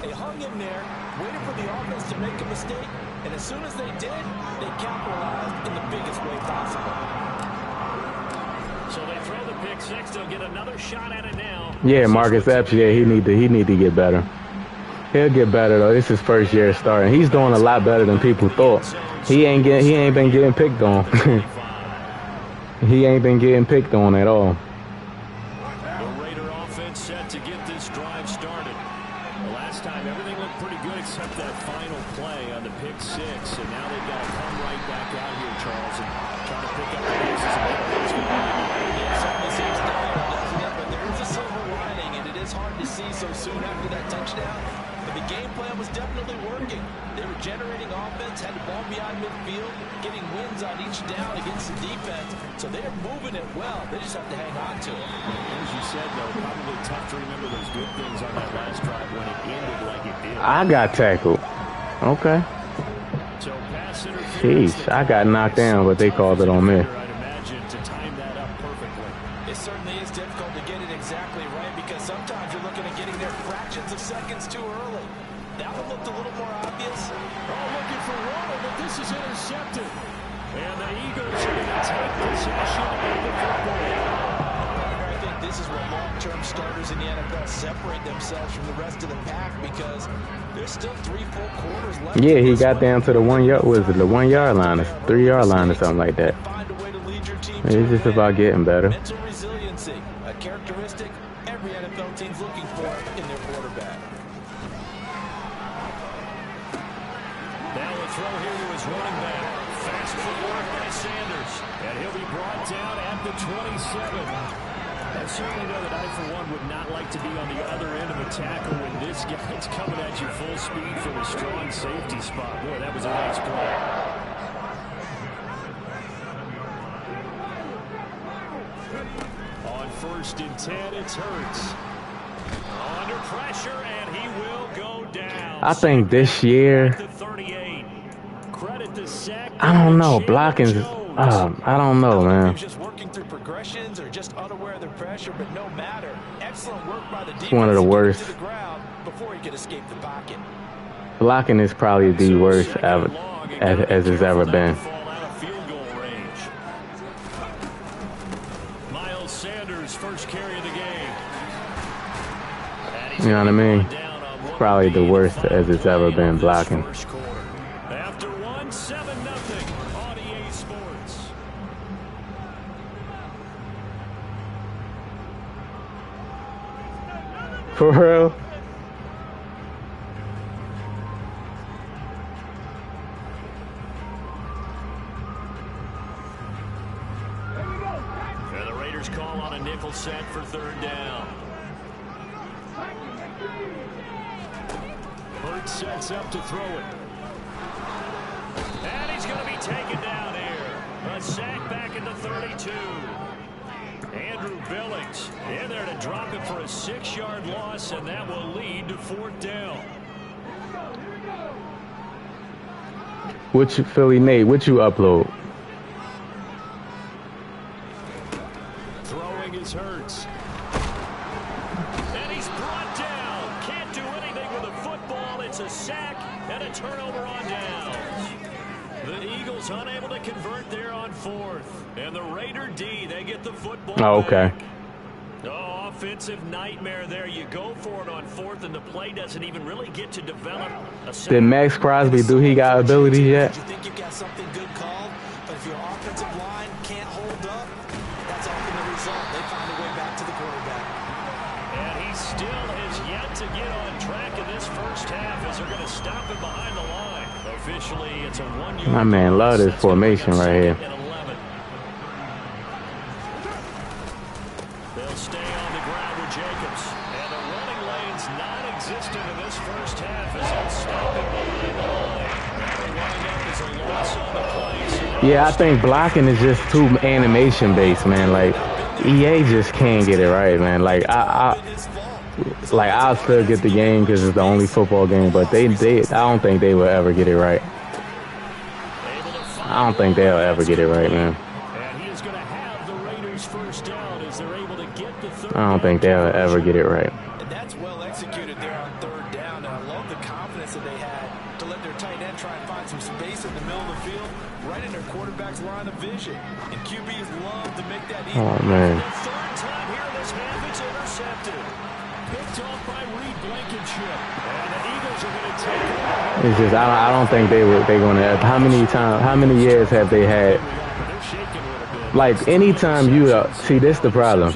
They hung in there, waited for the offense to make a mistake, and as soon as they did, they capitalized in the biggest way possible. So they throw the pick 6. They'll get another shot at it now. Yeah, Marcus Epps. Yeah, he need to get better. He'll get better though. This is his first year starting. He's doing a lot better than people thought. He ain't been getting picked on. He ain't been getting picked on at all. The Raider offense set to get this drive started. The last time everything looked pretty good except that final play on the pick 6, and now they've got to come right back out here, Charles, and try to pick up the pieces and get things going. It certainly seems dire, doesn't it? But there is a silver lining, and it is hard to see so soon after that touchdown. But the game plan was definitely working. They were generating offense, had the ball beyond midfield, getting wins on each down against the defense. So they're moving it well. They just have to hang on to it. As you said, though, probably tough to remember those good things on that last drive when it ended like it did. I got tackled. Okay. So pass interference. Sheesh, I got knocked down, but they called it on me. I'd imagine to time that up perfectly. It certainly is difficult to get it exactly right because sometimes you're looking at getting there fractions of seconds too early. That one looked a little more obvious. Looking for Waller, but this is intercepted. And the Eagles are going to take possession of the football. I think this is where long-term starters in the NFL separate themselves from the rest of the pack because there's still 3 full quarters left. Yeah, he got down to the 1 yard. Was it the 1 yard line, or 3 yard line, or something like that? Find a way to lead your team. It's just about getting better. Mental resiliency, a characteristic every NFL team's looking for in their quarterback. Now a throw here to his running back. Fast footwork by Sanders. And he'll be brought down at the 27. I certainly know that I, for one, would not like to be on the other end of a tackle when this guy's coming at you full speed from a strong safety spot. Boy, that was a nice play. First and 10, it's Hurts. Under pressure, and he will go down. I think this year, I don't know, blocking. I don't know, man. Just working through progressions or just unaware of the pressure, but no matter. Excellent work by the defense. One of the worst. To the ground before he could escape the pocket. Blocking is probably the worst ever, as it's ever been. Miles Sanders, first carry of the game. You know what I mean? Probably the worst as it's ever been blocking. After 1, 7-0 on EA Sports. For real? And the Raiders call on a nickel set for 3rd down. Hurts sets up to throw it. And he's going to be taken down here. A sack back at the 32. Andrew Billings in there to drop it for a 6-yard loss, and that will lead to 4th down. Philly Nate, what you upload? Throwing is Hurts. And he's brought down. Can't do anything with a football. It's a sack and a turnover on downs. The Eagles unable to convert there on 4th. And the Raider D, they get the football Oh, okay. back. Oh, offensive nightmare there. You go for it on 4th, and the play doesn't even really get to develop. Did Max Crosby do he got ability yet? You think you've got something good called, but if your offensive line can't hold up, that's often the result. They find a way back to the quarterback. And he still has yet to get on track in this first half as they're going to stop him behind the line. Officially, it's a 1-yard. My man love this formation right here. They'll stay on the ground with Jacobs. And the running lane's non-existent in this first half as they'll stop him behind the line. That'll wind up as a loss on the play. So Yeah, I think blocking is just too animation based, man. Like EA just can't get it right, man. Like I'll still get the game because it's the only football game, but I don't think they will ever get it right. I don't think they'll ever get it right, man. And he is going to have the Raiders first down as they're able to get the third. I don't think they'll ever get it right. And that's well executed there on 3rd down. And I love the confidence that they had to let their tight end try and find some space in the middle of the field, right in their quarterback's line of vision. And QBs love to make that easy. Oh, man. The 3rd time here this half, it's intercepted. Picked off by Reed Blankenship. And the Eagles are going to take it. It's just I don't think they're gonna. How many years have they had? Like anytime you see, this the problem.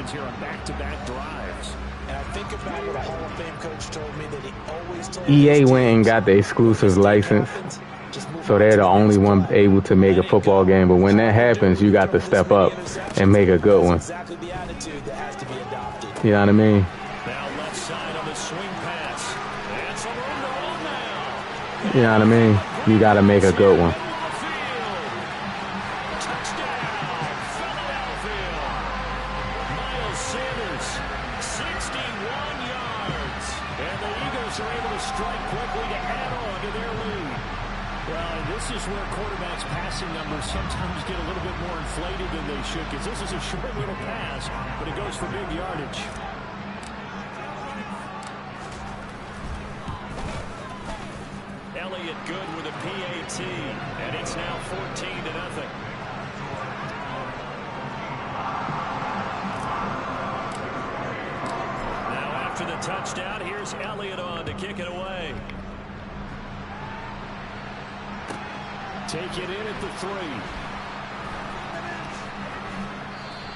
EA went and got the exclusive license, so they're the only one able to make a football game. But when that happens, you got to step up and make a good one. You know what I mean? You know what I mean? You got to make a good one. Sometimes get a little bit more inflated than they should, because this is a short little pass, but it goes for big yardage. Elliott good with a PAT, and it's now 14-0. Now after the touchdown, here's Elliott on to kick it away. Take it in at the 3.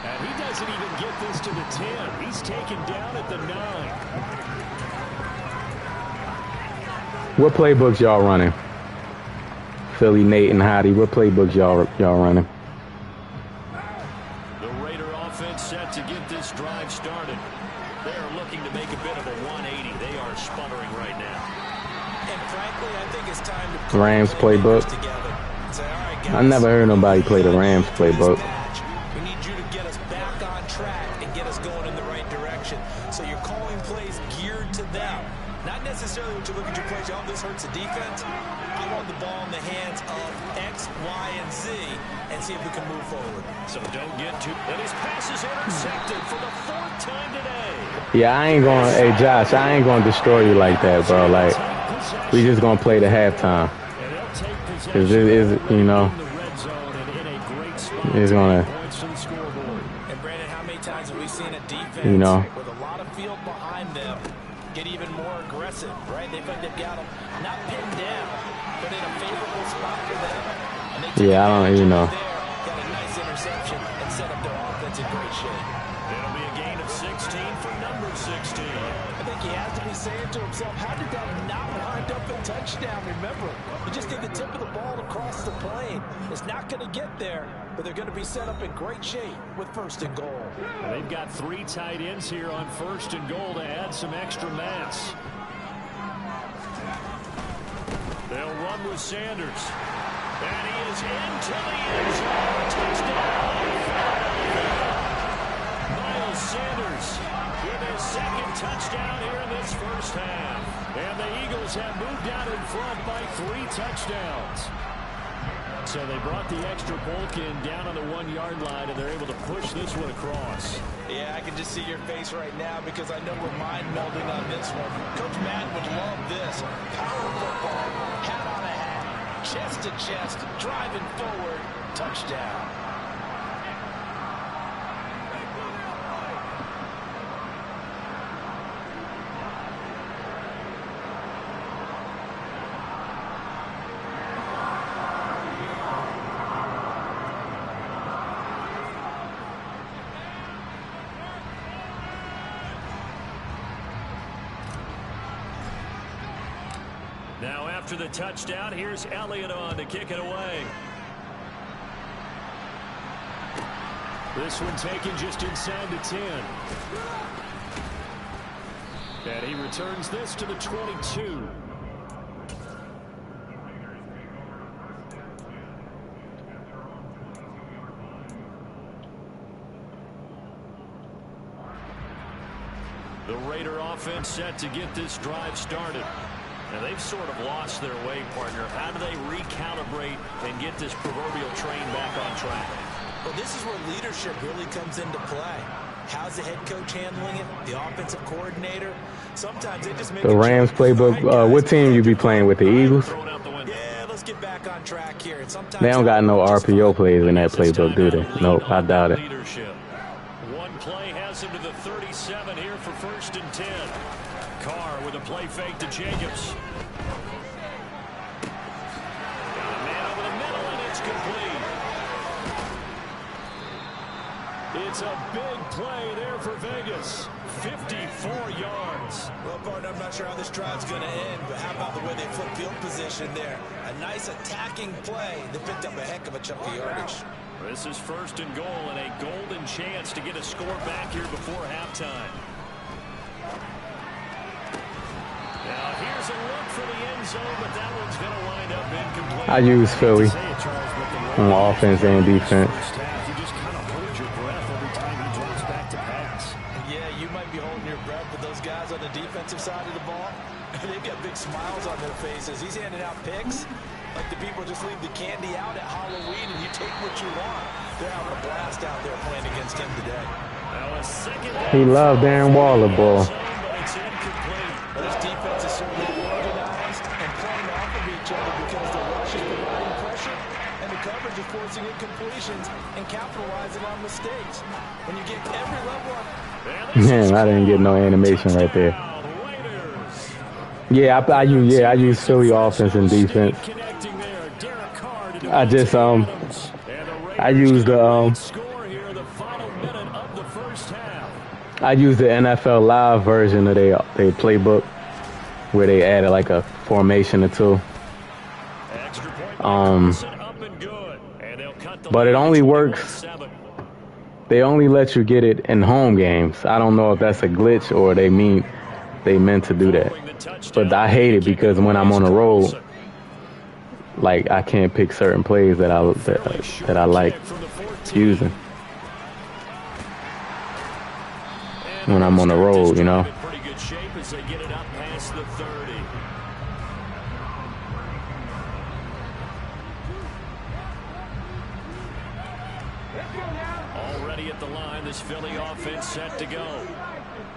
And he doesn't even get this to the 10. He's taken down at the 9. What playbooks y'all running? Philly, Nate, and Hottie, what playbooks y'all running? The Raider offense set to get this drive started. They're looking to make a bit of a 180. They are sputtering right now. And frankly, I think it's time to Rams playbook. I never heard nobody play the Rams playbook. We need you to get us back on track and get us going in the right calling plays geared to them. Not necessarily what you look at your plays, oh, this hurts the defense. I want the ball in the hands of X, Y, and Z and see if we can move forward. So don't get too... And his pass is intercepted for the 4th time today. Yeah, I ain't going... Hey, Josh, I ain't going to destroy you like that, bro. Like, we just going to play the halftime. Because it is, you know, it's going to... And Brandon, how many times have we seen a defense You know. with a lot of field behind them get even more aggressive, right? They think they've got them not pinned down, but in a favorable spot for them. And they Yeah, I don't, you know. got a nice interception and set up their offense in great shape. It'll be a gain of 16 for number 16. I think he has to be saying to himself, how did that not wind up a touchdown? Remember, he just did the tip of the ball across the plane. It's not going to get there, but they're going to be set up in great shape with 1st and goal. Well, they've got 3 tight ends here on 1st and goal to add some extra mass. They'll run with Sanders. And he is into the end zone. Touchdown. Miles Sanders with his 2nd touchdown here in this 1st half. And the Eagles have moved out in front by 3 touchdowns. So they brought the extra bulk in down on the 1-yard line, and they're able to push this one across. Yeah, I can just see your face right now because I know we're mind melding on this one. Coach Madden would love this. Power football, hat on a hat, chest to chest, driving forward, touchdown. Now after the touchdown, here's Elliott on to kick it away. This one taken just inside the 10. And he returns this to the 22. The Raider offense set to get this drive started. And they've sort of lost their way, partner. How do they recalibrate and get this proverbial train back on track? Well, this is where leadership really comes into play. How's the head coach handling it? The offensive coordinator? Sometimes they just make The Rams playbook. What team you be playing with? The Eagles? Yeah, let's get back on track here. And sometimes They don't got no RPO plays in that playbook, do they? Nope, I doubt it. One play has him to the 37 here for 1st and 10. Carr with a play fake to Jacobs. Got a man over the middle, and it's complete. It's a big play there for Vegas. 54 yards. Well, partner, I'm not sure how this drive's going to end, but how about the way they flip field position there? A nice attacking play. They picked up a heck of a chunk of yardage. This is 1st and goal and a golden chance to get a score back here before halftime. Now here's a look for the end zone, but that one's going to wind up incomplete. I use Philly on offense and defense. You just kind of hold your breath every time he drops back to pass. Yeah, you might be holding your breath, but those guys on the defensive side of the ball, they've got big smiles on their faces. He's handing out picks like the people just leave the candy out at Halloween and you take what you want. They're having a blast out there playing against him today. He loved Darren Waller, boy. This defense is certainly organized and playing off of each other because the rush is providing pressure and the coverage is forcing incompletions and capitalizing on mistakes. When you get every level up. Man, I didn't get no animation right there. Yeah, I use Philly offense and defense. I just I use the NFL Live version of their playbook where they added like a formation or two. But it only works. They only let you get it in home games. I don't know if that's a glitch or they meant to do that. But I hate it because when I'm on the road, like I can't pick certain plays that I like using when I'm on the road, you know. as they get it up past the 30. Already at the line, this Philly offense set to go.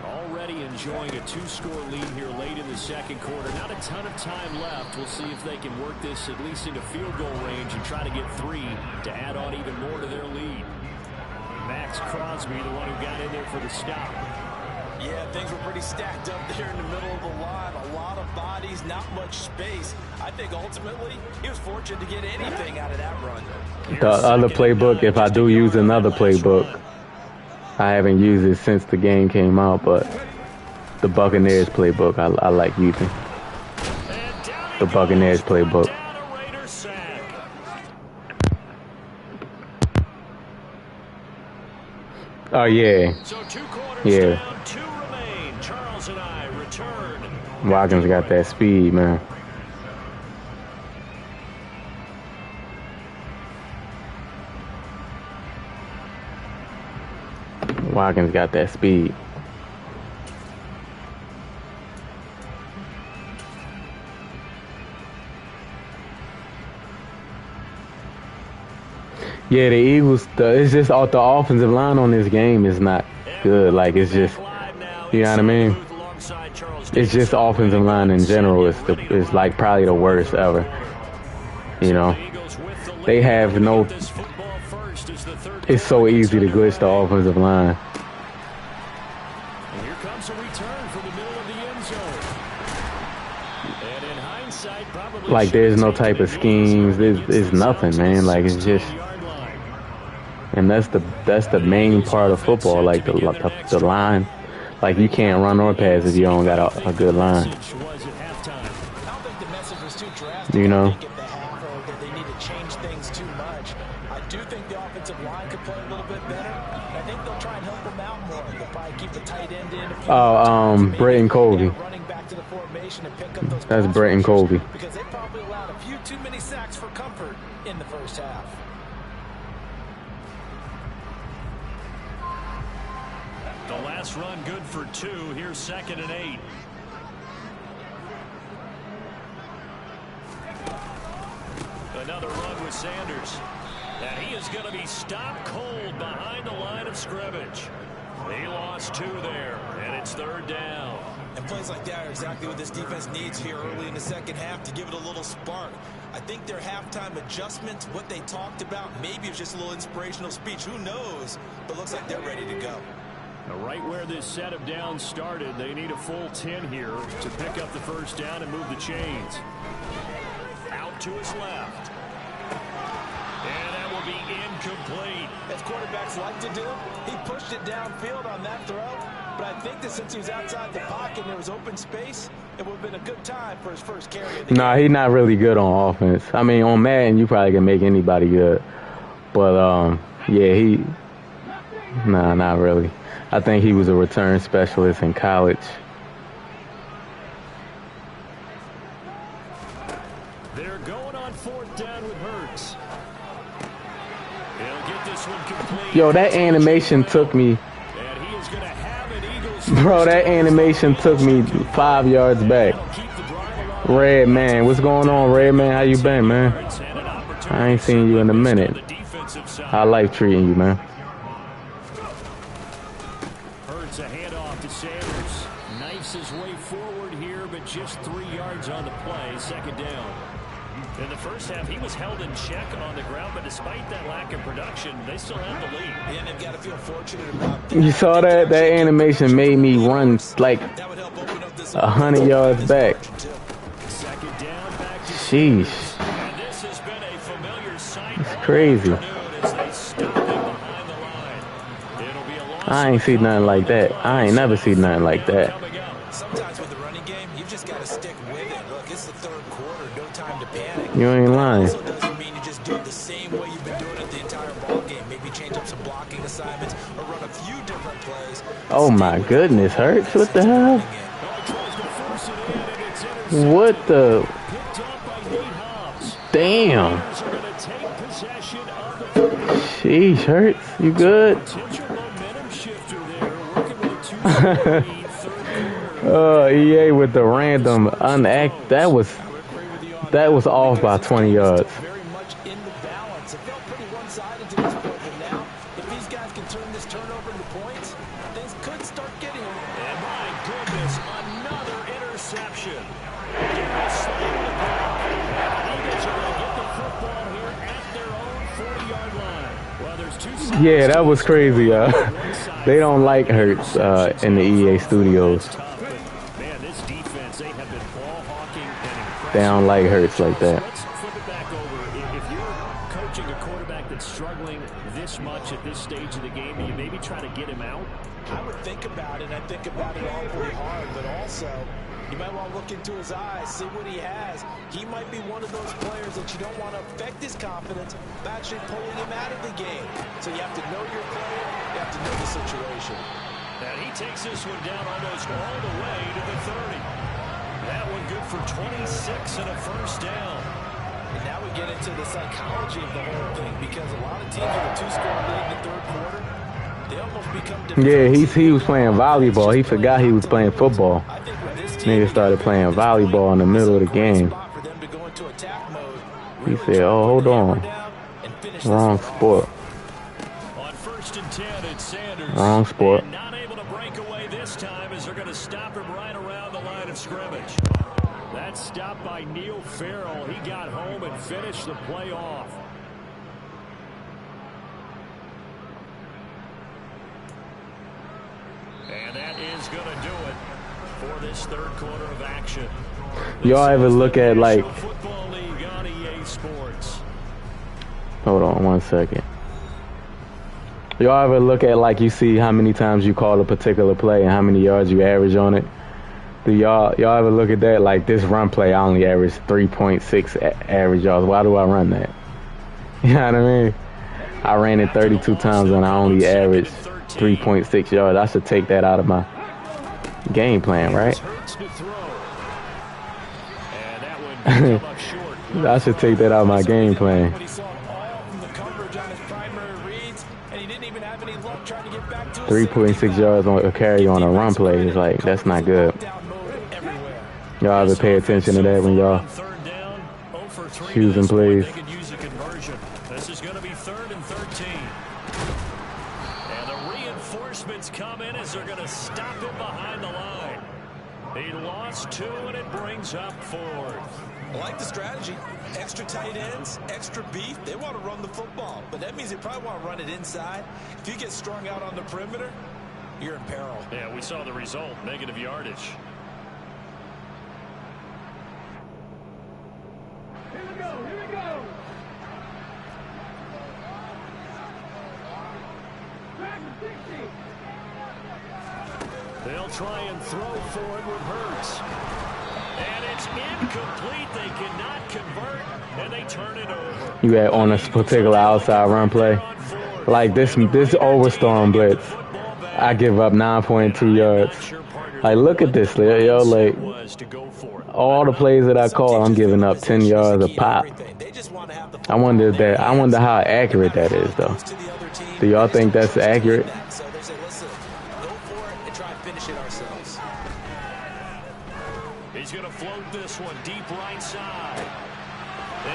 Already enjoying a 2-score lead here late in the second quarter. Not a ton of time left. We'll see if they can work this at least into field goal range and try to get 3 to add on even more to their lead. Max Crosby, the one who got in there for the stop. Yeah, things were pretty stacked up there in the middle of the line. A lot of bodies, not much space. I think ultimately he was fortunate to get anything out of that run. The other playbook, if I do use another playbook, I haven't used it since the game came out, but the Buccaneers playbook I like using. The Buccaneers playbook. Oh yeah. Yeah. Watkins got that speed, man. Watkins got that speed. Yeah, the Eagles, it's just the offensive line on this game is not good. Like, it's just, you know what I mean? It's just offensive line in general. It's like probably the worst ever. You know, they have no. It's so easy to glitch the offensive line. Here comes a return from the middle of the end zone. And in hindsight, probably like there's no type of schemes. There's nothing, man. Like it's just. And that's the main part of football. Like the line. Like you can't run or pass if you don't got a good line. You know. They need to change things too much. I do think the offensive line could play a little bit better. I think they'll try and help them out more. They'll probably keep the tight end in. Britton Colby. That's Britton Colby. Because they probably allowed a few too many sacks for comfort in the first half. The last run good for 2. Here's 2nd and 8. Another run with Sanders. And he is going to be stopped cold behind the line of scrimmage. He lost 2 there, and it's 3rd down. And plays like that are exactly what this defense needs here early in the second half to give it a little spark. I think their halftime adjustments, what they talked about, maybe it's just a little inspirational speech. Who knows? But looks like they're ready to go. Right where this set of downs started, they need a full 10 here to pick up the first down and move the chains. Out to his left. And that will be incomplete. As quarterbacks like to do, he pushed it downfield on that throw. But I think that since he was outside the pocket and there was open space, it would have been a good time for his first carry of the game. He's not really good on offense. I mean, on Madden, you probably can make anybody good. But, yeah, not really. I think he was a return specialist in college. They're going on 4th down with Hurts. He'll get this one complete. Yo, that animation took me. And he is going to have an Eagles. Bro, that animation took me 5 yards back. Red man, what's going on, Red man? How you been, man? I ain't seen you in a minute. How life treating you, man? A handoff to Sanders. Knifes his way forward here, but just 3 yards on the play. 2nd down. In the first half, he was held in check on the ground, but despite that lack of production, they still have the lead. Yeah, and they've got to feel fortunate about that. You saw that? That animation made me run like 100 yards back. 2nd down, back to Sheesh. and this has been a familiar sight. It's crazy. As they stop him behind the line. It'll be a loss. I ain't seen nothing like that. I ain't never seen nothing like that. Sometimes with the running game, you've just got to stick with it. Look, it's the 3rd quarter. No time to panic. You ain't lying. It also doesn't mean you just do it the same way you've been doing it the entire ball game. Maybe change up some blocking assignments or run a few different plays. Oh my goodness, Hurts? What the hell? What the? Damn. Sheesh, Hurts, you good? EA with the random unact. That was off by 20 yards. Very much in the balance. It felt pretty one-sided to this point, but now, if these guys can turn this turnover into points, things could start getting them. And my goodness, another interception. Eagles are going to get the football here at their own 40-yard line. Well, there's two sides. Yeah, that was crazy. They don't like Hurts in the EA studios. Man, this defense, they have been ball hawking and impressive. They don't like Hurts like that. Let's flip it back over. If you're coaching a quarterback that's struggling this much at this stage of the game, do you maybe try to get him out? I would think about it. I think about it awfully hard, but also you might want to look into his eyes, see what he has. He might be one of those players that you don't want to affect his confidence by actually pulling him out of the game. So you have to know your player. You have to know the situation. And he takes this one down almost all the way to the 30. That one good for 26 and a first down. And now we get into the psychology of the whole thing, because a lot of teams with a two-score lead in the third quarter, they almost become Yeah, he was playing volleyball. He forgot he was playing football. Nigga started playing volleyball in the middle of the game. He said, "Oh, hold on, wrong sport. On 1st and 10, it's Sanders. Wrong sport." And not able to break away this time as they're going to stop him right around the line of scrimmage. That stop by Neil Farrell. He got home and finished the play off. And that is going to do it for this third quarter of action. Y'all ever look at like? Football League on EA Sports. Hold on 1 second. Y'all ever look at like you see how many times you call a particular play and how many yards you average on it? Do y'all ever look at that? Like this run play, I only average 3.6 average yards. Why do I run that? You know what I mean? I ran it 32 times and I only averaged 3.6 yards. I should take that out of my game plan, right? I should take that out of my game plan. 3.6 yards on a carry on a run play is like, that's not good. Y'all ever pay attention to that when y'all choosing plays? This is going to be 3rd and 13. And the reinforcements come in as they're going to stop him behind the line. He lost 2 and it brings up 4th. I like the strategy. Extra tight ends, extra beef. They want to run the football, but that means they probably want to run it inside. If you get strung out on the perimeter, you're in peril. Yeah, we saw the result. Negative yardage. Here we go. Here we go. They'll try and throw for it with Hurts. And it's incomplete. They cannot convert, and they turn it over. You had on a particular outside run play. Like this overstorm blitz, I give up 9.2 yards. Like, look at this, yo. Like, all the plays that I call, I'm giving up 10 yards a pop. I wonder how accurate that is, though. Do y'all think that's accurate? He's going to float this one deep right side.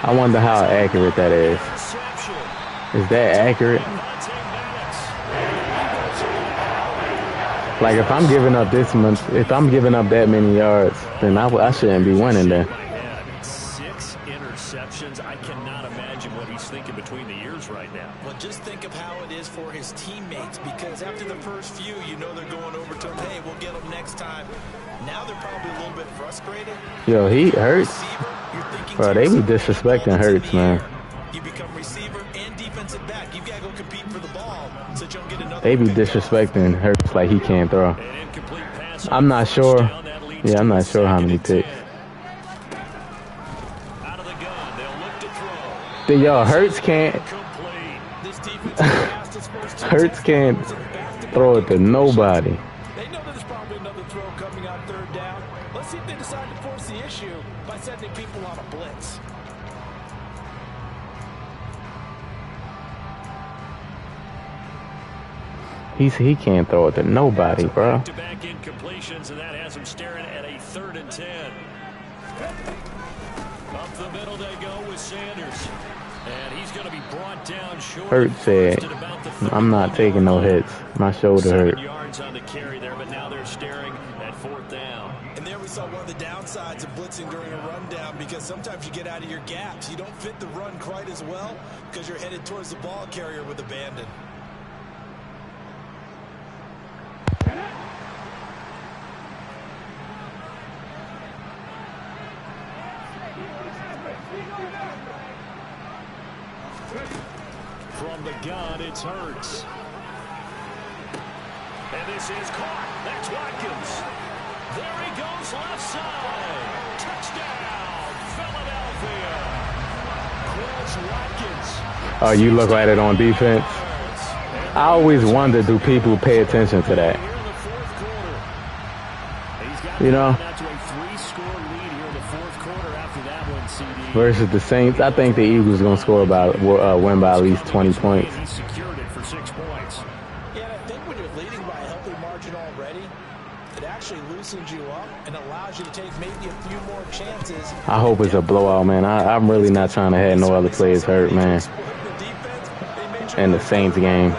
I wonder how accurate that is. Is that accurate? Like, if I'm giving up that many yards, then I shouldn't be winning there. 6 interceptions. I cannot imagine what he's thinking between the ears right now. Well, just think of how it is for his teammates, because after the first few, you know they're going over to him, hey, we'll get him next time. Now they're probably a little bit frustrated. Yo, he Hurts. Bro, they be disrespecting Hurts, man. You become receiver and defensive back. You got to go compete for the ball so that you don't get another. They be disrespecting Hurts like he can't throw. I'm not sure. Yeah, I'm not sure how many picks. Out of the gun, they'll look to throw. Yo, Hurts can't. Hurts can't throw it to nobody. They know there's probably another throw coming out 3rd down. Let's see if they decide to force the issue by sending people on a blitz. He can't throw it to nobody, bro. Back-to-back incompletions, and that has him staring at a 3rd and 10. Up the middle they go with Sanders. And he's going to be brought down short. Hurt said, I'm not taking no hits. My shoulder hurt. 7 yards on the carry there, but now they're staring at 4th down. And there we saw one of the downsides of blitzing during a rundown, because sometimes you get out of your gaps. You don't fit the run quite as well because you're headed towards the ball carrier with abandon. From the gun, it's Hurts. And this is caught. That's Watkins. There he goes left side. Touchdown, Philadelphia. Chris Watkins. Oh, you look at it on defense. I always wonder, do people pay attention to that? You know? Versus the Saints, I think the Eagles are going to score about win by at least 20 points. He secured it for 6 points. Yeah, I think when you're leading by a healthy margin already, it actually loosens you up and allows you to take maybe a few more chances. I hope it's a blowout, man. I'm really not trying to have no other players hurt, man. In the Saints game.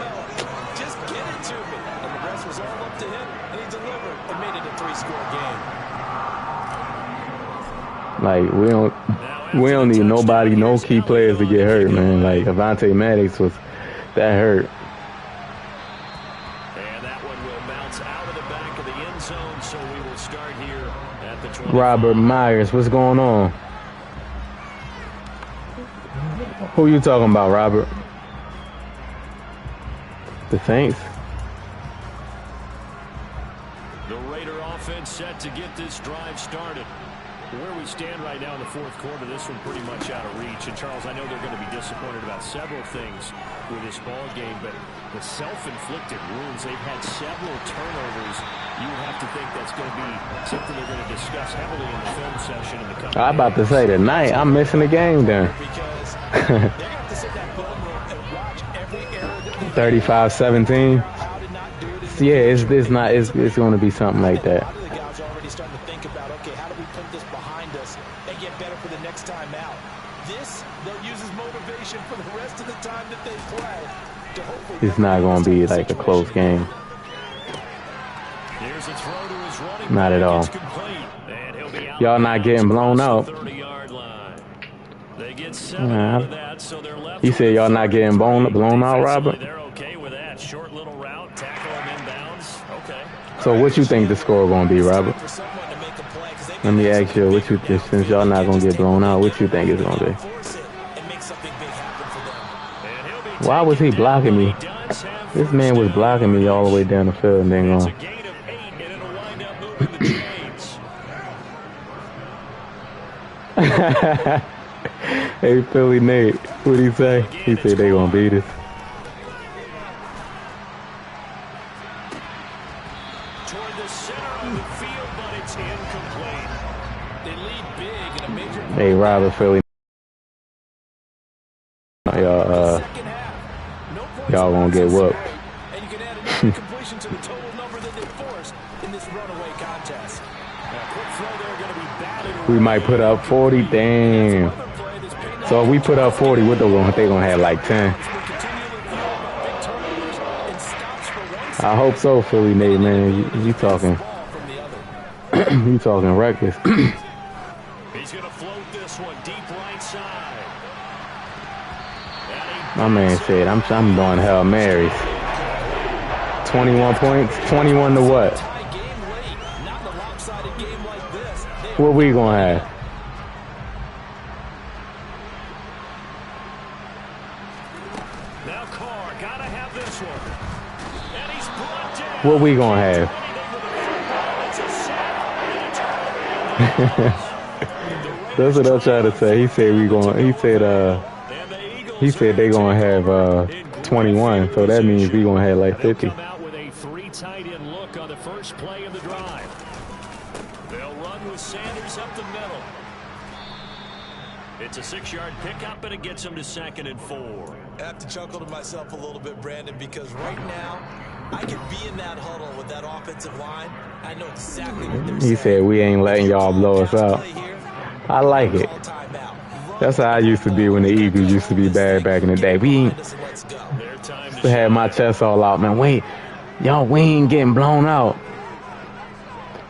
Just get it to me. And the rest was all up to him, and he delivered and made it a 3-score game. Like, we don't need nobody, no key players to get hurt, man. Like, Avante Maddox was that hurt. And that one will bounce out of the back of the end zone, so we will start here at the 25. Robert Myers, what's going on? Who you talking about, Robert? The Saints? The Raider offense set to get this drive started. Where we stand right now in the 4th quarter, this one pretty much out of reach. And Charles, I know they're going to be disappointed about several things with this ball game, but the self-inflicted wounds, they've had several turnovers. You would have to think that's going to be something they're going to discuss heavily in the film session in the coming I'm about to say tonight, I'm missing the game then. 35-17. Yeah, it's going to be something like that. It's not going to be like a close game. Not at all. Y'all not getting blown out. He said y'all not getting blown out, Robert. So what you think the score going to be, Robert? Let me ask you, what you think, since y'all not going to get blown out, what you think it's going to be? Why was he blocking me? This man was blocking me all the way down the field and then going. Hey, Philly Nate, what'd he say? He said they gonna beat us. Hey, Robert, Philly. Y'all gonna get whooped. We might put up 40. Damn. So if we put up 40, what they gonna have like 10? I hope so, Philly Nate, man. You talking? You talking reckless? He's gonna float this one deep right side. My man said, I'm doing Hail Marys. 21 points? 21 to what? What we gonna have? Now Carr gotta have this one. And he's brought down. What we gonna have? That's what I'm trying to say. He said he said they gonna have 21, so that means we gonna have like 50. Come out with a 3 tight end look on the first play of the drive. They'll run with Sanders up the middle. It's a 6-yard pickup, and it gets him to 2nd and 4. I have to chuckle to myself a little bit, Brandon, because right now I could be in that huddle with that offensive line. I know exactly what they're He saying. said, we ain't letting y'all blow us out. I like it. That's how I used to be when the Eagles used to be bad back in the day. We ain't had my chest all out, man. Wait, y'all, we ain't getting blown out.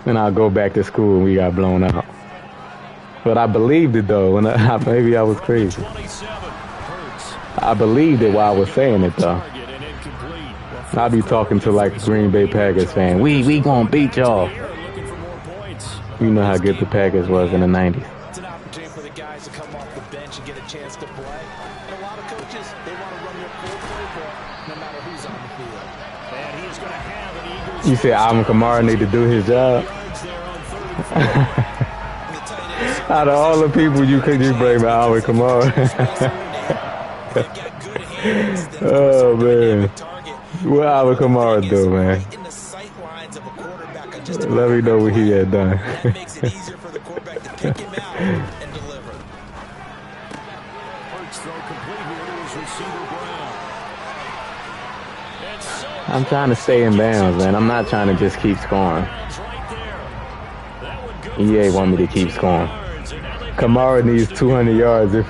Then I'll go back to school and we got blown out. But I believed it, though. When maybe I was crazy. I believed it while I was saying it, though. I'll be talking to, like, a Green Bay Packers fan. We gonna beat y'all. You know how good the Packers was in the 90s. It's an opportunity for the guys to come off the bench and get a chance to play. And a lot of coaches, they want to run their full playbook no matter who's on the field. And he's going to have an Eagles. You said Alvin Kamara need to do his job. Out of all the people you bring Alvin Kamara. Oh, man. What Alvin Kamara do, man? Let me know what he had done. That makes it easier for the quarterback to pick him out and deliver. I'm trying to stay in bounds, man. I'm not trying to just keep scoring. EA want me to keep scoring. Kamara needs 200 yards if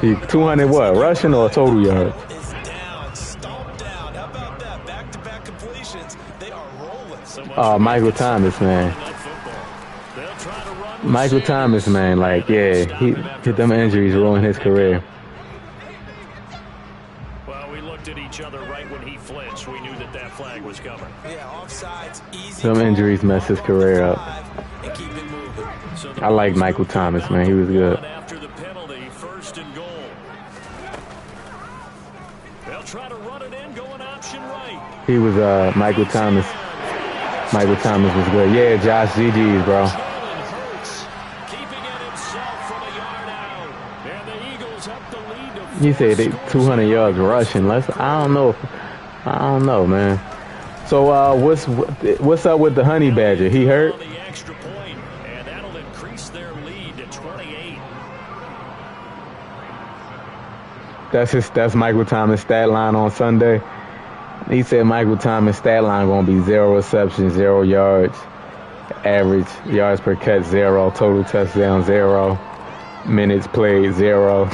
he 200 what? Rushing or total yards? Is down, stomped down. How about that? Back-to-back completions. They are rolling. Oh, Michael Thomas, man. Michael Thomas, man. Like, yeah, them injuries ruined his career. Well, we looked at each other right when he flinched. We knew that flag was coming. Yeah, offsides, easy. Some injuries messed his career up. And keep it moving. I like Michael Thomas, man. He was good. After the penalty, 1st and goal. They'll try to run it in, going option right. He was Michael Thomas. Michael Thomas was good. Yeah, Josh GG's, bro. Keeping it himself from a yard out. And the Eagles up the lead to He said they 200 yards rushing. I don't know, man. So what's up with the Honey Badger? He hurt? the extra point, and that'll increase their lead to 28. That's Michael Thomas' stat line on Sunday. He said Michael Thomas' stat line gonna be 0 receptions, 0 yards, average yards per catch 0, total touchdown 0, minutes played 0.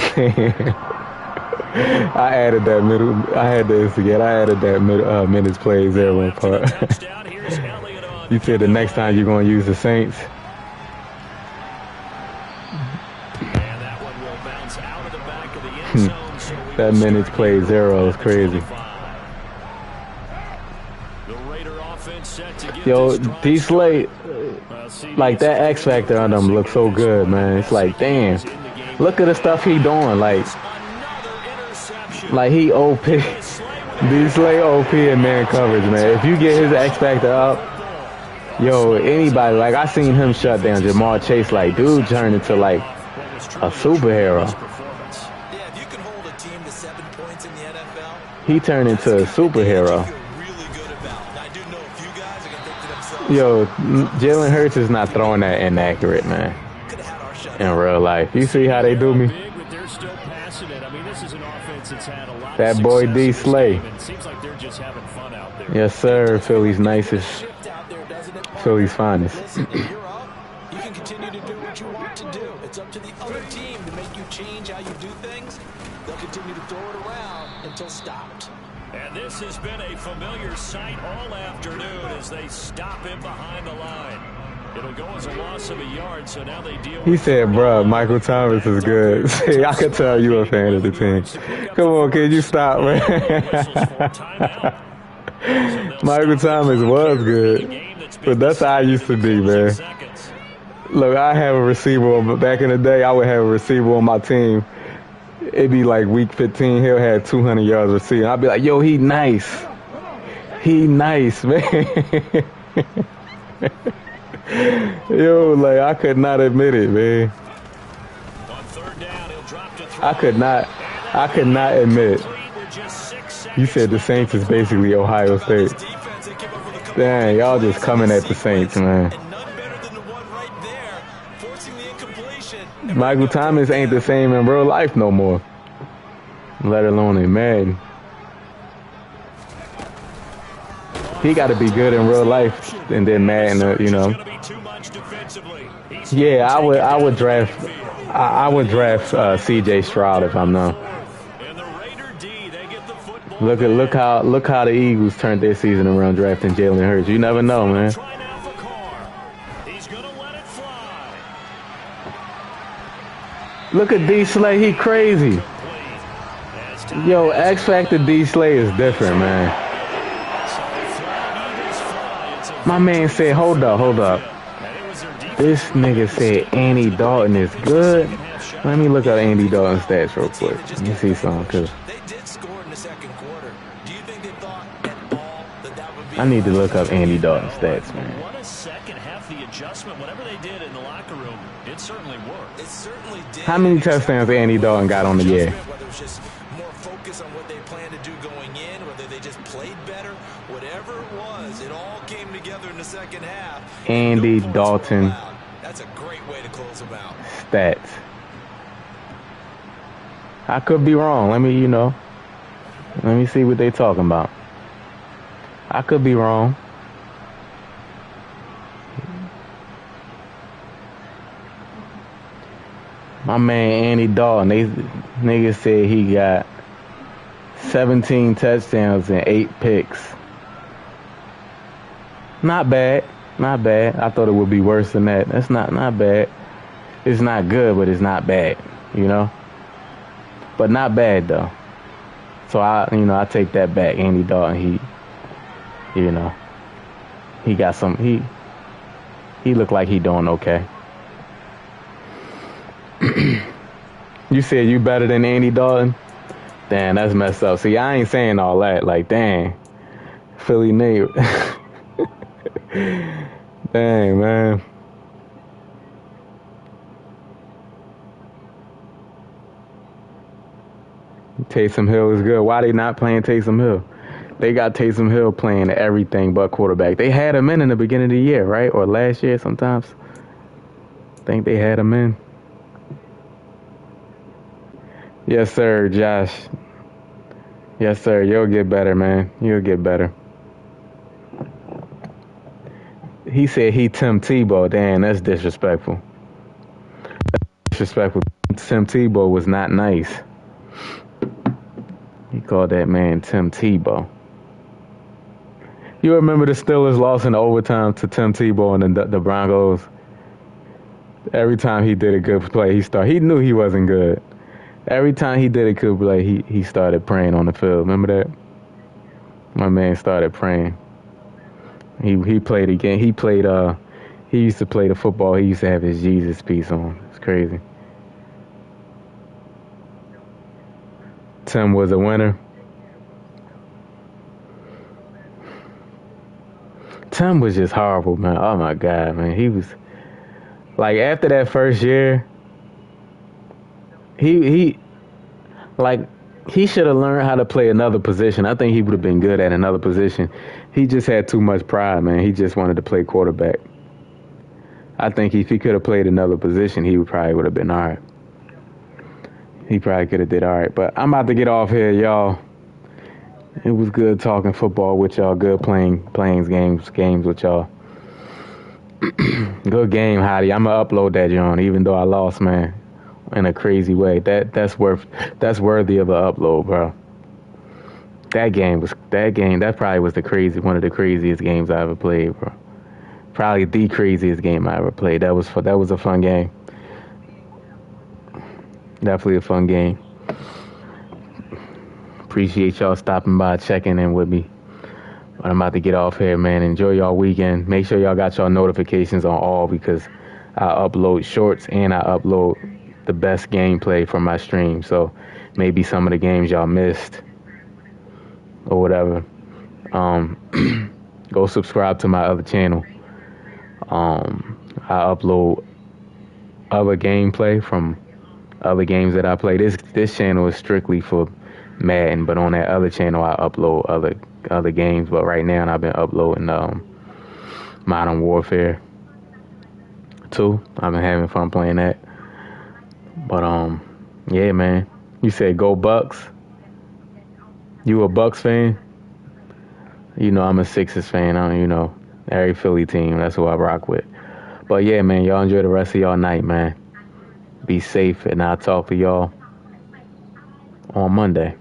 I added that middle. I had to forget. I added that minutes played 0 part. You said the next time you're gonna use the Saints. And that one will bounce out of the back of the end zone. So That minutes played 0 is crazy. The Raider offense set to get Yo, this drive D Slate, started. like that X Factor on them looks so good, man. It's like, damn, look at the stuff he doing. Like he OP. D Slate OP in man coverage, man. If you get his X Factor up, yo, anybody, like I seen him shut down Jamar Chase, like dude turned into like a superhero. Yeah, if you can hold a team to 7 points in the NFL, He turned into a superhero. I feel really good about. And I do know a few guys are going to think to themselves, Yo, Jalen Hurts is not throwing that inaccurate, man. could have had our shot. In real life, you see how they do me? Big, but they're still passing it. I mean, this is an offense that's had a lot That of boy success D in this Slay. game, and it seems like they're just having fun out there. Yes, sir. Philly's nicest. Shift out there, doesn't it? Philly's finest. Listen, if you're up, you can continue to do what you want to do. It's up to the other team to make you change how you do things. They'll continue to throw it around until stopped. And this has been a familiar sight all afternoon as they stop him behind the line. It'll go as a loss of a yard, so now they deal He with said, bruh, Michael Thomas is good. See, I could tell you a fan of the team. Come on, kid, you stop, man. Michael Thomas was good. But that's how I used to be, man. Look, I have a receiver. Back in the day, I would have a receiver on my team. It'd be like week 15, he'll have 200 yards receiving. I'd be like, yo, he nice. He nice, man. Yo, like, I could not admit it, man. I could not admit it. You said the Saints is basically Ohio State. Dang, y'all just coming at the Saints, man. Michael Thomas ain't the same in real life no more. Let alone in Madden. He got to be good in real life, and then Madden, you know. Yeah, I would draft. I would draft C.J. Stroud if I'm not. Look how the Eagles turned their season around drafting Jalen Hurts. You never know, man. Look at D Slay, he crazy. Yo, X Factor D Slay is different, man. My man said, hold up. This nigga said Andy Dalton is good. Let me look up Andy Dalton's stats real quick. Let me see something, cause I need to look up Andy Dalton's stats, man. What a second half, the adjustment, whatever they did in the locker room, it certainly worked. It certainly did. How many touchdowns Andy Dalton got on the year? Whether it's just more focus on what they plan to do going in, whether they just played better, whatever it was, it all came together in the second half. Andy Dalton. That's a great way to close them out. Stats. I could be wrong. Let me see what they talking about. I could be wrong. My man Andy Dalton, niggas said he got 17 touchdowns and 8 picks. Not bad. I thought it would be worse than that. That's not bad. It's not good, but it's not bad, you know? But not bad though. So I take that back. Andy Dalton, he got some, he looked like he doing okay. You said you better than Andy Dalton? Damn, that's messed up. See, I ain't saying all that. Like, dang. Philly Nate. Dang, man. Taysom Hill is good. Why they not playing Taysom Hill? They got Taysom Hill playing everything but quarterback. They had him in the beginning of the year, right? Or last year sometimes. I think they had him in. Yes, sir, Josh. Yes, sir. You'll get better, man. You'll get better. He said he Tim Tebow. Damn, that's disrespectful. Disrespectful. Tim Tebow was not nice. He called that man Tim Tebow. You remember the Steelers lost in overtime to Tim Tebow and the Broncos? Every time he did a good play, he knew he wasn't good. Every time he did a good play, he started praying on the field. Remember that? My man started praying. He played again. He used to play the football. He used to have his Jesus piece on. It's crazy. Tim was a winner. Tim was just horrible, man. Oh my God, man. He was like, after that first year, he should have learned how to play another position. I think he would have been good at another position. He just had too much pride, man. He just wanted to play quarterback. I think if he could have played another position, he probably would have been all right. He probably could have did all right. But I'm about to get off here, y'all. It was good talking football with y'all. Good playing games with y'all. Good game, Hottie. I'm gonna upload that, John, even though I lost, man, in a crazy way. That's worthy of an upload, bro. That probably was one of the craziest games I ever played, bro. Probably the craziest game I ever played. That was a fun game. Definitely a fun game. Appreciate y'all stopping by, checking in with me. But I'm about to get off here, man. Enjoy y'all weekend. Make sure y'all got y'all notifications on all, because I upload shorts and I upload the best gameplay from my stream. So maybe some of the games y'all missed or whatever. Go subscribe to my other channel. I upload other gameplay from other games that I play. This channel is strictly for Madden, but on that other channel I upload other games. But right now I've been uploading Modern Warfare 2. I've been having fun playing that. But yeah, man. You said go Bucks? You a Bucks fan? You know, I'm a Sixers fan. Every Philly team, that's who I rock with. But yeah, man, y'all enjoy the rest of y'all night, man. Be safe, and I'll talk to y'all on Monday.